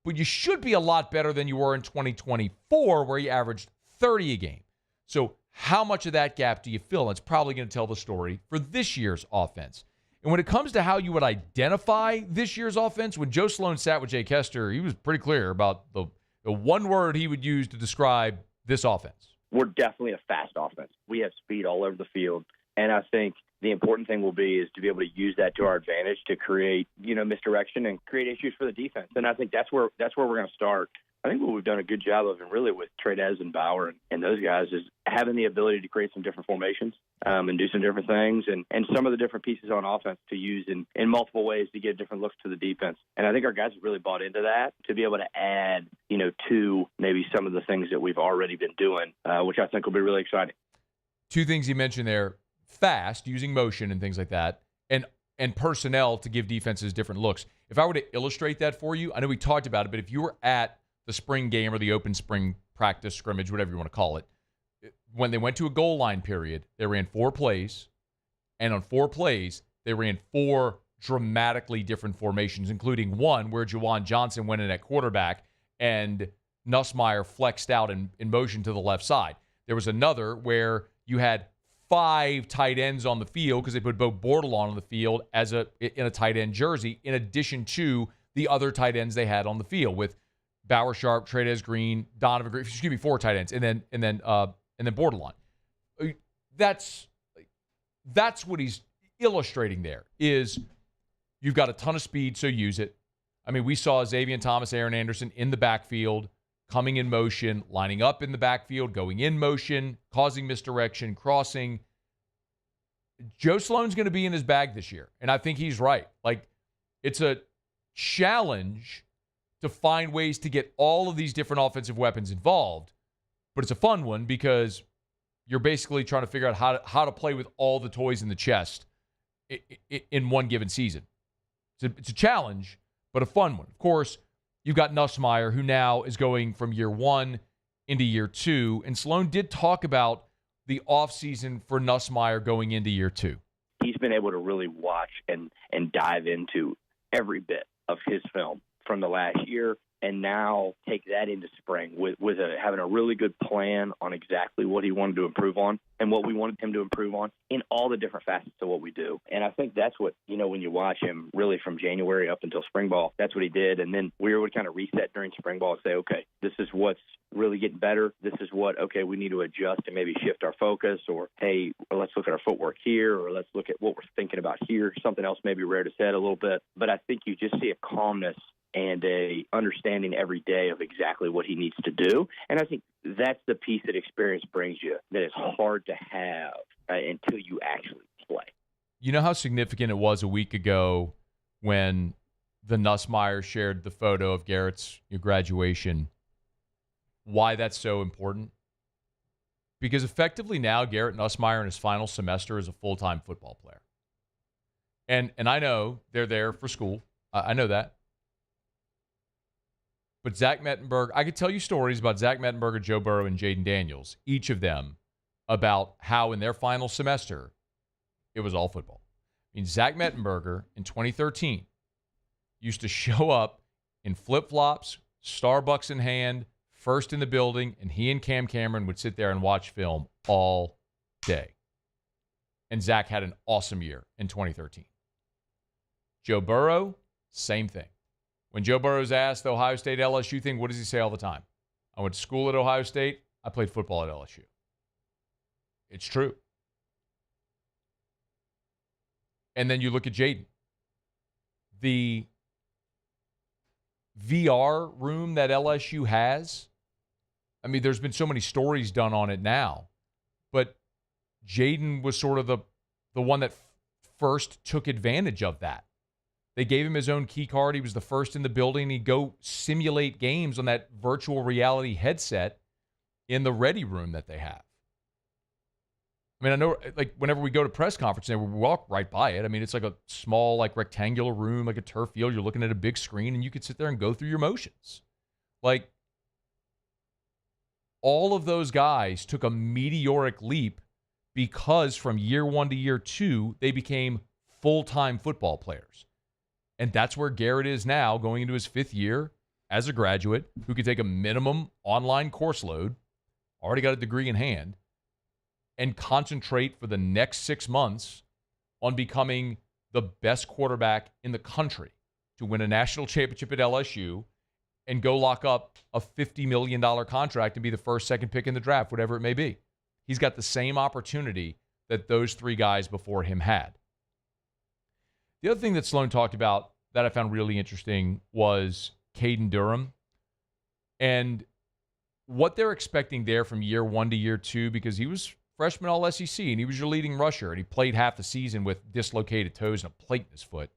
But you should be a lot better than you were in 2024, where you averaged 30 a game. So how much of that gap do you fill? That's probably going to tell the story for this year's offense. And when it comes to how you would identify this year's offense, when Joe Sloan sat with Jake Hester, he was pretty clear about the one word he would use to describe this offense. We're definitely a fast offense. We have speed all over the field. And I think the important thing will be is to be able to use that to our advantage to create, misdirection and create issues for the defense. And I think that's where we're going to start. I think what we've done a good job of, and really with Trey-Dez and Bauer and those guys, is having the ability to create some different formations and do some different things and some of the different pieces on offense to use in multiple ways to get different looks to the defense. And I think our guys have really bought into that to be able to add, to maybe some of the things that we've already been doing, which I think will be really exciting. 2 things you mentioned there, fast, using motion and things like that, and personnel to give defenses different looks. If I were to illustrate that for you, I know we talked about it, but if you were at the spring game or the open spring practice scrimmage, whatever you want to call it, when they went to a goal line period, they ran 4 plays, and on 4 plays, they ran 4 dramatically different formations, including one where Juwan Johnson went in at quarterback and Nussmeier flexed out in motion to the left side. There was another where you had 5 tight ends on the field because they put Bo Bordelon on the field in a tight end jersey, in addition to the other tight ends they had on the field, with Bauer Sharp, Tradez Green, Donovan Green. Excuse me, 4 tight ends, and then borderline. That's what he's illustrating there. Is you've got a ton of speed, so use it. I mean, we saw Xavier Thomas, Aaron Anderson in the backfield, coming in motion, lining up in the backfield, going in motion, causing misdirection, crossing. Joe Sloan's going to be in his bag this year, and I think he's right. Like, it's a challenge to find ways to get all of these different offensive weapons involved, but it's a fun one because you're basically trying to figure out how to play with all the toys in the chest in one given season. It's a challenge, but a fun one. Of course, you've got Nussmeier, who now is going from year 1 into year 2, and Sloan did talk about the offseason for Nussmeier going into year 2. He's been able to really watch and dive into every bit of his film from the last year, and now take that into spring with having a really good plan on exactly what he wanted to improve on and what we wanted him to improve on in all the different facets of what we do. And I think that's what, when you watch him really from January up until spring ball, that's what he did. And then we would kind of reset during spring ball and say, okay, this is what's really getting better. This is what, okay, we need to adjust and maybe shift our focus, or, hey, let's look at our footwork here, or let's look at what we're thinking about here. Something else maybe reared its head a little bit. But I think you just see a calmness and a understanding every day of exactly what he needs to do. And I think that's the piece that experience brings you that is hard to have until you actually play. You know how significant it was a week ago when the Nussmeier shared the photo of Garrett's graduation, why that's so important? Because effectively now Garrett Nussmeier in his final semester is a full-time football player. And I know they're there for school. I know that. But Zach Mettenberger, I could tell you stories about Zach Mettenberger, Joe Burrow, and Jaden Daniels, each of them, about how in their final semester, it was all football. I mean, Zach Mettenberger in 2013 used to show up in flip-flops, Starbucks in hand, first in the building, and he and Cam Cameron would sit there and watch film all day. And Zach had an awesome year in 2013. Joe Burrow, same thing. When Joe Burrow's asked the Ohio State LSU thing, what does he say all the time? I went to school at Ohio State. I played football at LSU. It's true. And then you look at Jaden. The VR room that LSU has, I mean, there's been so many stories done on it now, but Jaden was sort of the one that first took advantage of that. They gave him his own key card. He was the first in the building. He'd go simulate games on that virtual reality headset in the ready room that they have. I mean, I know, like, whenever we go to press conference, we walk right by it. I mean, it's like a small, like, rectangular room, like a turf field. You're looking at a big screen, and you could sit there and go through your motions. Like, all of those guys took a meteoric leap because from year 1 to year 2, they became full-time football players. And that's where Garrett is now, going into his 5th year as a graduate who could take a minimum online course load, already got a degree in hand, and concentrate for the next 6 months on becoming the best quarterback in the country to win a national championship at LSU and go lock up a $50 million contract and be the first, second pick in the draft, whatever it may be. He's got the same opportunity that those 3 guys before him had. The other thing that Sloan talked about that I found really interesting was Caden Durham and what they're expecting there from year 1 to year 2, because he was freshman All-SEC and he was your leading rusher and he played half the season with dislocated toes and a plate in his foot.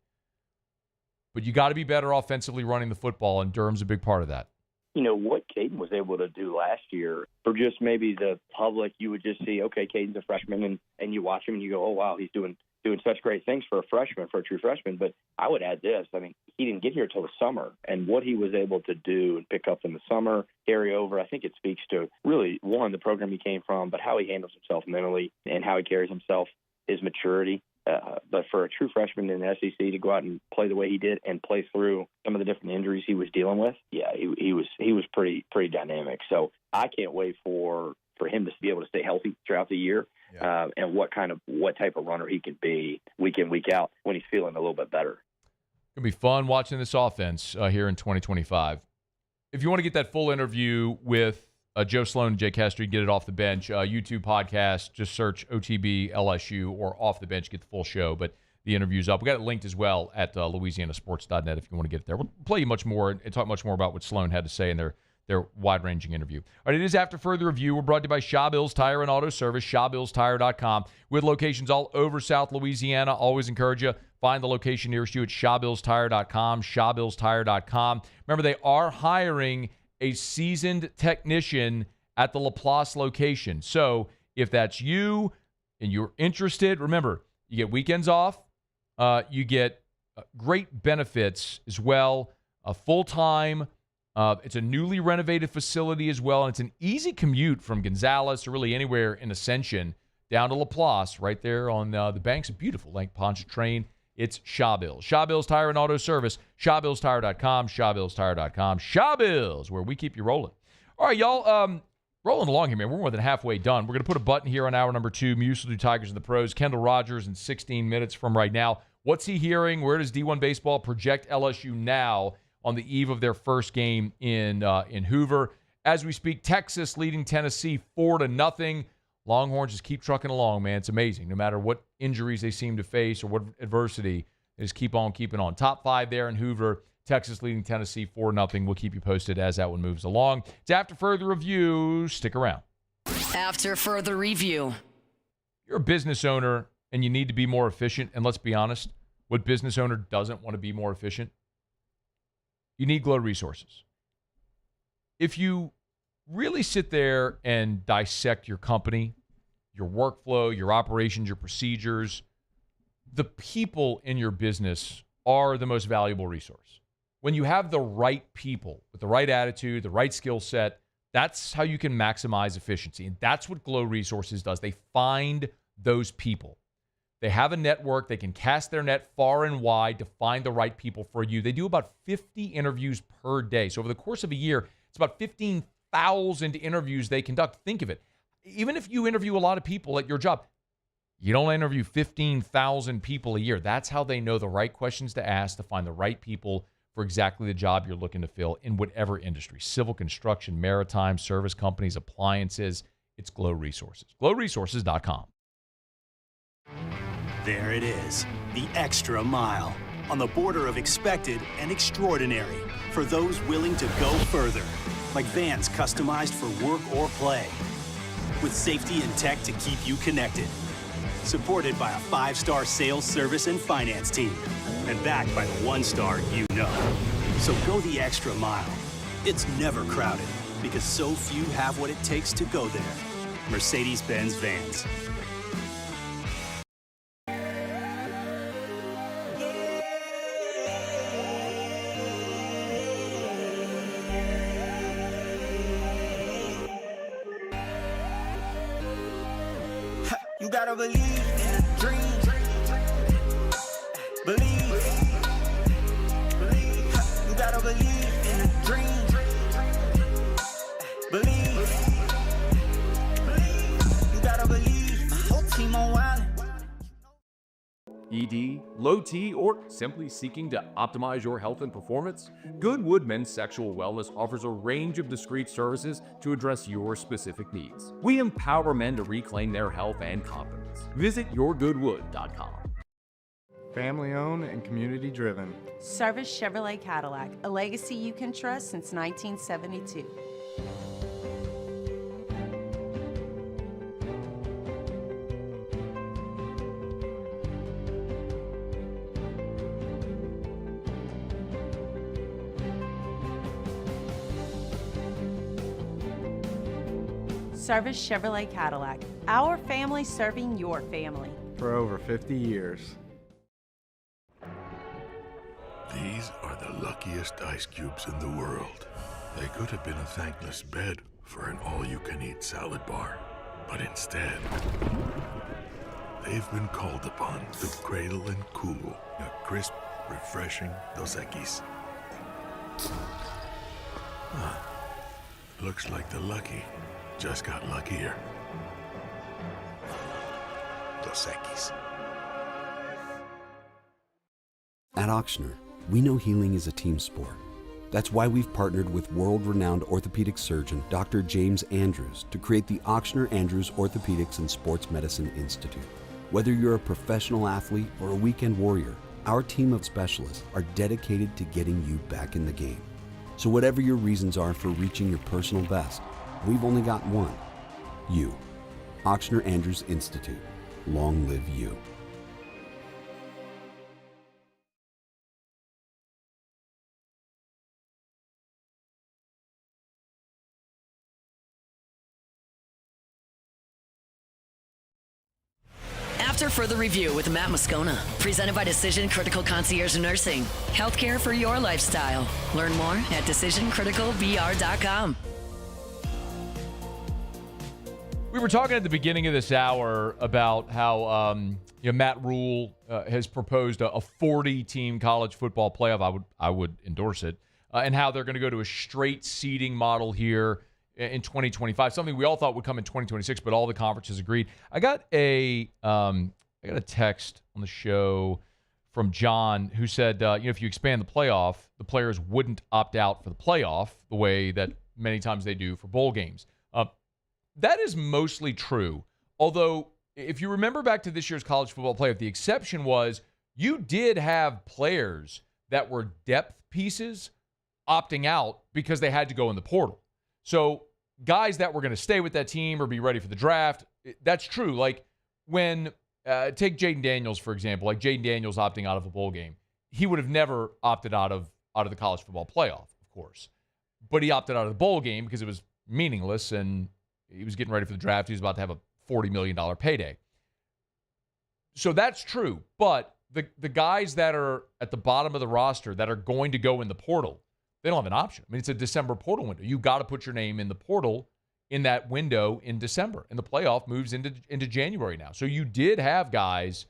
But you got to be better offensively running the football, and Durham's a big part of that. What Caden was able to do last year, for just maybe the public, you would just see, okay, Caden's a freshman, and you watch him and you go, oh, wow, he's doing such great things for a freshman, for a true freshman. But I would add this. I mean, he didn't get here till the summer, and what he was able to do and pick up in the summer, carry over, I think it speaks to really, one, the program he came from, but how he handles himself mentally and how he carries himself, his maturity. But for a true freshman in the SEC to go out and play the way he did and play through some of the different injuries he was dealing with, yeah, he was pretty dynamic. So I can't wait for him to be able to stay healthy throughout the year, and what type of runner he can be week in, week out when he's feeling a little bit better. It'll be fun watching this offense here in 2025. if you want to get that full interview with Joe Sloan and Jake Hester, you get it off the bench. YouTube podcast, just search OTB LSU or off the bench, get the full show. But the interview's up. We got it linked as well at louisianasports.net if you want to get it there. We'll play you much more and talk much more about what Sloan had to say in their wide-ranging interview. All right, it is After Further Review. We're brought to you by Shaw Bills Tire and Auto Service, ShawBillsTire.com. With locations all over South Louisiana, always encourage you, find the location nearest you at ShawBillsTire.com, ShawBillsTire.com. Remember, they are hiring a seasoned technician at the Laplace location. So if that's you and you're interested, remember, you get weekends off. You get great benefits as well, full-time. It's a newly renovated facility as well, and it's an easy commute from Gonzales or really anywhere in Ascension down to Laplace, right there on the banks of beautiful Lake Pontchartrain. It's Shaw Bills. Shaw Bills Tire and Auto Service, ShawBillsTire.com, ShawBillsTire.com. Shaw Bills, where we keep you rolling. All right, y'all, rolling along here, man. We're more than halfway done. We're going to put a button here on hour number 2, Mucil Tigers and the Pros. Kendall Rogers in 16 minutes from right now. What's he hearing? Where does D1 Baseball project LSU now on the eve of their first game in Hoover? As we speak, Texas leading Tennessee 4-0. Longhorns just keep trucking along, man. It's amazing. No matter what injuries they seem to face or what adversity, they just keep on keeping on. Top 5 there in Hoover. Texas leading Tennessee 4-0. We'll keep you posted as that one moves along. It's After Further Review. Stick around. After Further Review. You're a business owner and you need to be more efficient. And let's be honest, what business owner doesn't want to be more efficient? You need Glow Resources. If you really sit there and dissect your company, your workflow, your operations, your procedures, the people in your business are the most valuable resource. When you have the right people with the right attitude, the right skill set, that's how you can maximize efficiency. And that's what Glow Resources does. They find those people. They have a network. They can cast their net far and wide to find the right people for you. They do about 50 interviews per day. So over the course of a year, it's about 15,000 interviews they conduct. Think of it. Even if you interview a lot of people at your job, you don't interview 15,000 people a year. That's how they know the right questions to ask to find the right people for exactly the job you're looking to fill in whatever industry. Civil, construction, maritime, service companies, appliances. It's Glow Resources. GlowResources.com. There it is, the extra mile, on the border of expected and extraordinary for those willing to go further, like vans customized for work or play, with safety and tech to keep you connected, supported by a 5-star sales, service, and finance team, and backed by the 1-star you know. So go the extra mile. It's never crowded, because so few have what it takes to go there. Mercedes-Benz Vans. You gotta believe in a dream. Believe. You gotta believe in a dream. Believe. You gotta believe. My whole team on wild. ED, low T, or simply seeking to optimize your health and performance? Goodwood Men's Sexual Wellness offers a range of discreet services to address your specific needs. We empower men to reclaim their health and confidence. Visit yourgoodwood.com. Family owned and community driven. Service Chevrolet Cadillac, a legacy you can trust since 1972. Service Chevrolet Cadillac, our family serving your family. For over 50 years. These are the luckiest ice cubes in the world. They could have been a thankless bed for an all-you-can-eat salad bar. But instead, they've been called upon to cradle and cool a crisp, refreshing Dos Equis. Looks like the lucky just got luckier. Dos Equis. At Auctioner, we know healing is a team sport. That's why we've partnered with world-renowned orthopedic surgeon Dr. James Andrews to create the Ochsner-Andrews Orthopedics and Sports Medicine Institute. Whether you're a professional athlete or a weekend warrior, our team of specialists are dedicated to getting you back in the game. So whatever your reasons are for reaching your personal best, we've only got one. You. Ochsner-Andrews Institute. Long live you. After further review with Matt Moscona, presented by Decision Critical Concierge Nursing. Healthcare for your lifestyle. Learn more at decisioncriticalvr.com. We were talking at the beginning of this hour about how Matt Rule has proposed a 40-team college football playoff. I would endorse it, and how they're going to go to a straight seeding model here in 2025, something we all thought would come in 2026, but all the conferences agreed. I got a text on the show from John who said, if you expand the playoff, the players wouldn't opt out for the playoff the way that many times they do for bowl games. That is mostly true. Although, if you remember back to this year's college football playoff, the exception was you did have players that were depth pieces opting out because they had to go in the portal. So guys that were going to stay with that team or be ready for the draft, that's true. Like when, take Jaden Daniels, for example, like Jaden Daniels opting out of a bowl game. He would have never opted out of the college football playoff, of course. But he opted out of the bowl game because it was meaningless and he was getting ready for the draft. He was about to have a $40 million payday. So that's true. But the guys that are at the bottom of the roster that are going to go in the portal, they don't have an option. I mean, it's a December portal window. You got to put your name in the portal in that window in December. And the playoff moves into January now. So you did have guys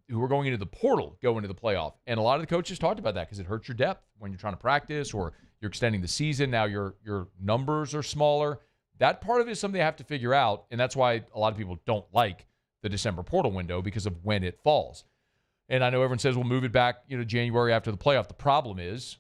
who were going into the portal go into the playoff. And a lot of the coaches talked about that because it hurts your depth when you're trying to practice or you're extending the season. Now your numbers are smaller. That part of it is something they have to figure out. And that's why a lot of people don't like the December portal window because of when it falls. And I know everyone says we'll move it back, January after the playoff. The problem is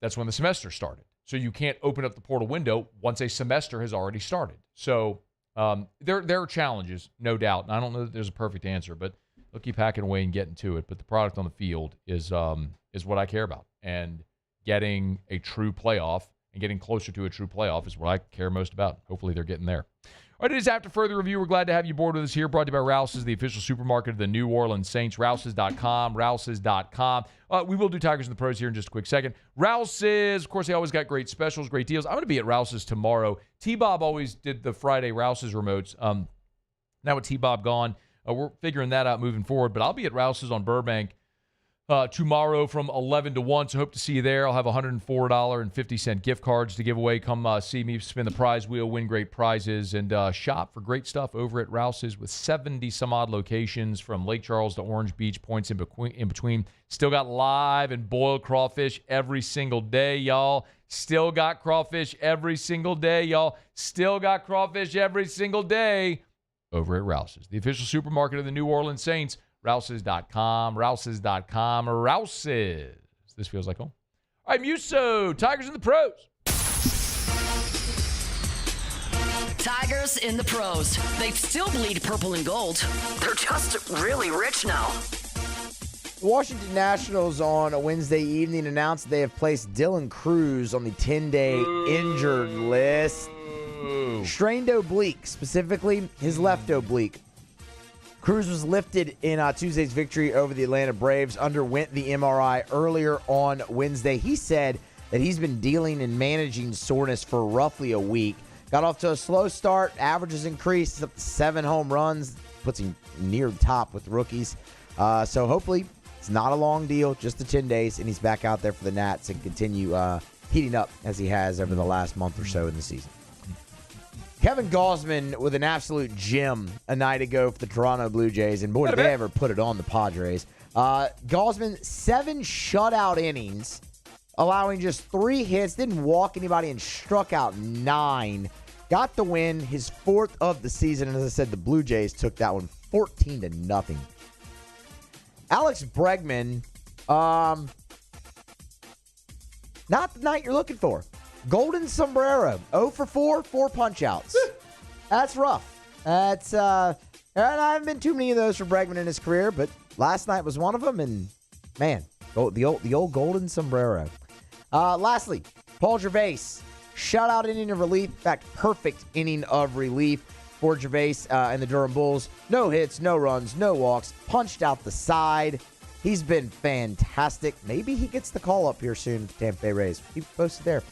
that's when the semester started. So you can't open up the portal window once a semester has already started. So there are challenges, no doubt. And I don't know that there's a perfect answer, but they'll keep hacking away and getting to it. But the product on the field is what I care about. And getting a true playoff and getting closer to a true playoff is what I care most about. Hopefully they're getting there. All right, it is After Further Review. We're glad to have you aboard with us here. Brought to you by Rouse's, the official supermarket of the New Orleans Saints. Rouse's.com, Rouse's.com. We will do Tigers and the Pros here in just a quick second. Rouse's, of course, they always got great specials, great deals. I'm going to be at Rouse's tomorrow. T-Bob always did the Friday Rouse's remotes. Now with T-Bob gone, we're figuring that out moving forward. But I'll be at Rouse's on Burbank tomorrow from 11 to 1, so hope to see you there. I'll have $104.50 gift cards to give away. Come see me, spin the prize wheel, win great prizes, and shop for great stuff over at Rouse's with 70-some-odd locations from Lake Charles to Orange Beach, points in between. Still got live and boiled crawfish every single day, y'all. Still got crawfish every single day, y'all. Still got crawfish every single day over at Rouse's, the official supermarket of the New Orleans Saints. Rouse's.com, Rouse's.com, Rouse's. This feels like home. All right, Muso, Tigers and the Pros. Tigers in the Pros. They still bleed purple and gold. They're just really rich now. The Washington Nationals on a Wednesday evening announced they have placed Dylan Cruz on the 10-day injured list. Strained oblique, specifically his left oblique. Cruz was lifted in Tuesday's victory over the Atlanta Braves, underwent the MRI earlier on Wednesday. He said that he's been dealing and managing soreness for roughly a week. Got off to a slow start. Averages increased up to 7 home runs. Puts him near the top with rookies. So hopefully it's not a long deal, just the 10 days, and he's back out there for the Nats and continue heating up as he has over the last month or so in the season. Kevin Gausman with an absolute gem a night ago for the Toronto Blue Jays, and boy, did they ever put it on the Padres. Gausman, 7 shutout innings, allowing just 3 hits, didn't walk anybody, and struck out 9. Got the win, his 4th of the season, and as I said, the Blue Jays took that one 14-0. Alex Bregman, Not the night you're looking for. Golden sombrero, 0 for 4, 4 punch-outs. That's rough. That's and I haven't been too many of those for Bregman in his career, but last night was one of them, and man, the old golden sombrero. Lastly, Paul Gervais, shutout inning of relief. In fact, perfect inning of relief for Gervais and the Durham Bulls. No hits, no runs, no walks. Punched out the side. He's been fantastic. Maybe he gets the call up here soon to Tampa Bay Rays. Keep posted there.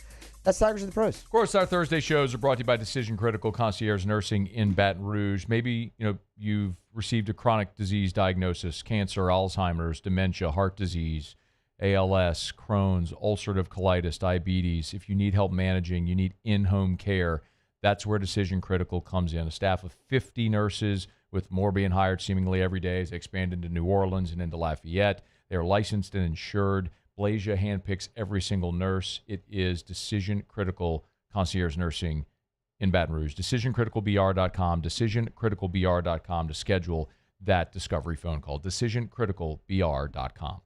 That's Tigers in the Pros. Of course, our Thursday shows are brought to you by Decision Critical Concierge Nursing in Baton Rouge. Maybe you've received a chronic disease diagnosis, cancer, Alzheimer's, dementia, heart disease, ALS, Crohn's, ulcerative colitis, diabetes. If you need help managing, you need in-home care, that's where Decision Critical comes in. A staff of 50 nurses with more being hired seemingly every day as they expand into New Orleans and into Lafayette. They're licensed and insured. Blasia handpicks every single nurse. It is Decision Critical Concierge Nursing in Baton Rouge. DecisionCriticalBR.com, DecisionCriticalBR.com to schedule that discovery phone call. DecisionCriticalBR.com.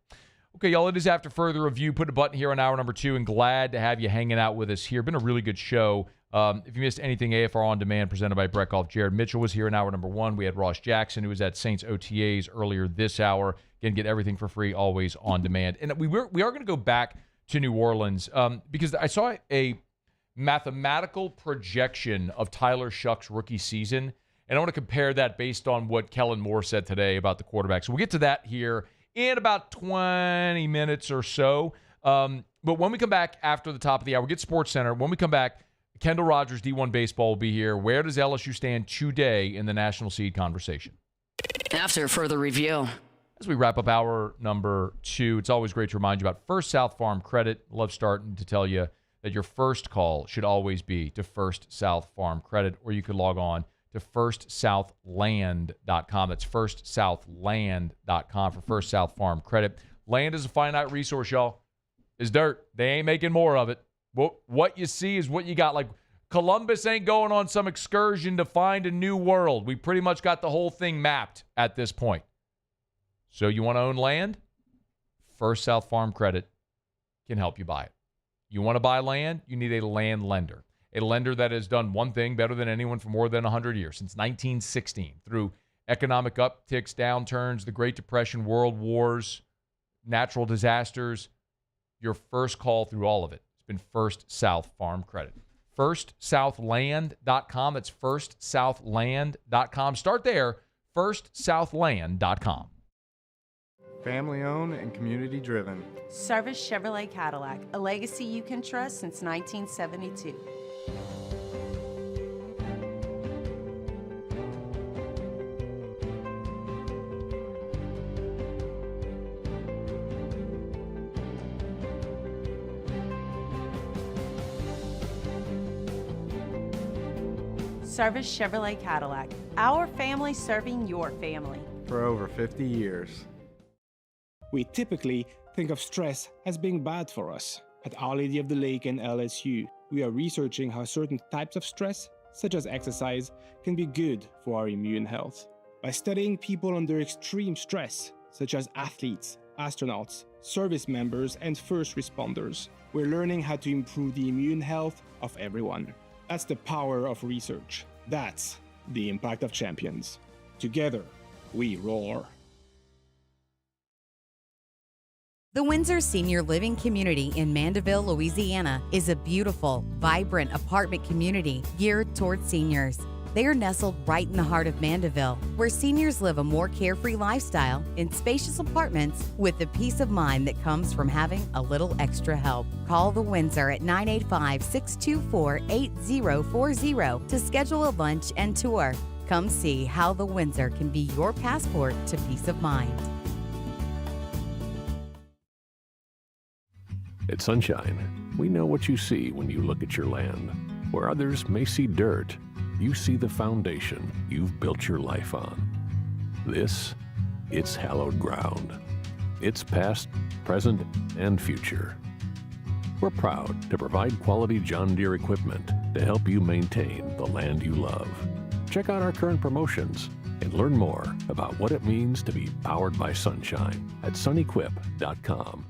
Okay, y'all, it is after further review. Put a button here on hour number 2, and glad to have you hanging out with us here. Been a really good show. If you missed anything, AFR On Demand presented by Brett Golf. Jared Mitchell was here in hour number 1. We had Ross Jackson, who was at Saints OTAs earlier this hour. Again, get everything for free, always on demand. And we are going to go back to New Orleans because I saw a mathematical projection of Tyler Shuck's rookie season, and I want to compare that based on what Kellen Moore said today about the quarterback. So we'll get to that here in about 20 minutes or so. But when we come back after the top of the hour, we'll get Sports Center. When we come back, Kendall Rogers, D1 Baseball, will be here. Where does LSU stand today in the national seed conversation? After further review. As we wrap up hour number 2, it's always great to remind you about First South Farm Credit. Love starting to tell you that your first call should always be to First South Farm Credit, or you could log on to firstsouthland.com. That's firstsouthland.com for First South Farm Credit. Land is a finite resource, y'all. It's dirt. They ain't making more of it. What you see is what you got. Like, Columbus ain't going on some excursion to find a new world. We pretty much got the whole thing mapped at this point. So you want to own land? First South Farm Credit can help you buy it. You want to buy land? You need a land lender. A lender that has done one thing better than anyone for more than 100 years, since 1916, through economic upticks, downturns, the Great Depression, world wars, natural disasters. Your first call through all of it has been First South Farm Credit. FirstSouthland.com. That's FirstSouthland.com. Start there, FirstSouthland.com. Family owned and community driven. Service Chevrolet Cadillac, a legacy you can trust since 1972. Service Chevrolet Cadillac, our family serving your family. For over 50 years. We typically think of stress as being bad for us. At Our Lady of the Lake and LSU, we are researching how certain types of stress, such as exercise, can be good for our immune health. By studying people under extreme stress, such as athletes, astronauts, service members, and first responders, we're learning how to improve the immune health of everyone. That's the power of research. That's the impact of champions. Together, we roar. The Windsor Senior Living Community in Mandeville, Louisiana is a beautiful, vibrant apartment community geared towards seniors. They are nestled right in the heart of Mandeville, where seniors live a more carefree lifestyle in spacious apartments with the peace of mind that comes from having a little extra help. Call the Windsor at 985-624-8040 to schedule a lunch and tour. Come see how the Windsor can be your passport to peace of mind. At Sunshine, we know what you see when you look at your land. Where others may see dirt, you see the foundation you've built your life on. It's hallowed ground. It's past, present, and future. We're proud to provide quality John Deere equipment to help you maintain the land you love. Check out our current promotions and learn more about what it means to be powered by sunshine at sunequip.com.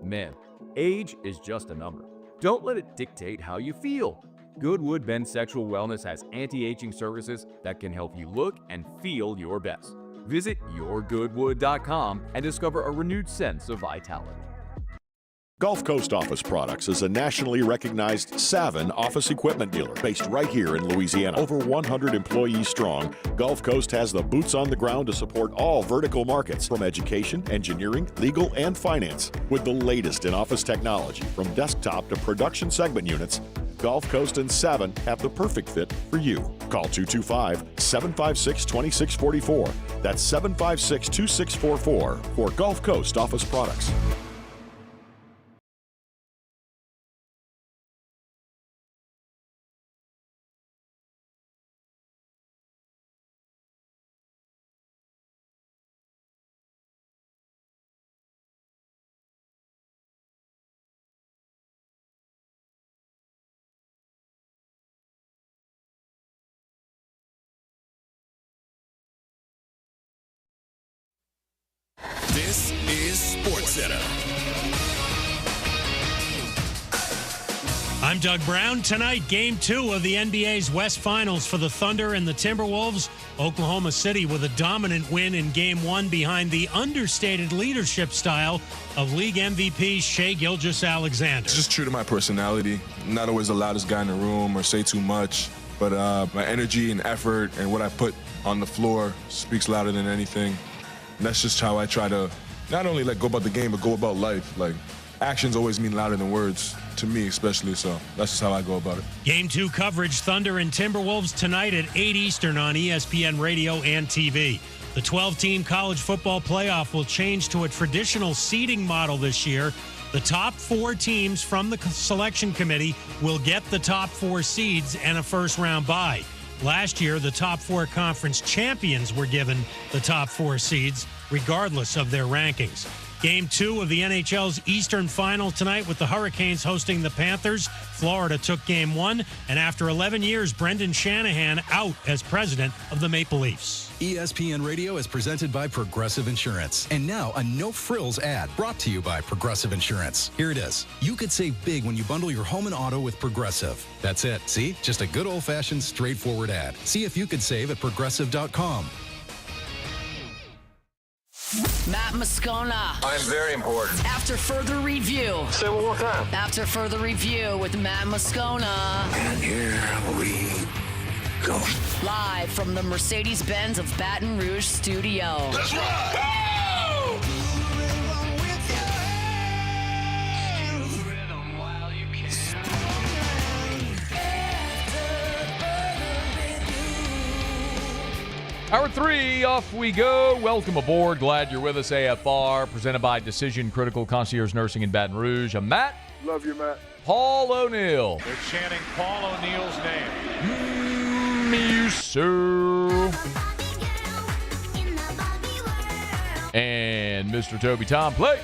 Man, age is just a number. Don't let it dictate how you feel. Goodwood Men's Sexual Wellness has anti-aging services that can help you look and feel your best. Visit yourgoodwood.com and discover a renewed sense of vitality. Gulf Coast Office Products is a nationally recognized Savin office equipment dealer based right here in Louisiana. Over 100 employees strong, Gulf Coast has the boots on the ground to support all vertical markets, from education, engineering, legal, and finance. With the latest in office technology, from desktop to production segment units, Gulf Coast and Savin have the perfect fit for you. Call 225-756-2644. That's 756-2644 for Gulf Coast Office Products. This is SportsCenter. I'm Doug Brown. Tonight, Game 2 of the NBA's West Finals for the Thunder and the Timberwolves. Oklahoma City with a dominant win in Game 1 behind the understated leadership style of league MVP Shai Gilgeous-Alexander. It's just true to my personality. I'm not always the loudest guy in the room or say too much, but my energy and effort and what I put on the floor speaks louder than anything. And that's just how I try to not only go about the game, but go about life. Actions always mean louder than words, to me especially, so that's just how I go about it. Game 2 coverage, Thunder and Timberwolves tonight at 8 Eastern on ESPN Radio and TV. The 12-team college football playoff will change to a traditional seeding model this year. The top 4 teams from the selection committee will get the top 4 seeds and a first-round bye. Last year, the top 4 conference champions were given the top 4 seeds, regardless of their rankings. Game 2 of the NHL's Eastern Final tonight with the Hurricanes hosting the Panthers. Florida took Game 1, and after 11 years, Brendan Shanahan out as president of the Maple Leafs. ESPN Radio is presented by Progressive Insurance. And now a no-frills ad brought to you by Progressive Insurance. Here it is. You could save big when you bundle your home and auto with Progressive. That's it. See? Just a good old-fashioned, straightforward ad. See if you could save at Progressive.com. Matt Moscona. I'm very important. After further review. Say it one more time. After further review with Matt Moscona. And here we go. Live from the Mercedes-Benz of Baton Rouge studio. That's right. Oh! Hour 3, off we go. Welcome aboard. Glad you're with us. AFR, presented by Decision Critical Concierge Nursing in Baton Rouge. I'm Matt. Love you, Matt. Paul O'Neill. They're chanting Paul O'Neill's name. You sir. And Mr. Toby Tom, play.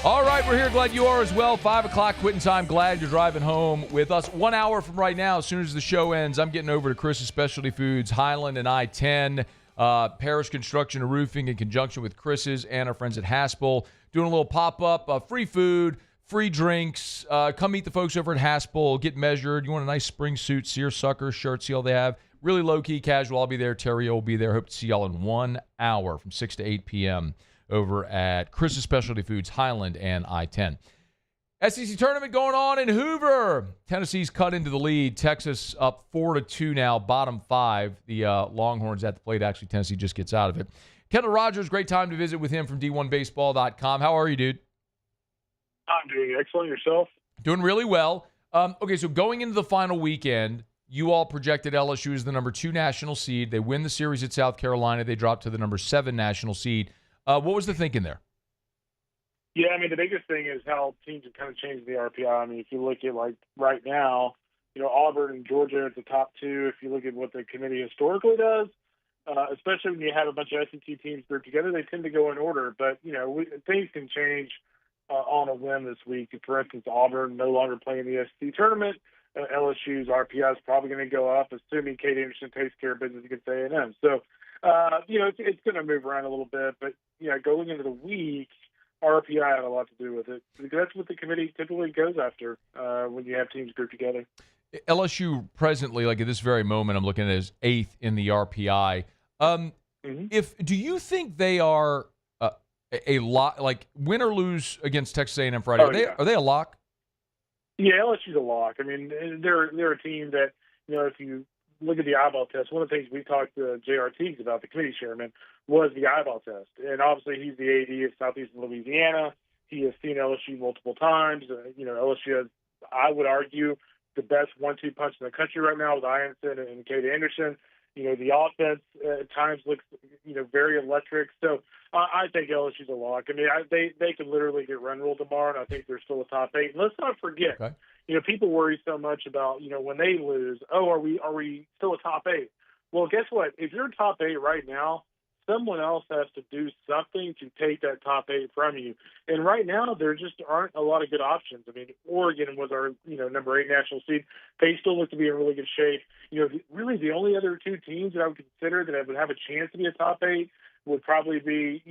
All right, we're here. Glad you are as well. 5 o'clock quitting time. Glad you're driving home with us. 1 hour from right now, as soon as the show ends, I'm getting over to Chris's Specialty Foods, Highland and I-10. Parish Construction and Roofing in conjunction with Chris's and our friends at Haspel. Doing a little pop-up, free food, free drinks. Come meet the folks over at Haspel. Get measured. You want a nice spring suit, seersucker shirt, see all they have. Really low-key, casual. I'll be there. Terry will be there. Hope to see y'all in 1 hour from 6 to 8 p.m. over at Chris's Specialty Foods, Highland and I-10. SEC tournament going on in Hoover. Tennessee's cut into the lead. Texas up 4-2 now, bottom 5. The Longhorns at the plate. Actually, Tennessee just gets out of it. Kendall Rogers, great time to visit with him from D1Baseball.com. How are you, dude? I'm doing excellent. Yourself? Doing really well. Okay, so going into the final weekend, you all projected LSU as the number 2 national seed. They win the series at South Carolina. They drop to the number 7 national seed. What was the thinking there? Yeah, I mean, the biggest thing is how teams have kind of changed the RPI. I mean, if you look at, right now, Auburn and Georgia at the top 2. If you look at what the committee historically does, especially when you have a bunch of SEC teams grouped together, they tend to go in order. But, things can change on a whim this week. For instance, Auburn no longer playing the SEC tournament. LSU's RPI is probably going to go up, assuming Kate Anderson takes care of business against A&M. So, it's going to move around a little bit. But, going into the week, RPI had a lot to do with it. Because that's what the committee typically goes after when you have teams grouped together. LSU presently, like at this very moment, I'm looking at it as 8th in the RPI. Do you think they are a lot, like win or lose against Texas A&M Friday? Are they a lock? Yeah, LSU's a lock. I mean, they're a team that, if you look at the eyeball test, one of the things we talked to J.R. Teagues about, the committee chairman, was the eyeball test. And obviously he's the AD of Southeastern Louisiana. He has seen LSU multiple times. LSU has, I would argue, the best 1-2 punch in the country right now with Ianson and Kate Anderson. The offense at times looks, very electric. So I think LSU's a lock. I mean, they could literally get run ruled tomorrow, and I think they're still a top 8. And let's not forget, people worry so much about, when they lose, are we still a top 8? Well, guess what? If you're top 8 right now, someone else has to do something to take that top 8 from you. And right now, there just aren't a lot of good options. I mean, Oregon was our, number 8 national seed. They still look to be in really good shape. Really the only other 2 teams that I would consider that would have a chance to be a top 8 would probably be,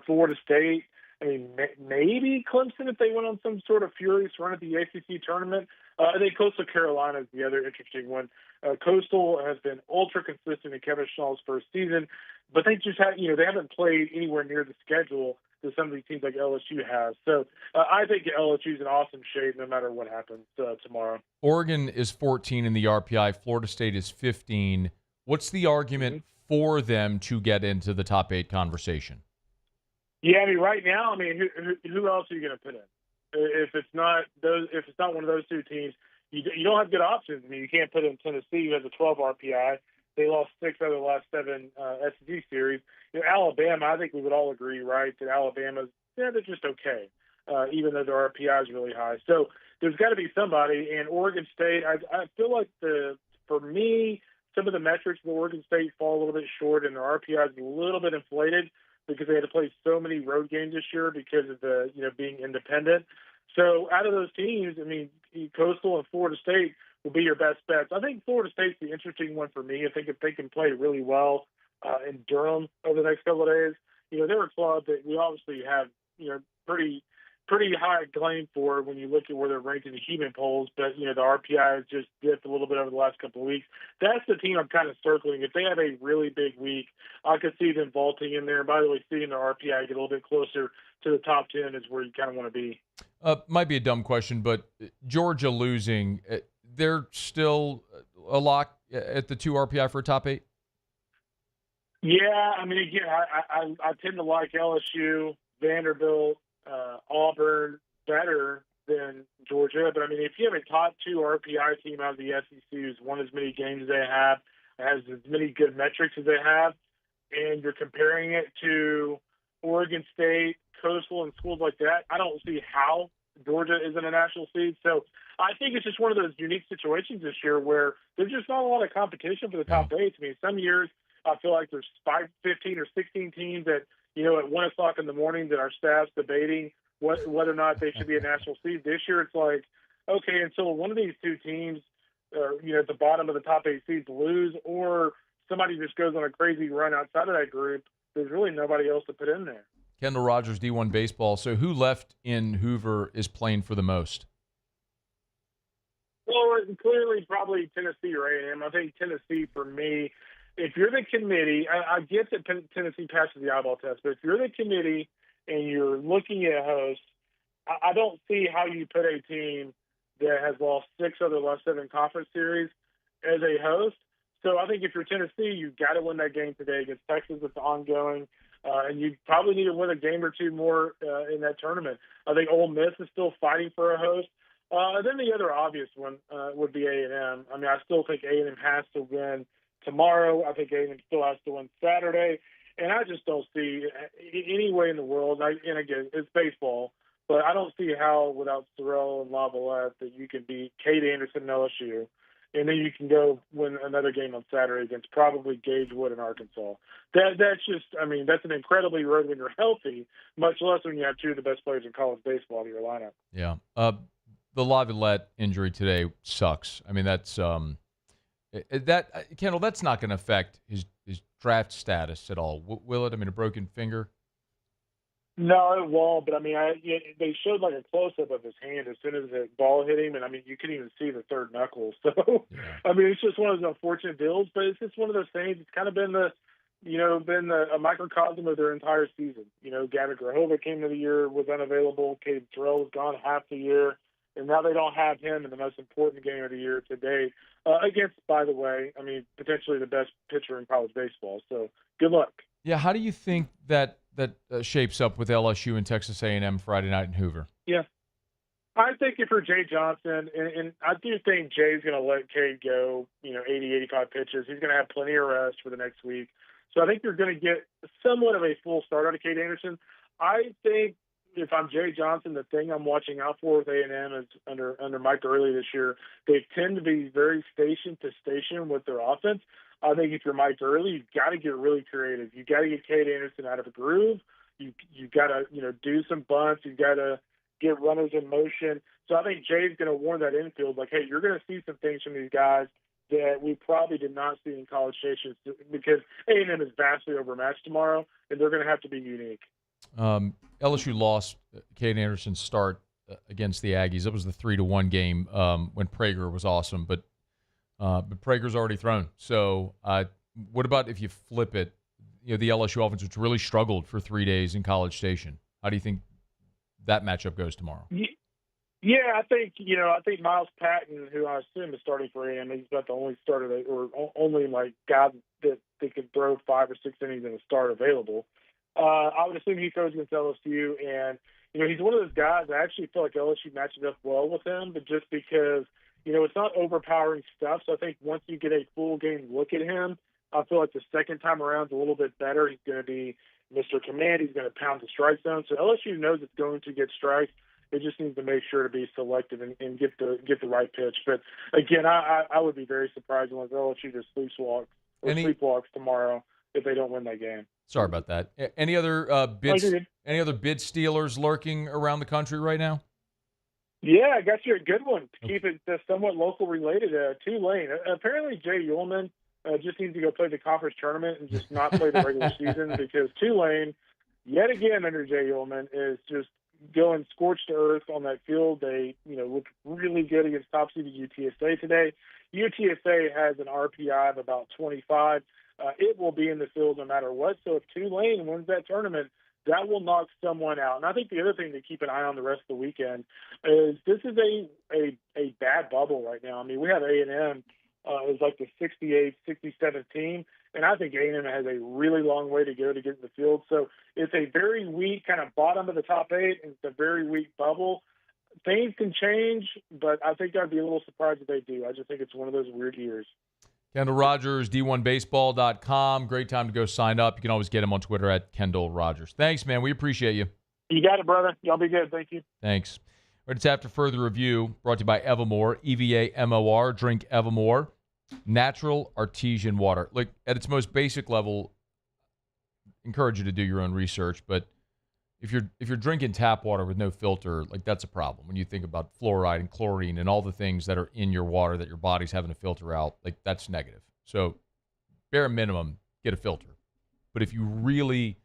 Florida State. I mean, maybe Clemson if they went on some sort of furious run at the ACC tournament. I think Coastal Carolina is the other interesting one. Coastal has been ultra consistent in Kevin Schnall's first season, but they just have, they haven't played anywhere near the schedule that some of these teams like LSU has. So I think LSU's in awesome shape no matter what happens tomorrow. Oregon is 14 in the RPI. Florida State is 15. What's the argument for them to get into the top 8 conversation? Yeah, I mean, right now, who else are you going to put in? If it's not one of those 2 teams, you don't have good options. I mean, you can't put in Tennessee, who has a 12 RPI. They lost 6 out of the last 7 SEC series. Alabama, I think we would all agree, right, that Alabama's, they're just okay, even though their RPI is really high. So there's got to be somebody. And Oregon State, I feel like for me, some of the metrics of Oregon State fall a little bit short, and their RPI is a little bit inflated because they had to play so many road games this year because of the, being independent. So out of those teams, I mean, Coastal and Florida State will be your best bets. I think Florida State's the interesting one for me. I think if they can play really well in Durham over the next couple of days, they're a club that we obviously have, pretty high claim for when you look at where they're ranked in the human polls. But, the RPI has just dipped a little bit over the last couple of weeks. That's the team I'm kind of circling. If they have a really big week, I could see them vaulting in there. And by the way, seeing the RPI get a little bit closer to the top 10 is where you kind of want to be. Might be a dumb question, but Georgia losing, they're still a lock at the 2 RPI for a top 8? Yeah, I mean, again, I tend to like LSU, Vanderbilt, Auburn better than Georgia. But, I mean, if you have a top 2 RPI team out of the SEC who's won as many games as they have, has as many good metrics as they have, and you're comparing it to Oregon State, Coastal, and schools like that, I don't see how Georgia isn't a national seed. So I think it's just one of those unique situations this year where there's just not a lot of competition for the top 8. I mean, some years I feel like there's 15 or 16 teams that, at 1 o'clock in the morning that our staff's debating whether or not they should be a national seed. This year it's like, okay, until one of these 2 teams, at the bottom of the top 8 seeds lose, or somebody just goes on a crazy run outside of that group, there's really nobody else to put in there. Kendall Rogers, D1 Baseball. So who left in Hoover is playing for the most? Well, clearly probably Tennessee or A&M. I think Tennessee, for me, if you're the committee, I get that Tennessee passes the eyeball test, but if you're the committee and you're looking at hosts, I don't see how you put a team that has lost 6 of the last 7 conference series as a host. So I think if you're Tennessee, you've got to win that game today against Texas. It's ongoing. And you probably need to win a game or 2 more in that tournament. I think Ole Miss is still fighting for a host. Then the other obvious one would be A&M. I mean, I still think A&M has to win tomorrow. I think A&M still has to win Saturday. And I just don't see any way in the world, and again, it's baseball, but I don't see how without Sorrell and Lavalette that you can beat Kate Anderson and LSU. And then you can go win another game on Saturday against probably Gage Wood in Arkansas. That's just, I mean, that's an incredibly road when you're healthy, much less when you have 2 of the best players in college baseball in your lineup. Yeah. the Laviolette injury today sucks. I mean, that's Kendall, that's not going to affect his draft status at all, will it? I mean, a broken finger. No, it won't. But I mean, they showed like a close-up of his hand as soon as the ball hit him, and I mean, you couldn't even see the third knuckle. So, I mean, it's just one of those unfortunate deals. But it's just one of those things. It's kind of been a microcosm of their entire season. You know, Gavin Grahova came to the year, was unavailable. Caden Terrell was gone half the year, and now they don't have him in the most important game of the year to date against, by the way, I mean, potentially the best pitcher in college baseball. So, good luck. Yeah, how do you think that shapes up with LSU and Texas A&M Friday night in Hoover? Yeah. I think if you're Jay Johnson, and I do think Jay's going to let Cade go, 80, 85 pitches. He's going to have plenty of rest for the next week. So I think you're going to get somewhat of a full start out of Cade Anderson. I think if I'm Jay Johnson, the thing I'm watching out for with A&M is under Mike Early this year, they tend to be very station to station with their offense. I think if you're Mike Early, you've got to get really creative. You've got to get Cade Anderson out of a groove. You've got to, do some bunts. You've got to get runners in motion. So I think Jay's going to warn that infield, like, hey, you're going to see some things from these guys that we probably did not see in College Station because A&M is vastly overmatched tomorrow, and they're going to have to be unique. LSU lost Cade Anderson's start against the Aggies. It was the 3-1 game when Prager was awesome, but Prager's already thrown. So what about if you flip it? The LSU offense, which really struggled for 3 days in College Station. How do you think that matchup goes tomorrow? Yeah, I think Miles Patton, who I assume is starting for A&M, he's about the only starter or only guy that could throw 5 or 6 innings in a start available. I would assume he throws against LSU, and he's one of those guys. I actually feel like LSU matches up well with him, but just because it's not overpowering stuff. So I think once you get a full game look at him, I feel like the second time around is a little bit better. He's going to be Mr. Command. He's going to pound the strike zone. So LSU knows it's going to get strikes. It just needs to make sure to be selective and get the right pitch. But again, I would be very surprised once LSU just sleepwalks tomorrow if they don't win that game. Sorry about that. Any other bid stealers lurking around the country right now? Yeah, I got you a good one to keep it somewhat local related. Tulane. Apparently, Jay Ullman just needs to go play the conference tournament and just not play the regular season because Tulane, yet again under Jay Ullman, is just going scorched earth on that field. They, looked really good against top-seeded UTSA today. UTSA has an RPI of about 25. It will be in the field no matter what. So if Tulane wins that tournament, that will knock someone out. And I think the other thing to keep an eye on the rest of the weekend is this is a bad bubble right now. I mean, we have A&M is like the 68th, 67th team, and I think A&M has a really long way to go to get in the field. So it's a very weak kind of bottom of the top 8, and it's a very weak bubble. Things can change, but I think I'd be a little surprised if they do. I just think it's one of those weird years. Kendall Rogers, D1Baseball.com. Great time to go sign up. You can always get him on Twitter at Kendall Rogers. Thanks, man. We appreciate you. You got it, brother. Y'all be good. Thank you. Thanks. All right, it's After Further Review, brought to you by Evamore, EVAMOR. Drink Evamore. Natural artesian water. Like, at its most basic level, encourage you to do your own research, but if you're drinking tap water with no filter, like, that's a problem. When you think about fluoride and chlorine and all the things that are in your water that your body's having to filter out, like, that's negative. So bare minimum, get a filter. But if you really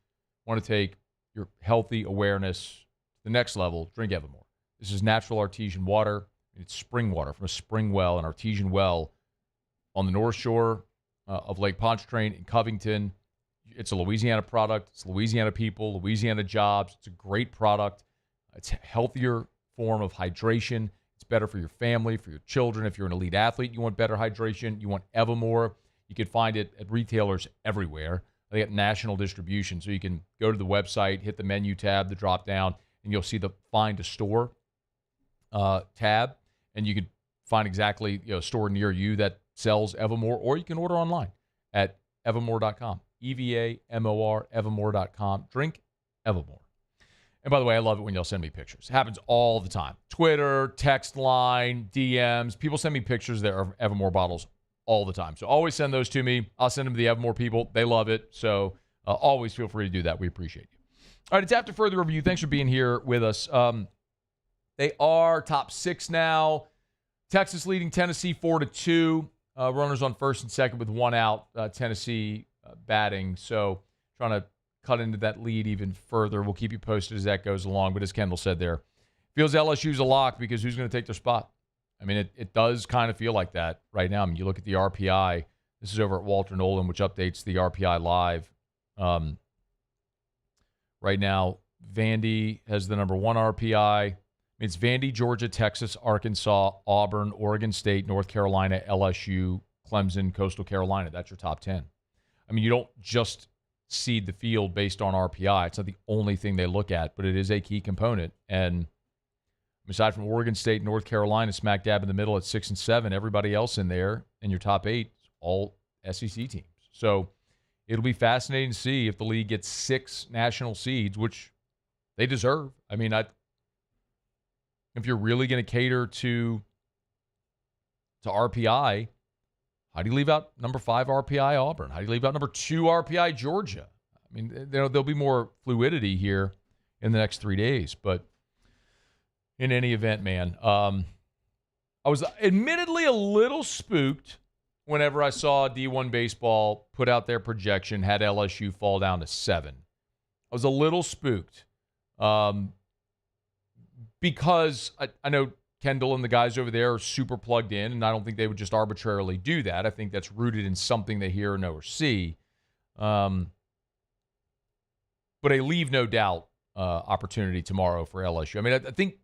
want to take your healthy awareness to the next level, drink Evamore. This is natural artesian water. It's spring water from a spring well, an artesian well on the North Shore of Lake Pontchartrain in Covington. It's a Louisiana product. It's Louisiana people, Louisiana jobs. It's a great product. It's a healthier form of hydration. It's better for your family, for your children. If you're an elite athlete, you want better hydration. You want Evamore. You can find it at retailers everywhere. They get national distribution. So you can go to the website, hit the menu tab, the drop down, and you'll see the Find a Store tab. And you can find exactly a store near you that sells Evamore, or you can order online at evamore.com. EVAMOR, evamore.com. Drink Evamore. And by the way, I love it when y'all send me pictures. It happens all the time. Twitter, text line, DMs. People send me pictures that are Evamore bottles all the time. So always send those to me. I'll send them to the Evamore people. They love it. So always feel free to do that. We appreciate you. All right, it's After Further Review. Thanks for being here with us. They are top 6 now. Texas leading Tennessee 4-2. Runners on first and second with 1 out. Tennessee batting. So trying to cut into that lead even further. We'll keep you posted as that goes along. But as Kendall said there, feels LSU's a lock because who's going to take their spot? I mean, it does kind of feel like that right now. I mean, you look at the RPI. This is over at Walter Nolan, which updates the RPI live. Right now, Vandy has the number 1 RPI. It's Vandy, Georgia, Texas, Arkansas, Auburn, Oregon State, North Carolina, LSU, Clemson, Coastal Carolina. That's your top 10. I mean, you don't just seed the field based on RPI. It's not the only thing they look at, but it is a key component. And aside from Oregon State, North Carolina, smack dab in the middle at 6 and 7, everybody else in there in your top 8, all SEC teams. So it'll be fascinating to see if the league gets 6 national seeds, which they deserve. I mean, if you're really going to cater to RPI, how do you leave out number 5 RPI Auburn? How do you leave out number 2 RPI Georgia? I mean, there'll be more fluidity here in the next 3 days. But in any event, man, I was admittedly a little spooked whenever I saw D1 Baseball put out their projection, had LSU fall down to 7. I was a little spooked. Because I know Kendall and the guys over there are super plugged in, and I don't think they would just arbitrarily do that. I think that's rooted in something they hear, know, or see. But a leave no doubt opportunity tomorrow for LSU. I mean, I think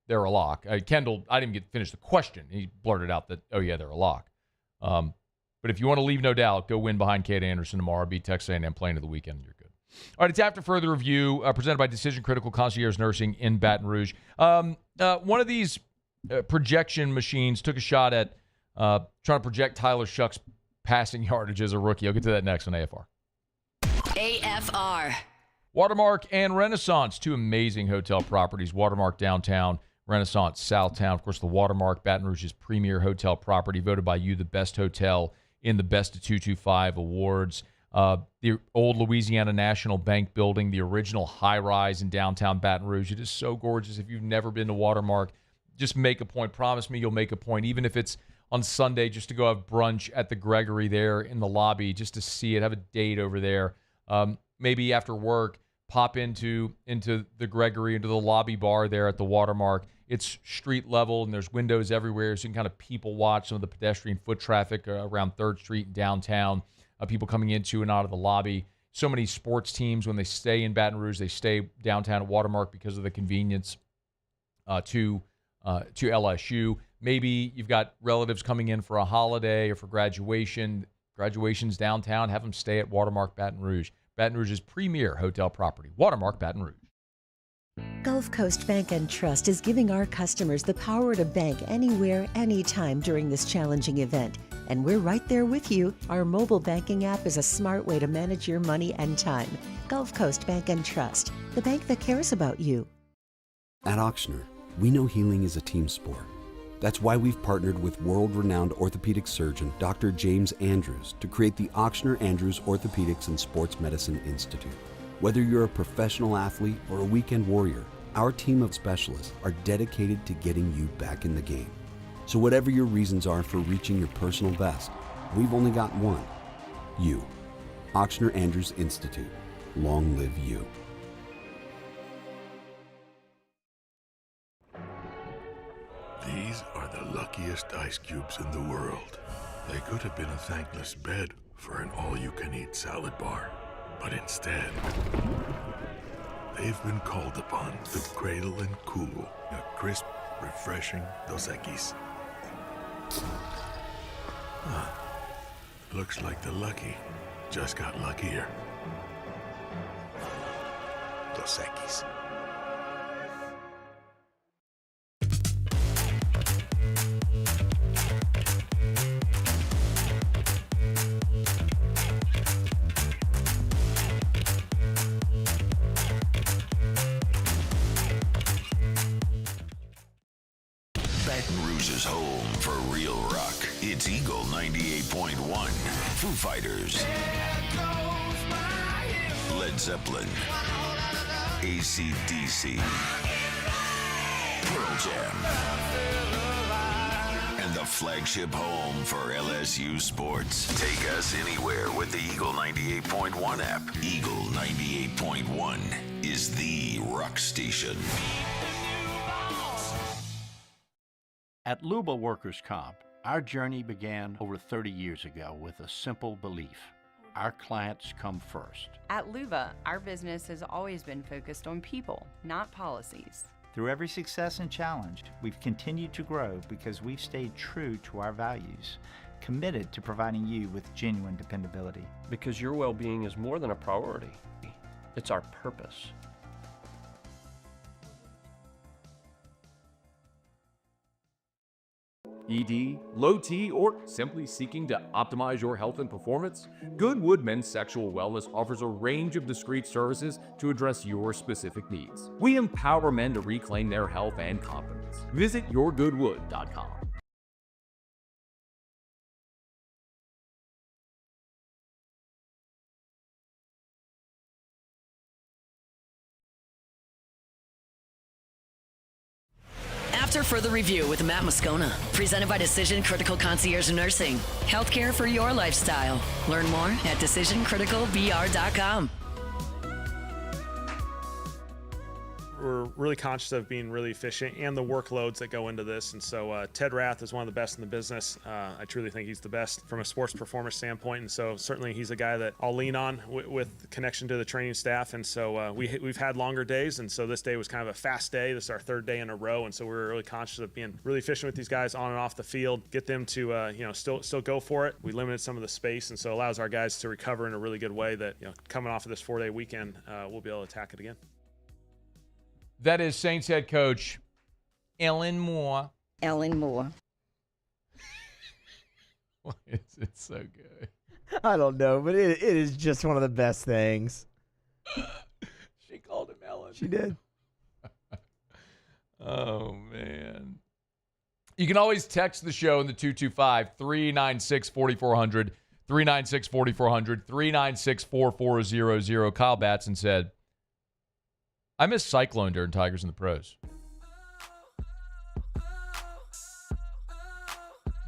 they're a lock. Kendall, I didn't get to finish the question. He blurted out that, oh, yeah, they're a lock. But if you want to leave no doubt, go win behind Kate Anderson tomorrow, beat Texas A&M playing of the weekend, and you're good. All right, it's After Further Review, presented by Decision Critical Concierge Nursing in Baton Rouge. One of these projection machines took a shot at trying to project Tyler Shuck's passing yardage as a rookie. I'll get to that next on AFR. AFR. Watermark and Renaissance, 2 amazing hotel properties. Watermark downtown, Renaissance Southtown. Of course, the Watermark, Baton Rouge's premier hotel property, voted by you the best hotel in the Best of 225 awards. The old Louisiana National Bank building, the original high-rise in downtown Baton Rouge. It is so gorgeous. If you've never been to Watermark, just make a point. Promise me you'll make a point, even if it's on Sunday, just to go have brunch at the Gregory there in the lobby, just to see it, have a date over there. Maybe after work, pop into the Gregory, into the lobby bar there at the Watermark. It's street level, and there's windows everywhere, so you can kind of people watch some of the pedestrian foot traffic around 3rd Street downtown. People coming into and out of the lobby. So many sports teams, when they stay in Baton Rouge, they stay downtown at Watermark because of the convenience to LSU. Maybe you've got relatives coming in for a holiday or for graduation. Graduation's downtown. Have them stay at Watermark Baton Rouge. Baton Rouge's premier hotel property. Watermark Baton Rouge. Gulf Coast Bank and Trust is giving our customers the power to bank anywhere, anytime during this challenging event. And we're right there with you. Our mobile banking app is a smart way to manage your money and time. Gulf Coast Bank and Trust, the bank that cares about you. At Auctioner, we know healing is a team sport. That's why we've partnered with world-renowned orthopedic surgeon Dr. James Andrews to create the Auctioner Andrews Orthopedics and Sports Medicine Institute. Whether you're a professional athlete or a weekend warrior, our team of specialists are dedicated to getting you back in the game. So whatever your reasons are for reaching your personal best, we've only got one. You. Auctioner Andrews Institute. Long live you. These are the luckiest ice cubes in the world. They could have been a thankless bed for an all-you-can-eat salad bar. But instead, they've been called upon to cradle and cool a crisp, refreshing Dos Equis. Looks like the lucky just got luckier. Dos Equis. Baton Rouge is home for real rock. It's Eagle 98.1. Foo Fighters. Led Zeppelin. AC/DC. Pearl Jam. And the flagship home for LSU sports. Take us anywhere with the Eagle 98.1 app. Eagle 98.1 is the rock station. At Luba Workers' Comp, our journey began over 30 years ago with a simple belief. Our clients come first. At Luba, our business has always been focused on people, not policies. Through every success and challenge, we've continued to grow because we've stayed true to our values, committed to providing you with genuine dependability. Because your well-being is more than a priority. It's our purpose. ED, low T, or simply seeking to optimize your health and performance? Goodwood Men's Sexual Wellness offers a range of discreet services to address your specific needs. We empower men to reclaim their health and confidence. Visit yourgoodwood.com. After further review with Matt Moscona, presented by Decision Critical Concierge Nursing. Healthcare for your lifestyle. Learn more at decisioncriticalbr.com. We're really conscious of being really efficient and the workloads that go into this. And so Ted Rath is one of the best in the business. I truly think he's the best from a sports performance standpoint. And so certainly he's a guy that I'll lean on with connection to the training staff. And so we've had longer days. And so this day was kind of a fast day. This is our third day in a row. And so we were really conscious of being really efficient with these guys on and off the field, get them to, still go for it. We limited some of the space. And so it allows our guys to recover in a really good way that, coming off of this 4-day weekend, we'll be able to attack it again. That is Saints head coach Ellen Moore. Ellen Moore. It's so good. I don't know, but it is just one of the best things. She called him Ellen. She did. Oh, man. You can always text the show in the 225-396-4400, 396-4400, 396-4400. Kyle Batson said, I miss Cyclone during Tigers and the Pros.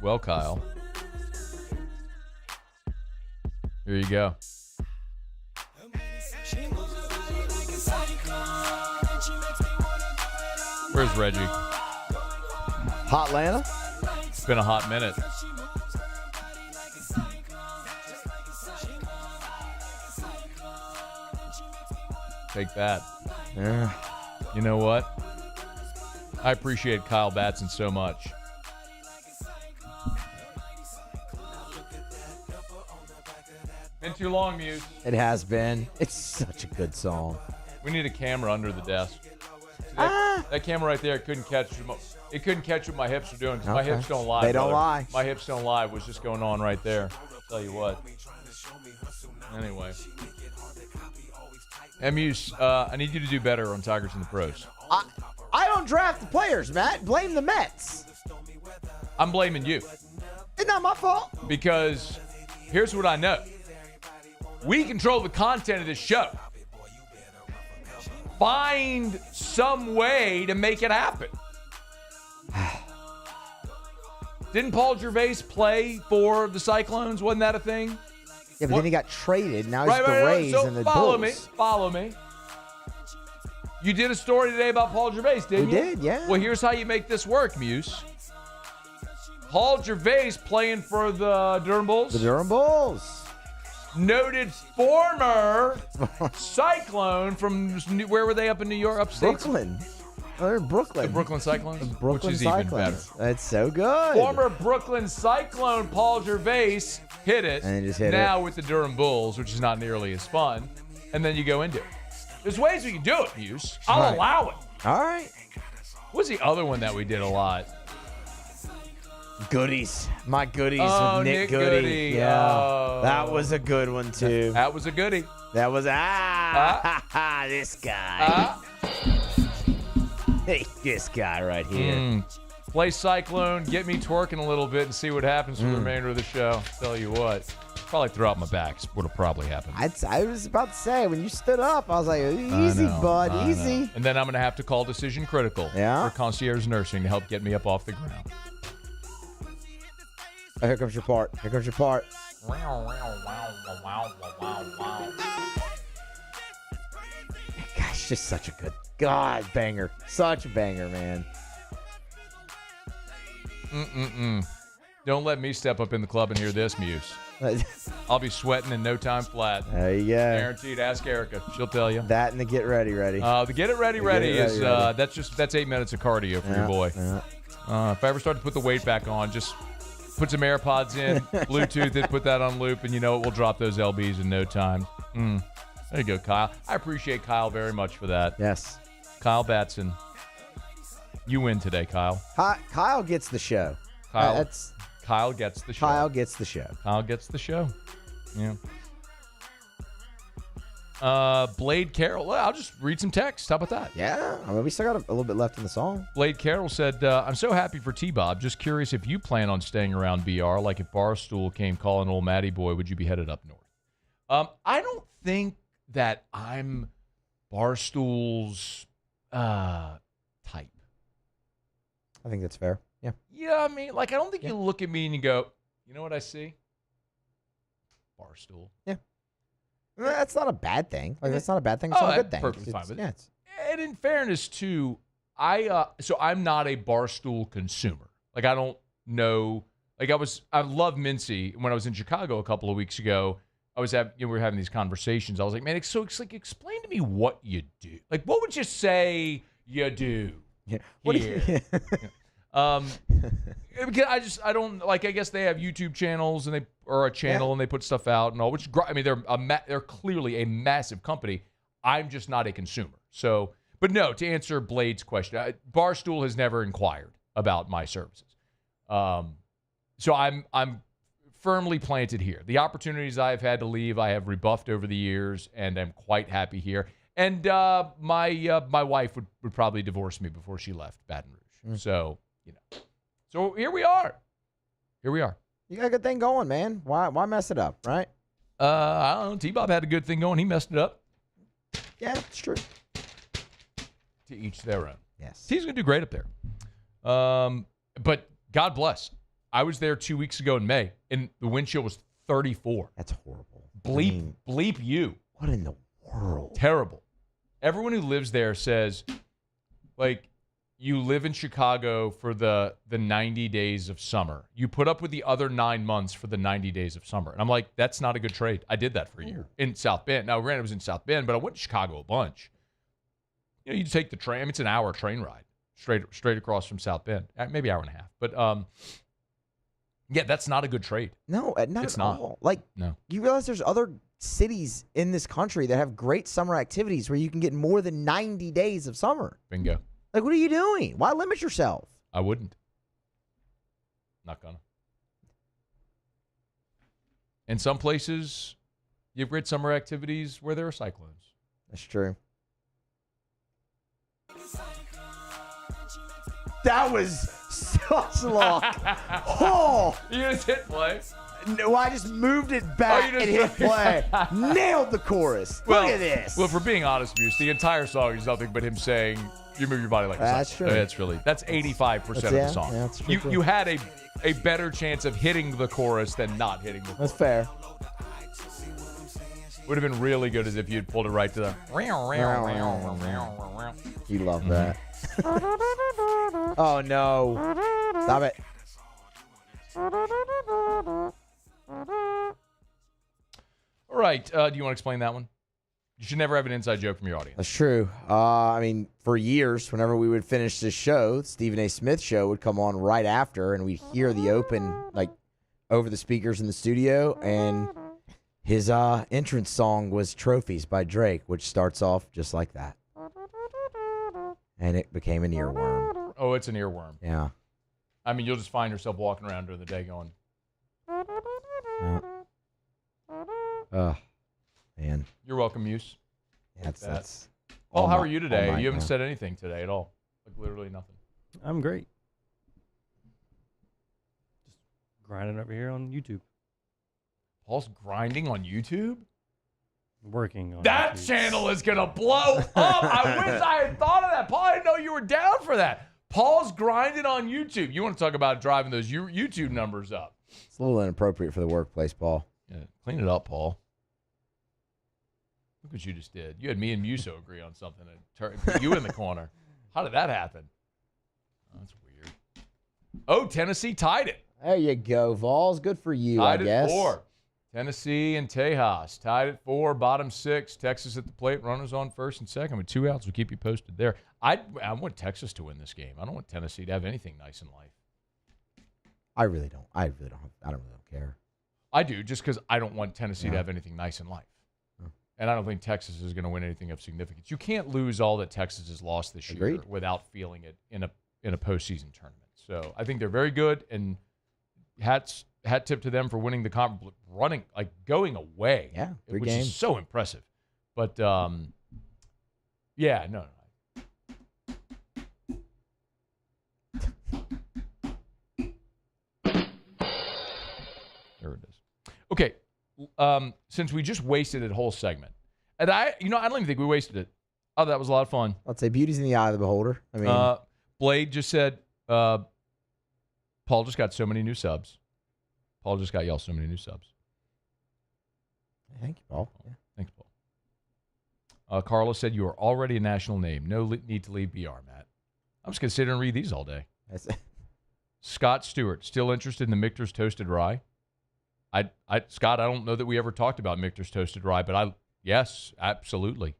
Well, Kyle. Here you go. Where's Reggie? Hot Atlanta? It's been a hot minute. Take that. Yeah. You know what? I appreciate Kyle Batson so much. Been too long, Muse. It has been. It's such a good song. We need a camera under the desk. See, that camera right there couldn't catch. It couldn't catch what my hips are doing because my hips don't lie. They don't lie. My hips don't lie. Was just going on right there. Tell you what. Anyway. Muse, I need you to do better on Tigers and the Pros. I don't draft the players, Matt. Blame the Mets. I'm blaming you. It's not my fault. Because here's what I know. We control the content of this show. Find some way to make it happen. Didn't Paul Gervais play for the Cyclones? Wasn't that a thing? Yeah, but then he got traded. Now he's the Rays and the Bulls. Follow me. You did a story today about Paul Gervais, didn't you? We did, yeah. Well, here's how you make this work, Muse. Paul Gervais playing for the Durham Bulls. The Durham Bulls. Noted former Cyclone from, where were they up in New York? Upstate? Brooklyn. They're in Brooklyn. The Brooklyn Cyclones? Brooklyn Which is Cyclones. even better. That's so good. Former Brooklyn Cyclone Paul Gervais hit it. And just hit now it. with the Durham Bulls, which is not nearly as fun. And then you go into it. There's ways we can do it, Muse. I'll allow it. All right. What's the other one that we did a lot? Goodies. My goodies Oh, with Nick Goody. Yeah. Oh. That was a good one, too. That was a goodie. That was, this guy. Hey, this guy right here. Play Cyclone, get me twerking a little bit and see what happens for the remainder of the show. Tell you what. Probably throw out my back is what'll probably happen. I was about to say, when you stood up, I was like, easy, bud, I easy. know. And then I'm going to have to call Decision Critical for concierge nursing to help get me up off the ground. Oh, here comes your part. Here comes your part. Gosh, just such a good banger. Such a banger, man. Don't let me step up in the club and hear this, Muse. I'll be sweating in no time flat. There you go. Guaranteed. Ask Erica. She'll tell you. That and the get ready. The get it ready is that's 8 minutes of cardio for your boy. Yeah. If I ever start to put the weight back on, just put some AirPods in, Bluetooth it, put that on loop, and you know it will drop those LBs in no time. There you go, Kyle. I appreciate Kyle very much for that. Yes. Kyle Batson. You win today, Kyle. Kyle gets the show. Kyle gets the show. Kyle gets the show. Kyle gets the show. Yeah. Blade Carroll. Well, I'll just read some text. How about that? Yeah. I mean, we still got a little bit left in the song. Blade Carroll said, I'm so happy for T-Bob. Just curious if you plan on staying around BR. Like if Barstool came calling old Matty Boy, would you be headed up north? I don't think that I'm Barstool's type. I think that's fair. Yeah. Yeah, I mean, like, I don't think you look at me and you go, you know what I see? Barstool. Yeah. That's not a bad thing. Like, that's not a bad thing. It's not a good thing. Perfectly fine with it. Yeah, And in fairness, too, I'm not a Barstool consumer. Like, I don't know. Like, I love Mincy. When I was in Chicago a couple of weeks ago, we were having these conversations. I was like, man, it's like, explain to me what you do. Like, what would you say you do? Yeah. What here? Because I don't like. I guess they have YouTube channels and and they put stuff out and all. Which I mean, they're clearly a massive company. I'm just not a consumer. So, but no. To answer Blade's question, Barstool has never inquired about my services. So I'm firmly planted here. The opportunities I've had to leave, I have rebuffed over the years, and I'm quite happy here. And my wife would probably divorce me before she left Baton Rouge. So, so here we are. You got a good thing going, man. Why mess it up, right? I don't know. T-Bob had a good thing going. He messed it up. Yeah, it's true. To each their own. Yes. He's going to do great up there. But God bless. I was there 2 weeks ago in May, and the wind chill was 34. That's horrible. Bleep you. What in the world? Terrible. Everyone who lives there says, like, you live in Chicago for the 90 days of summer. You put up with the other 9 months for the 90 days of summer. And I'm like, that's not a good trade. I did that for a year in South Bend. Now, granted, it was in South Bend, but I went to Chicago a bunch. You take the train. I mean, it's an hour train ride straight across from South Bend. Maybe an hour and a half. But, yeah, that's not a good trade. No, not it's at not. all. Like, no. You realize there's other cities in this country that have great summer activities where you can get more than 90 days of summer. Bingo. Like, what are you doing? Why limit yourself? I wouldn't. Not gonna. In some places, you have great summer activities where there are cyclones. That's true. That was such luck. Oh! You just hit play? No, I just moved it back and hit play. Nailed the chorus. Look at this. Well, for being honest, Bruce, the entire song is nothing but him saying, you move your body like a cyclone. That's true. That's 85% of the song. Yeah, that's true. You had a better chance of hitting the chorus than not hitting the chorus. That's fair. Would have been really good as if you'd pulled it right to the. You love that. Oh, no. Stop it. All right. Do you want to explain that one? You should never have an inside joke from your audience. That's true. I mean, for years, whenever we would finish this show, Stephen A. Smith show would come on right after, and we'd hear the open, like, over the speakers in the studio, and his entrance song was Trophies by Drake, which starts off just like that. And it became an earworm. Oh, it's an earworm. Yeah. I mean, you'll just find yourself walking around during the day going. Man. You're welcome, Muse. Yeah, that's Paul, how are you today? You haven't said anything today at all. Like, literally nothing. I'm great. Just grinding over here on YouTube. Paul's grinding on YouTube? Working on that YouTube. channel is going to blow up. I wish I had thought of that. Paul, I didn't know you were down for that. Paul's grinding on YouTube. You want to talk about driving those YouTube numbers up. It's a little inappropriate for the workplace, Paul. Yeah, clean it up, Paul. Look what you just did. You had me and Muso agree on something and put you in the corner. How did that happen? Oh, that's weird. Oh, Tennessee tied it. There you go, Vols. Good for you, Tied I guess. at 4. Tennessee and Tejas tied at 4, bottom 6. Texas at the plate, runners on first and second with 2 outs. We'll keep you posted there. I want Texas to win this game. I don't want Tennessee to have anything nice in life. I really don't. I don't care. I do, just because I don't want Tennessee to have anything nice in life. And I don't think Texas is going to win anything of significance. You can't lose all that Texas has lost this year without feeling it in a postseason tournament. So I think they're very good, and hat tip to them for winning the conference, going away. Yeah, 3 which games. is so impressive. But yeah, no. There it is. Okay, since we just wasted a whole segment, and I don't even think we wasted it. Oh, that was a lot of fun. I'd say beauty's in the eye of the beholder. I mean, Blade just said, Paul just got so many new subs. Paul just got y'all so many new subs. Thank you, Paul. Yeah. Thanks, Paul. Carlos said, you are already a national name. No need to leave BR, Matt. I'm just going to sit here and read these all day. Scott Stewart, still interested in the Michter's Toasted Rye? Scott, I don't know that we ever talked about Michter's Toasted Rye, but yes, absolutely.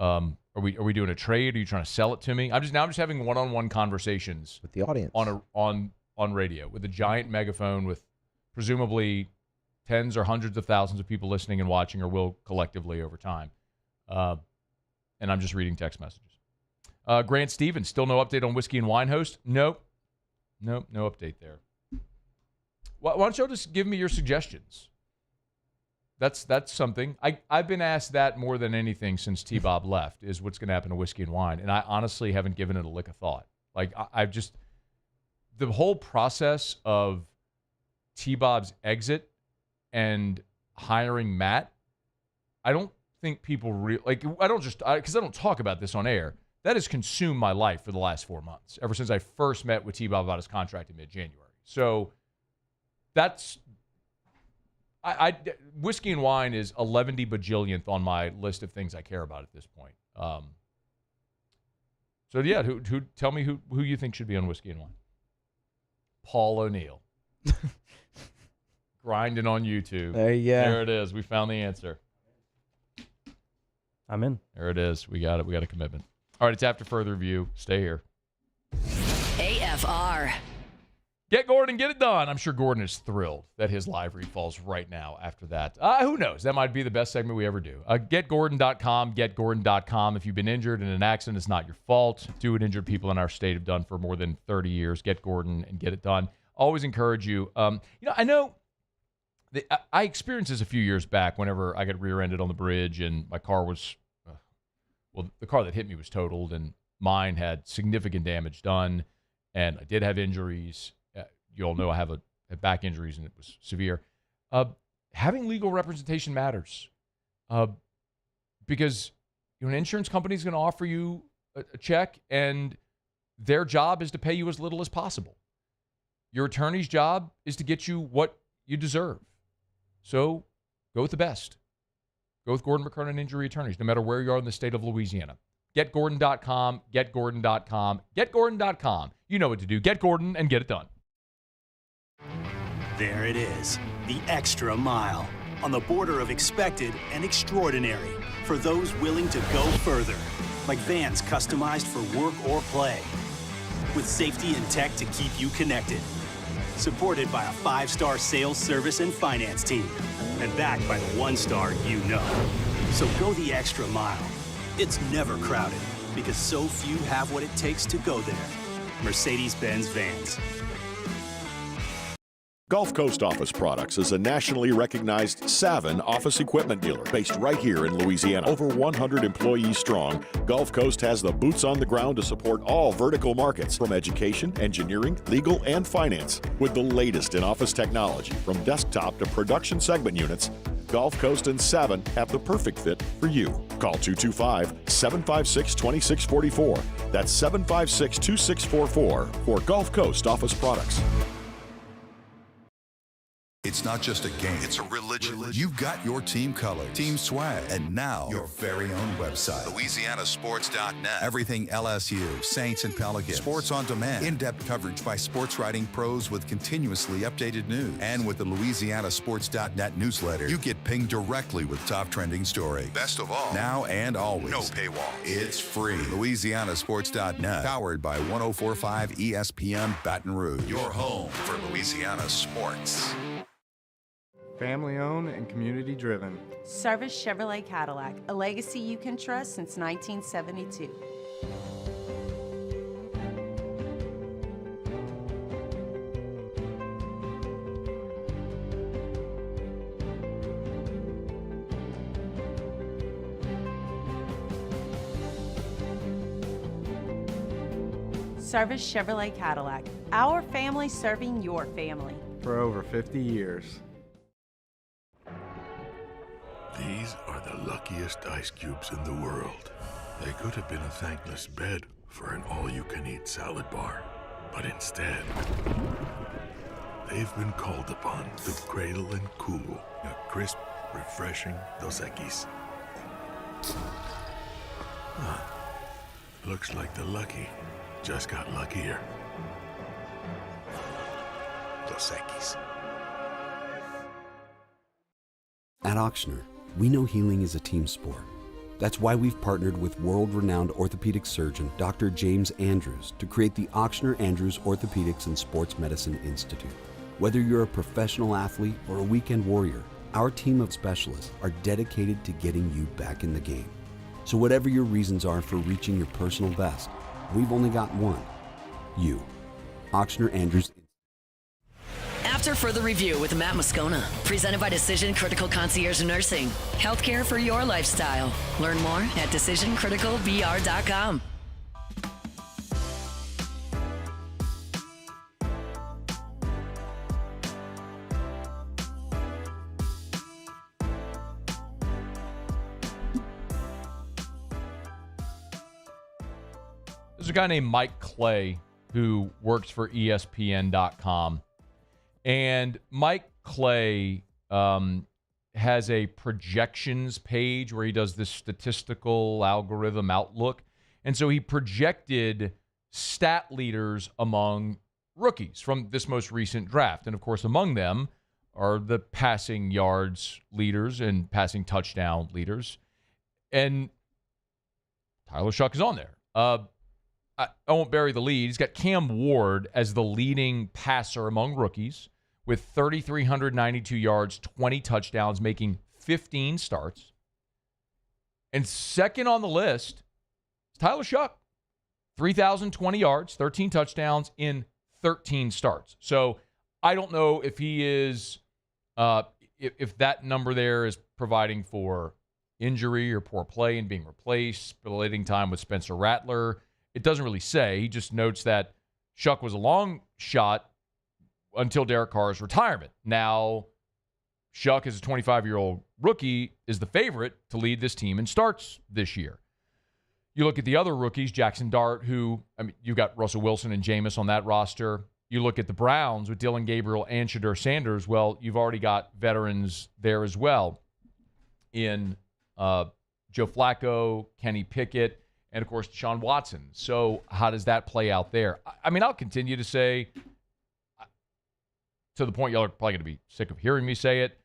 Are we doing a trade? Are you trying to sell it to me? I'm just having one-on-one conversations with the audience on radio with a giant megaphone with presumably tens or hundreds of thousands of people listening and watching, or will collectively over time. And I'm just reading text messages. Grant Stevens, still no update on Whiskey and Wine host? Nope, no update there. Why don't you just give me your suggestions? That's something. I've been asked that more than anything since T-Bob left, is what's going to happen to Whiskey and Wine. And I honestly haven't given it a lick of thought. Like, I've just, the whole process of T-Bob's exit and hiring Matt, I don't think people because I don't talk about this on air. That has consumed my life for the last 4 months, ever since I first met with T-Bob about his contract in mid-January. So that's, Whiskey and Wine is 11 bajillionth on my list of things I care about at this point. So yeah, who tell me who you think should be on Whiskey and Wine? Paul O'Neill. Grinding on YouTube. There you go. There it is. We found the answer. I'm in. There it is. We got it. We got a commitment. All right, it's after further review. Stay here. AFR. Get Gordon, get it done. I'm sure Gordon is thrilled that his live read falls right now after that. Who knows? That might be the best segment we ever do. GetGordon.com, getGordon.com. If you've been injured in an accident, it's not your fault. Do what injured people in our state have done for more than 30 years. Get Gordon and get it done. Always encourage you. I know I experienced this a few years back whenever I got rear-ended on the bridge and my car was, the car that hit me was totaled and mine had significant damage done and I did have injuries. You all know I have back injuries and it was severe. Having legal representation matters because an insurance company is going to offer you a check and their job is to pay you as little as possible. Your attorney's job is to get you what you deserve. So go with the best. Go with Gordon McKernan Injury Attorneys, no matter where you are in the state of Louisiana. GetGordon.com, GetGordon.com, GetGordon.com. You know what to do. Get Gordon and get it done. There it is, the extra mile, on the border of expected and extraordinary for those willing to go further, like vans customized for work or play, with safety and tech to keep you connected, supported by a 5-star sales, service, and finance team, and backed by the 1-star you know. So go the extra mile. It's never crowded, because so few have what it takes to go there. Mercedes-Benz Vans. Gulf Coast Office Products is a nationally recognized Savin office equipment dealer based right here in Louisiana. Over 100 employees strong, Gulf Coast has the boots on the ground to support all vertical markets, from education, engineering, legal, and finance. With the latest in office technology, from desktop to production segment units, Gulf Coast and Savin have the perfect fit for you. Call 225-756-2644. That's 756-2644 for Gulf Coast Office Products. It's not just a game, it's a religion. You've got your team colors, team swag, and now your very own website. LouisianaSports.net. Everything LSU, Saints, and Pelicans. Sports on demand. In-depth coverage by sports writing pros with continuously updated news. And with the LouisianaSports.net newsletter, you get pinged directly with top trending stories. Best of all, now and always, no paywall. It's free. LouisianaSports.net. Powered by 104.5 ESPN Baton Rouge. Your home for Louisiana sports. Family owned and community driven. Service Chevrolet Cadillac, a legacy you can trust since 1972. Service Chevrolet Cadillac, our family serving your family. For over 50 years. These are the luckiest ice cubes in the world. They could have been a thankless bed for an all-you-can-eat salad bar. But instead, they've been called upon to cradle and cool a crisp, refreshing Dos Equis. Looks like the lucky just got luckier. Dos Equis. At Auctioner, we know healing is a team sport. That's why we've partnered with world-renowned orthopedic surgeon Dr. James Andrews to create the Auctioner Andrews Orthopedics and Sports Medicine Institute. Whether you're a professional athlete or a weekend warrior, our team of specialists are dedicated to getting you back in the game. So whatever your reasons are for reaching your personal best, we've only got one: you. Auctioner Andrews. After further review with Matt Moscona, presented by Decision Critical Concierge Nursing. Healthcare for your lifestyle. Learn more at decisioncriticalbr.com. There's a guy named Mike Clay who works for ESPN.com. And Mike Clay has a projections page where he does this statistical algorithm outlook. And so he projected stat leaders among rookies from this most recent draft. And, of course, among them are the passing yards leaders and passing touchdown leaders. And Tyler Shuck is on there. I won't bury the lead. He's got Cam Ward as the leading passer among rookies with 3,392 yards, 20 touchdowns, making 15 starts. And second on the list is Tyler Shuck, 3,020 yards, 13 touchdowns in 13 starts. So I don't know if he is, if that number there is providing for injury or poor play and being replaced, splitting time with Spencer Rattler. It doesn't really say. He just notes that Shuck was a long shot until Derek Carr's retirement. Now, Shuck, as a 25-year-old rookie, is the favorite to lead this team in starts this year. You look at the other rookies, Jackson Dart, who, you've got Russell Wilson and Jameis on that roster. You look at the Browns with Dylan Gabriel and Shedeur Sanders. Well, you've already got veterans there as well in Joe Flacco, Kenny Pickett, and, of course, Deshaun Watson. So how does that play out there? I'll continue to say, to the point y'all are probably going to be sick of hearing me say it,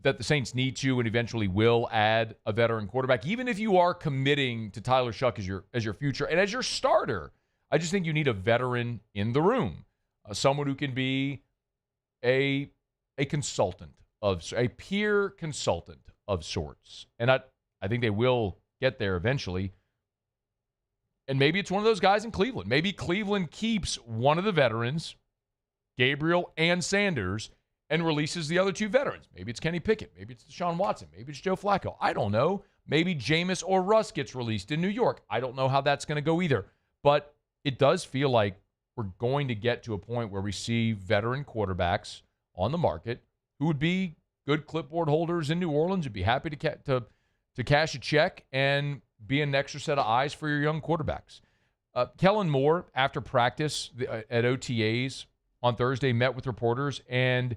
that the Saints need to and eventually will add a veteran quarterback, even if you are committing to Tyler Shuck as your future and as your starter. I just think you need a veteran in the room, someone who can be a consultant a peer consultant of sorts. And I think they will get there eventually. And maybe it's one of those guys in Cleveland. Maybe Cleveland keeps one of the veterans Gabriel and Sanders and releases the other two veterans. Maybe it's Kenny Pickett. Maybe it's Deshaun Watson. Maybe it's Joe Flacco. I don't know. Maybe Jameis or Russ gets released in New York. I don't know how that's going to go either. But it does feel like we're going to get to a point where we see veteran quarterbacks on the market who would be good clipboard holders in New Orleans and be happy to cash a check and be an extra set of eyes for your young quarterbacks. Kellen Moore, after practice at OTAs on Thursday, met with reporters, and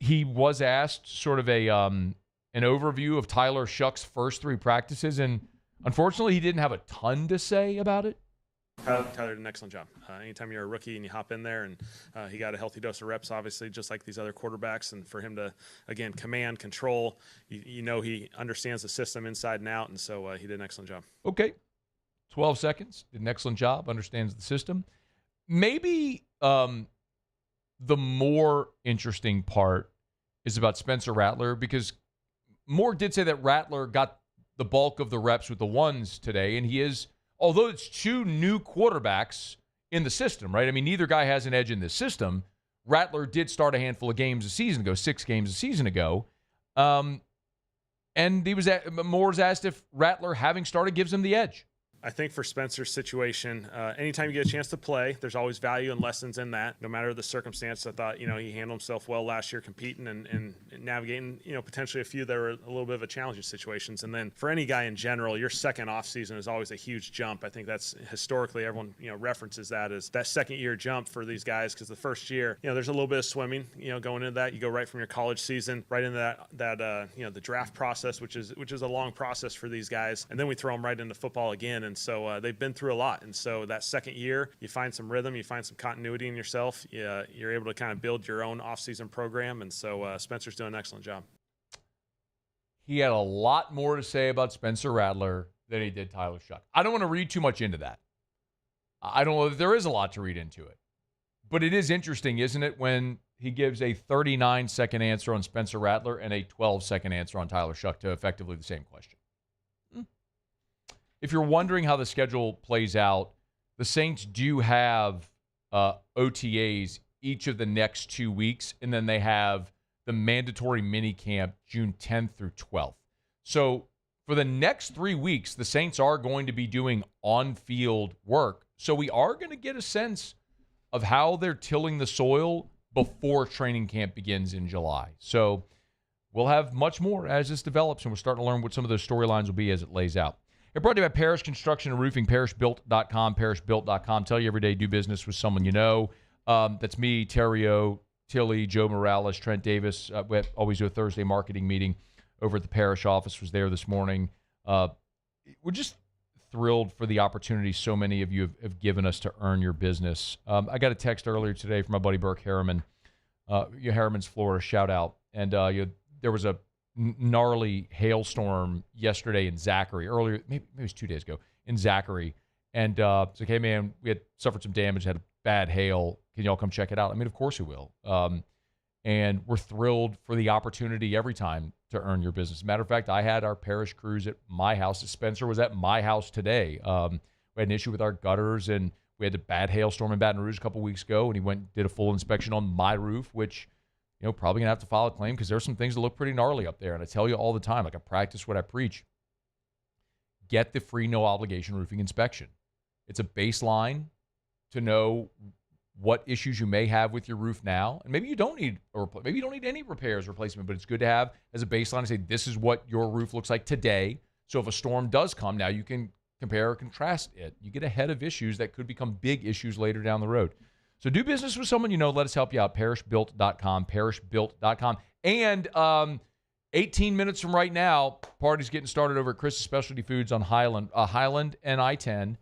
he was asked sort of an overview of Tyler Shuck's first three practices, and unfortunately, he didn't have a ton to say about it. Tyler did an excellent job. Anytime you're a rookie and you hop in there, and he got a healthy dose of reps, obviously, just like these other quarterbacks, and for him to, again, command, control, you know he understands the system inside and out, and so he did an excellent job. Okay. 12 seconds. Did an excellent job. Understands the system. Maybe the more interesting part is about Spencer Rattler, because Moore did say that Rattler got the bulk of the reps with the ones today, and he is, although it's two new quarterbacks in the system, right? I mean, neither guy has an edge in this system. Rattler did start a handful of games a season ago, 6 games a season ago. And Moore's asked if Rattler, having started, gives him the edge. I think for Spencer's situation, anytime you get a chance to play, there's always value and lessons in that, no matter the circumstance. I thought, he handled himself well last year competing and navigating, potentially a few that were a little bit of a challenging situations. And then for any guy in general, your second offseason is always a huge jump. I think that's historically everyone, references that as that second year jump for these guys, because the first year, there's a little bit of swimming, going into that. You go right from your college season right into that the draft process, which is a long process for these guys. And then we throw them right into football again. And so they've been through a lot. And so that second year, you find some rhythm, you find some continuity in yourself. You're able to kind of build your own offseason program. And so Spencer's doing an excellent job. He had a lot more to say about Spencer Rattler than he did Tyler Shuck. I don't want to read too much into that. I don't know if there is a lot to read into it. But it is interesting, isn't it, when he gives a 39-second answer on Spencer Rattler and a 12-second answer on Tyler Shuck to effectively the same question. If you're wondering how the schedule plays out, the Saints do have OTAs each of the next 2 weeks, and then they have the mandatory minicamp June 10th through 12th. So for the next 3 weeks, the Saints are going to be doing on-field work. So we are going to get a sense of how they're tilling the soil before training camp begins in July. So we'll have much more as this develops, and we're starting to learn what some of those storylines will be as it lays out. It's brought to you by Parish Construction and Roofing, parishbuilt.com, parishbuilt.com. Tell you every day, do business with someone you know. That's me, Terrio, Tilly, Joe Morales, Trent Davis. We always do a Thursday marketing meeting over at the Parish office. Was there this morning. We're just thrilled for the opportunity so many of you have given us to earn your business. I got a text earlier today from my buddy Burke Harriman, Harriman's Florida, shout out. And there was a gnarly hailstorm yesterday in Zachary, earlier, maybe it was 2 days ago, in Zachary. And it's like, hey, man, we had suffered some damage, had a bad hail. Can y'all come check it out? I mean, of course we will. And we're thrilled for the opportunity every time to earn your business. Matter of fact, I had our parish crews at my house. Spencer was at my house today. We had an issue with our gutters, and we had a bad hailstorm in Baton Rouge a couple weeks ago, and he went and did a full inspection on my roof, which probably going to have to file a claim because there's some things that look pretty gnarly up there. And I tell you all the time, like I practice what I preach. Get the free no-obligation roofing inspection. It's a baseline to know what issues you may have with your roof now. And maybe you don't need any repairs, replacement, but it's good to have as a baseline to say this is what your roof looks like today. So if a storm does come, now you can compare or contrast it. You get ahead of issues that could become big issues later down the road. So do business with someone you know. Let us help you out. Parishbuilt.com, parishbuilt.com. And 18 minutes from right now, party's getting started over at Chris's Specialty Foods on Highland and I-10.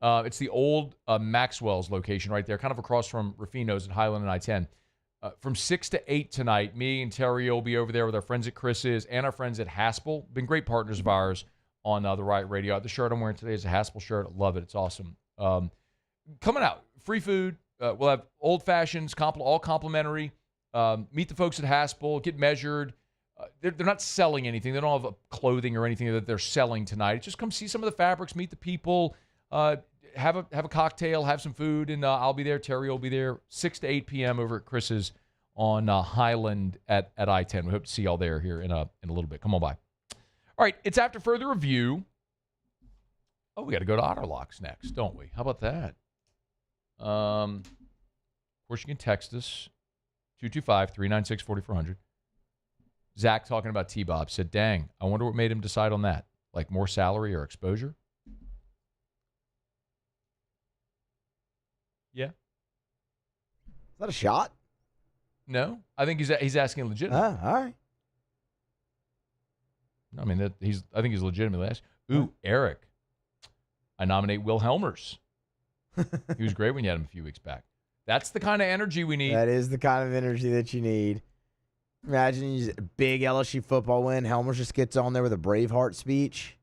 It's the old Maxwell's location right there, kind of across from Rufino's at Highland and I-10. From 6 to 8 tonight, me and Terry will be over there with our friends at Chris's and our friends at Haspel. Been great partners of ours on the Riot Radio. The shirt I'm wearing today is a Haspel shirt. I love it. It's awesome. Coming out, free food. We'll have old fashions, all complimentary. Meet the folks at Haspel, get measured. They're not selling anything. They don't have clothing or anything that they're selling tonight. Just come see some of the fabrics, meet the people. have a cocktail, have some food, and I'll be there. Terry will be there 6 to 8 p.m. over at Chris's on Highland at I-10. We hope to see y'all there here in a little bit. Come on by. All right, it's after further review. Oh, we got to go to Otterlocks next, don't we? How about that? Of course, you can text us, 225-396-4400. Zach, talking about T-Bob, said, dang, I wonder what made him decide on that. Like more salary or exposure? Yeah. Is that a shot? No, I think he's asking legitimately. All right. I mean, I think he's legitimately asking. Ooh, Eric. I nominate Will Helmers. He was great when you had him a few weeks back. That's the kind of energy we need. That is the kind of energy that you need. Imagine a big LSU football win. Helmers just gets on there with a Braveheart speech.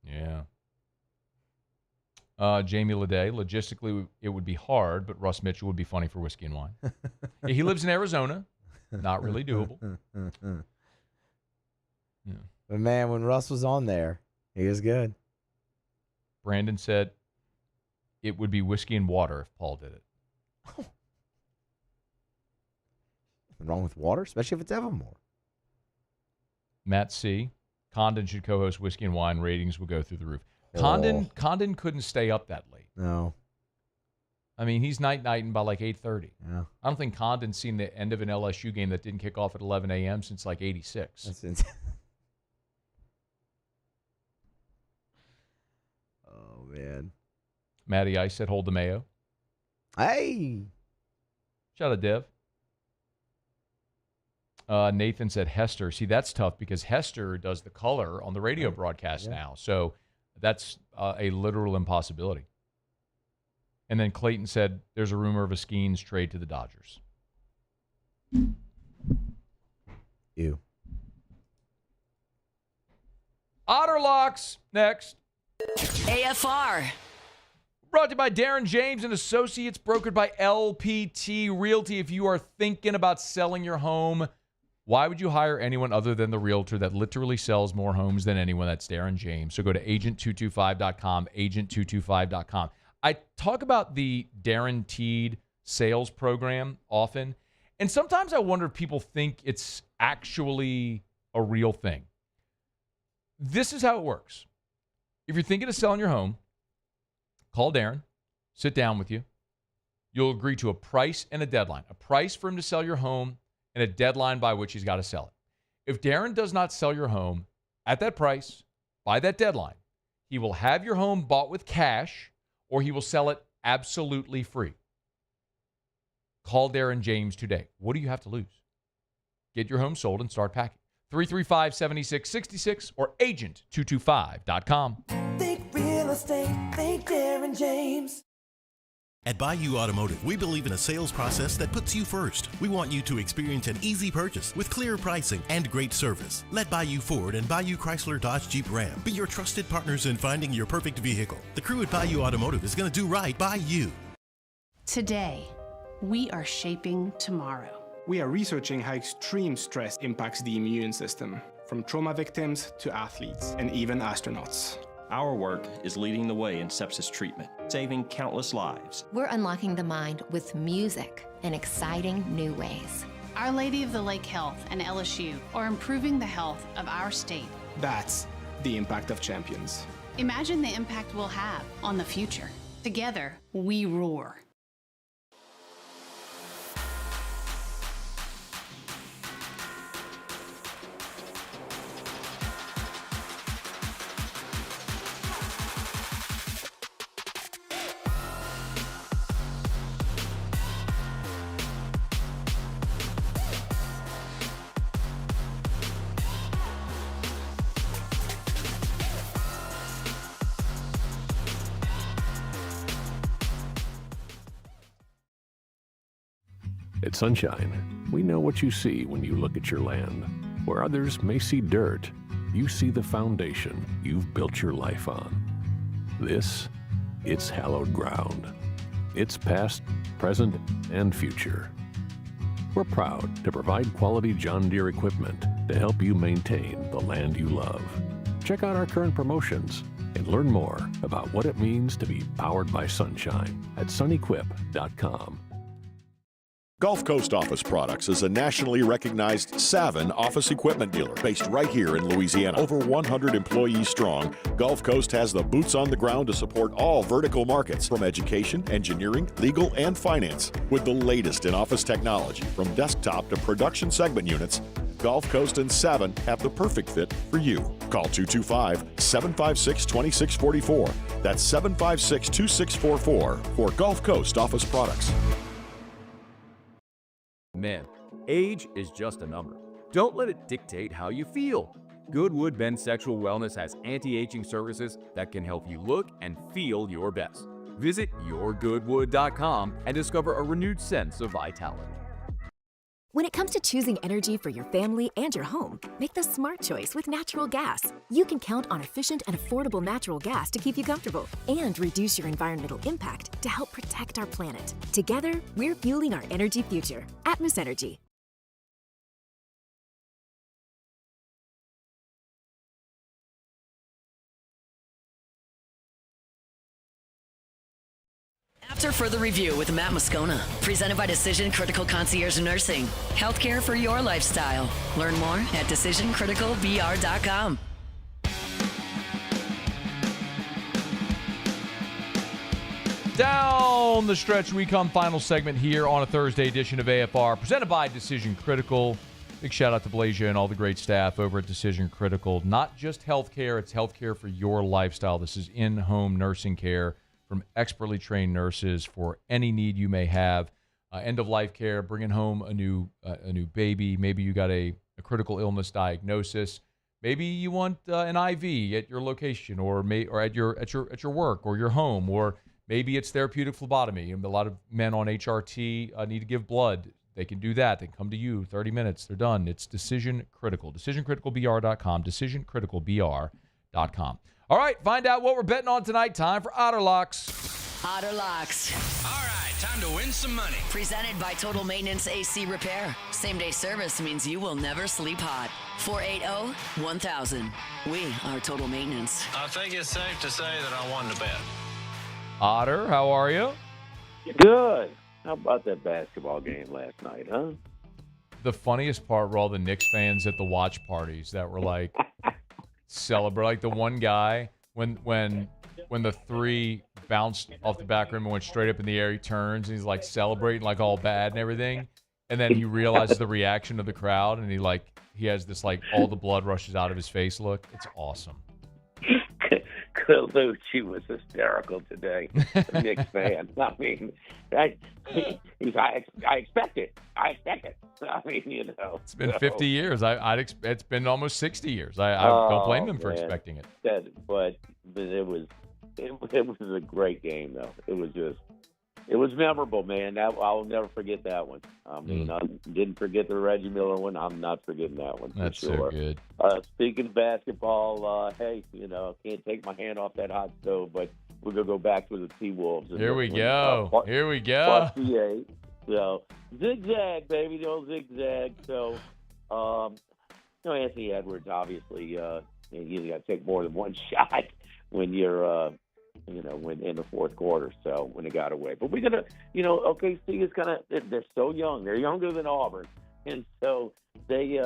Yeah. Jamie Leday, logistically, it would be hard, but Russ Mitchell would be funny for whiskey and wine. Yeah, he lives in Arizona. Not really doable. Yeah. But, man, when Russ was on there, he was good. Brandon said it would be whiskey and water if Paul did it. Nothing wrong with water, especially if it's Evermore. Matt C. Condon should co-host Whiskey and Wine. Ratings will go through the roof. Condon couldn't stay up that late. No. I mean, he's night-nighting by like 8:30. Yeah. I don't think Condon's seen the end of an LSU game that didn't kick off at 11 a.m. since like 86. That's insane. Oh, man. Matty Ice said, hold the mayo. Hey. Shout out, Dev. Nathan said Hester. See, that's tough because Hester does the color on the radio broadcast now. So that's a literal impossibility. And then Clayton said there's a rumor of a Skeens trade to the Dodgers. Ew. Otterlocks next. AFR. Brought to you by Darren James and Associates, brokered by LPT Realty. If you are thinking about selling your home, why would you hire anyone other than the realtor that literally sells more homes than anyone? That's Darren James. So go to agent225.com, agent225.com. I talk about the guaranteed sales program often, and sometimes I wonder if people think it's actually a real thing. This is how it works. If you're thinking of selling your home, call Darren, sit down with you. You'll agree to a price and a deadline, a price for him to sell your home and a deadline by which he's got to sell it. If Darren does not sell your home at that price, by that deadline, he will have your home bought with cash or he will sell it absolutely free. Call Darren James today. What do you have to lose? Get your home sold and start packing. 335-7666 or agent225.com. Think real estate, think Darren James. At Bayou Automotive, we believe in a sales process that puts you first. We want you to experience an easy purchase with clear pricing and great service. Let Bayou Ford and Bayou Chrysler Dodge Jeep Ram be your trusted partners in finding your perfect vehicle. The crew at Bayou Automotive is going to do right by you. Today, we are shaping tomorrow. We are researching how extreme stress impacts the immune system, from trauma victims to athletes and even astronauts. Our work is leading the way in sepsis treatment, saving countless lives. We're unlocking the mind with music in exciting new ways. Our Lady of the Lake Health and LSU are improving the health of our state. That's the impact of champions. Imagine the impact we'll have on the future. Together, we roar. At Sunshine, we know what you see when you look at your land. Where others may see dirt, you see the foundation you've built your life on. It's hallowed ground. It's past, present, and future. We're proud to provide quality John Deere equipment to help you maintain the land you love. Check out our current promotions And learn more about what it means to be powered by sunshine at sunequip.com. Gulf Coast Office Products is a nationally recognized Savin office equipment dealer based right here in Louisiana. Over 100 employees strong, Gulf Coast has the boots on the ground to support all vertical markets, from education, engineering, legal, and finance. With the latest in office technology, from desktop to production segment units, Gulf Coast and Savin have the perfect fit for you. Call 225-756-2644. That's 756-2644 for Gulf Coast Office Products. Men, age is just a number. Don't let it dictate how you feel. Goodwood Men's Sexual Wellness has anti-aging services that can help you look and feel your best. Visit yourgoodwood.com and discover a renewed sense of vitality. When it comes to choosing energy for your family and your home, make the smart choice with natural gas. You can count on efficient and affordable natural gas to keep you comfortable and reduce your environmental impact to help protect our planet. Together, we're fueling our energy future. Atmos Energy. After further review with Matt Moscona, presented by Decision Critical Concierge Nursing. Healthcare for your lifestyle. Learn more at decisioncriticalbr.com. Down the stretch we come. Final segment here on a Thursday edition of AFR, presented by Decision Critical. Big shout out to Blazia and all the great staff over at Decision Critical. Not just healthcare, it's healthcare for your lifestyle. This is in-home nursing care from expertly trained nurses for any need you may have. End-of-life care, bringing home a new baby. Maybe you got a critical illness diagnosis. Maybe you want an IV at your location, or at your work or your home, or maybe it's therapeutic phlebotomy. A lot of men on HRT need to give blood. They can do that. They can come to you, 30 minutes, they're done. It's Decision Critical. DecisionCriticalBR.com, DecisionCriticalBR.com. All right, find out what we're betting on tonight. Time for Otter Locks. Otter Locks. All right, time to win some money. Presented by Total Maintenance AC Repair. Same-day service means you will never sleep hot. 480-1000. We are Total Maintenance. I think it's safe to say that I won the bet. Otter, how are you? Good. How about that basketball game last night, huh? The funniest part were all the Knicks fans at the watch parties that were like celebrate. Like the one guy when the three bounced off the back rim and went straight up in the air, he turns and he's like celebrating like all bad and everything, and then he realizes the reaction of the crowd and he has this like all the blood rushes out of his face look. It's awesome. Lucci was hysterical today. A Knicks fan. I mean, I expect it. I mean, It's been 50 years. It's been almost 60 years. I don't blame them for expecting it. But it was a great game, though. It was memorable, man. I'll never forget that one. I mean, I didn't forget the Reggie Miller one. I'm not forgetting that one. That's for sure. So good. Speaking of basketball, hey, can't take my hand off that hot stove, but we're going to go back to the T-Wolves. Here we go. Here we go. So, zigzag, baby, the old zigzag. So, Anthony Edwards, obviously, you got to take more than one shot when you're when in the fourth quarter, so when it got away. But we're going to, OKC is they're so young. They're younger than Auburn. And so they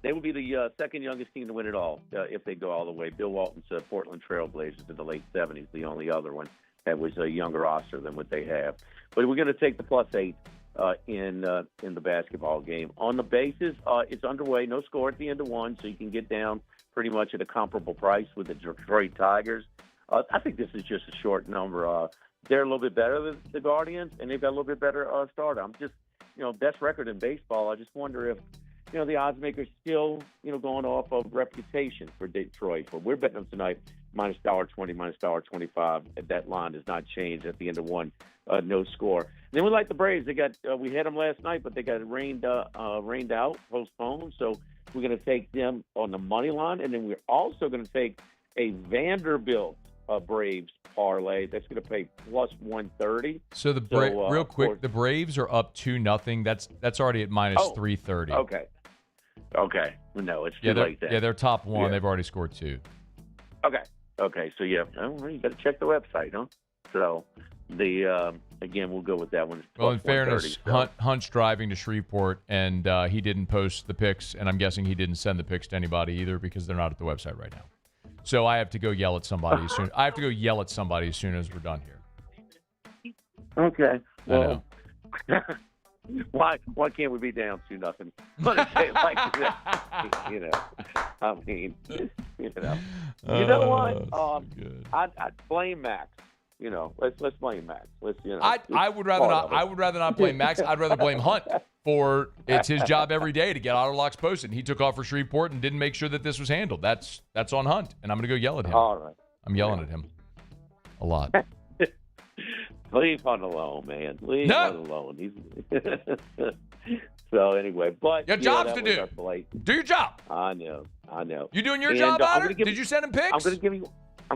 will be the second youngest team to win it all if they go all the way. Bill Walton's Portland Trail Blazers in the late 70s, the only other one that was a younger roster than what they have. But we're going to take the +8 in the basketball game. On the basis, it's underway, no score at the end of one, so you can get down pretty much at a comparable price with the Detroit Tigers. I think this is just a short number. They're a little bit better than the Guardians, and they've got a little bit better starter. I'm just, best record in baseball. I just wonder if, the odds makers still, going off of reputation for Detroit. But we're betting them tonight, minus $1.20, minus $1.25. That line does not change at the end of one, no score. And then we like the Braves. They got, we had them last night, but they got rained out, postponed. So we're going to take them on the money line, and then we're also going to take a Vanderbilt Braves parlay that's going to pay +130. So real quick, the Braves are up 2-0. That's already at minus 330. Okay. No, it's too late then. Yeah, they're top one. Yeah. They've already scored 2. Okay. Okay, so yeah, you got to check the website, huh? So again, we'll go with that one. It's Well, in fairness, 1:30, so. Hunt's driving to Shreveport, and he didn't post the pics, and I'm guessing he didn't send the pics to anybody either because they're not at the website right now. So I have to go yell at somebody as soon. I have to go yell at somebody as soon as we're done here. Okay. Well, why can't we be down 2-0? But a day like that, you know. I mean, you know what? I'd blame Max. You know, let's blame Max. I would rather not. I would rather not blame Max. I'd rather blame Hunt for it's his job every day to get auto locks posted. And he took off for Shreveport and didn't make sure that this was handled. That's on Hunt, and I'm going to go yell at him. All right. I'm yelling at him a lot. Leave Hunt alone, man. Leave Hunt alone. So anyway, but you got jobs to do. Do your job. I know. You doing your job, Otter? Did you send him pics? I'm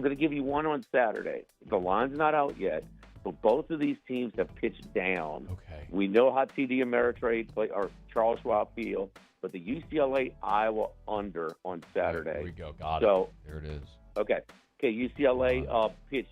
going to give you one on Saturday. The line's not out yet, but both of these teams have pitched down. Okay. We know how TD Ameritrade play or Charles Schwab Field, but the UCLA Iowa under on Saturday. There we go. Got it. There it is. Okay. UCLA pitched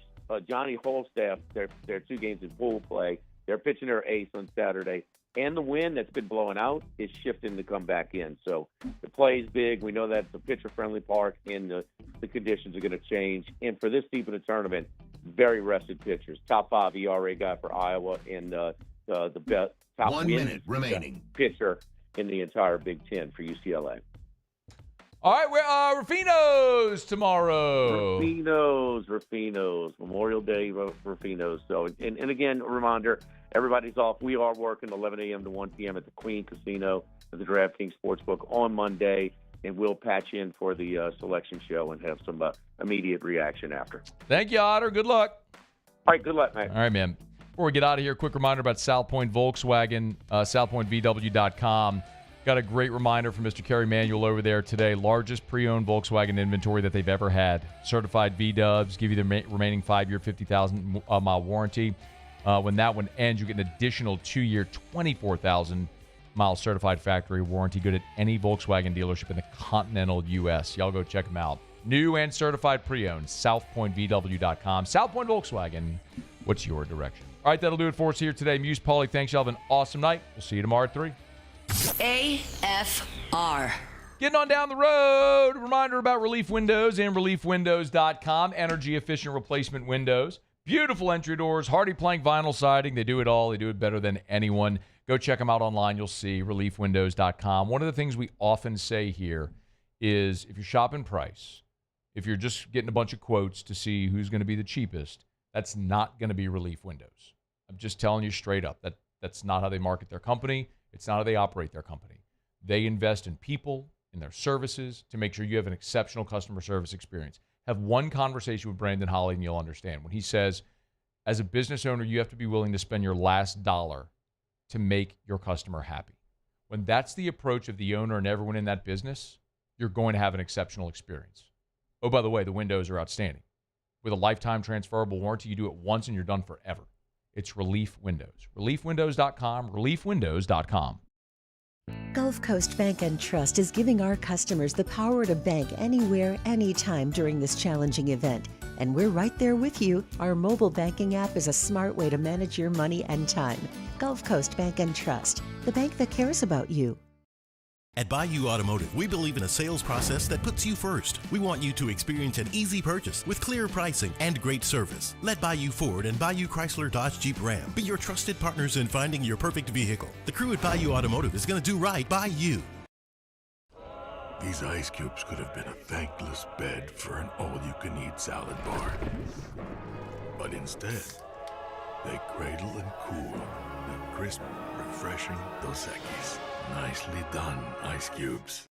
Johnny Holstaff. Their 2 games in pool play. They're pitching their ace on Saturday. And the wind that's been blowing out is shifting to come back in. So the play is big. We know that it's a pitcher-friendly park, and the conditions are going to change. And for this deep in the tournament, very rested pitchers. Top 5 ERA guy for Iowa, and the best top 1 minute remaining pitcher in the entire Big Ten for UCLA. All right, we're Rufino's tomorrow. Rufino's. Memorial Day, Rufino's. So, and again, a reminder, everybody's off. We are working 11 a.m. to 1 p.m. at the Queen Casino at the DraftKings Sportsbook on Monday, and we'll patch in for the selection show and have some immediate reaction after. Thank you, Otter. Good luck. All right, good luck, man. All right, man. Before we get out of here, quick reminder about South Point Volkswagen, southpointvw.com. Got a great reminder from Mr. Kerry Manuel over there today. Largest pre-owned Volkswagen inventory that they've ever had. Certified V-dubs, give you the remaining 5-year, 50,000-mile warranty. When that one ends, you get an additional 2-year, 24,000-mile certified factory warranty. Good at any Volkswagen dealership in the continental U.S. Y'all go check them out. New and certified pre-owned, southpointvw.com. South Point Volkswagen, what's your direction? All right, that'll do it for us here today. Muse Pauly, thanks. Y'all have an awesome night. We'll see you tomorrow at 3. AFR. Getting on down the road. Reminder about Relief Windows and reliefwindows.com. Energy efficient replacement windows. Beautiful entry doors, hardy plank vinyl siding. They do it all. They do it better than anyone. Go check them out online. You'll see reliefwindows.com. One of the things we often say here is if you're shopping price, if you're just getting a bunch of quotes to see who's going to be the cheapest, that's not going to be Relief Windows. I'm just telling you straight up. That's not how they market their company. It's not how they operate their company. They invest in people, in their services, to make sure you have an exceptional customer service experience. Have one conversation with Brandon Holly and you'll understand. When he says, as a business owner, you have to be willing to spend your last dollar to make your customer happy. When that's the approach of the owner and everyone in that business, you're going to have an exceptional experience. Oh, by the way, the windows are outstanding. With a lifetime transferable warranty, you do it once and you're done forever. It's Relief Windows. Reliefwindows.com, reliefwindows.com. Gulf Coast Bank and Trust is giving our customers the power to bank anywhere, anytime during this challenging event. And we're right there with you. Our mobile banking app is a smart way to manage your money and time. Gulf Coast Bank and Trust, the bank that cares about you. At Bayou Automotive, we believe in a sales process that puts you first. We want you to experience an easy purchase with clear pricing and great service. Let Bayou Ford and Bayou Chrysler Dodge Jeep Ram be your trusted partners in finding your perfect vehicle. The crew at Bayou Automotive is going to do right by you. These ice cubes could have been a thankless bed for an all-you-can-eat salad bar. But instead, they cradle and cool the crisp, refreshing Dos Equis. Nicely done, ice cubes.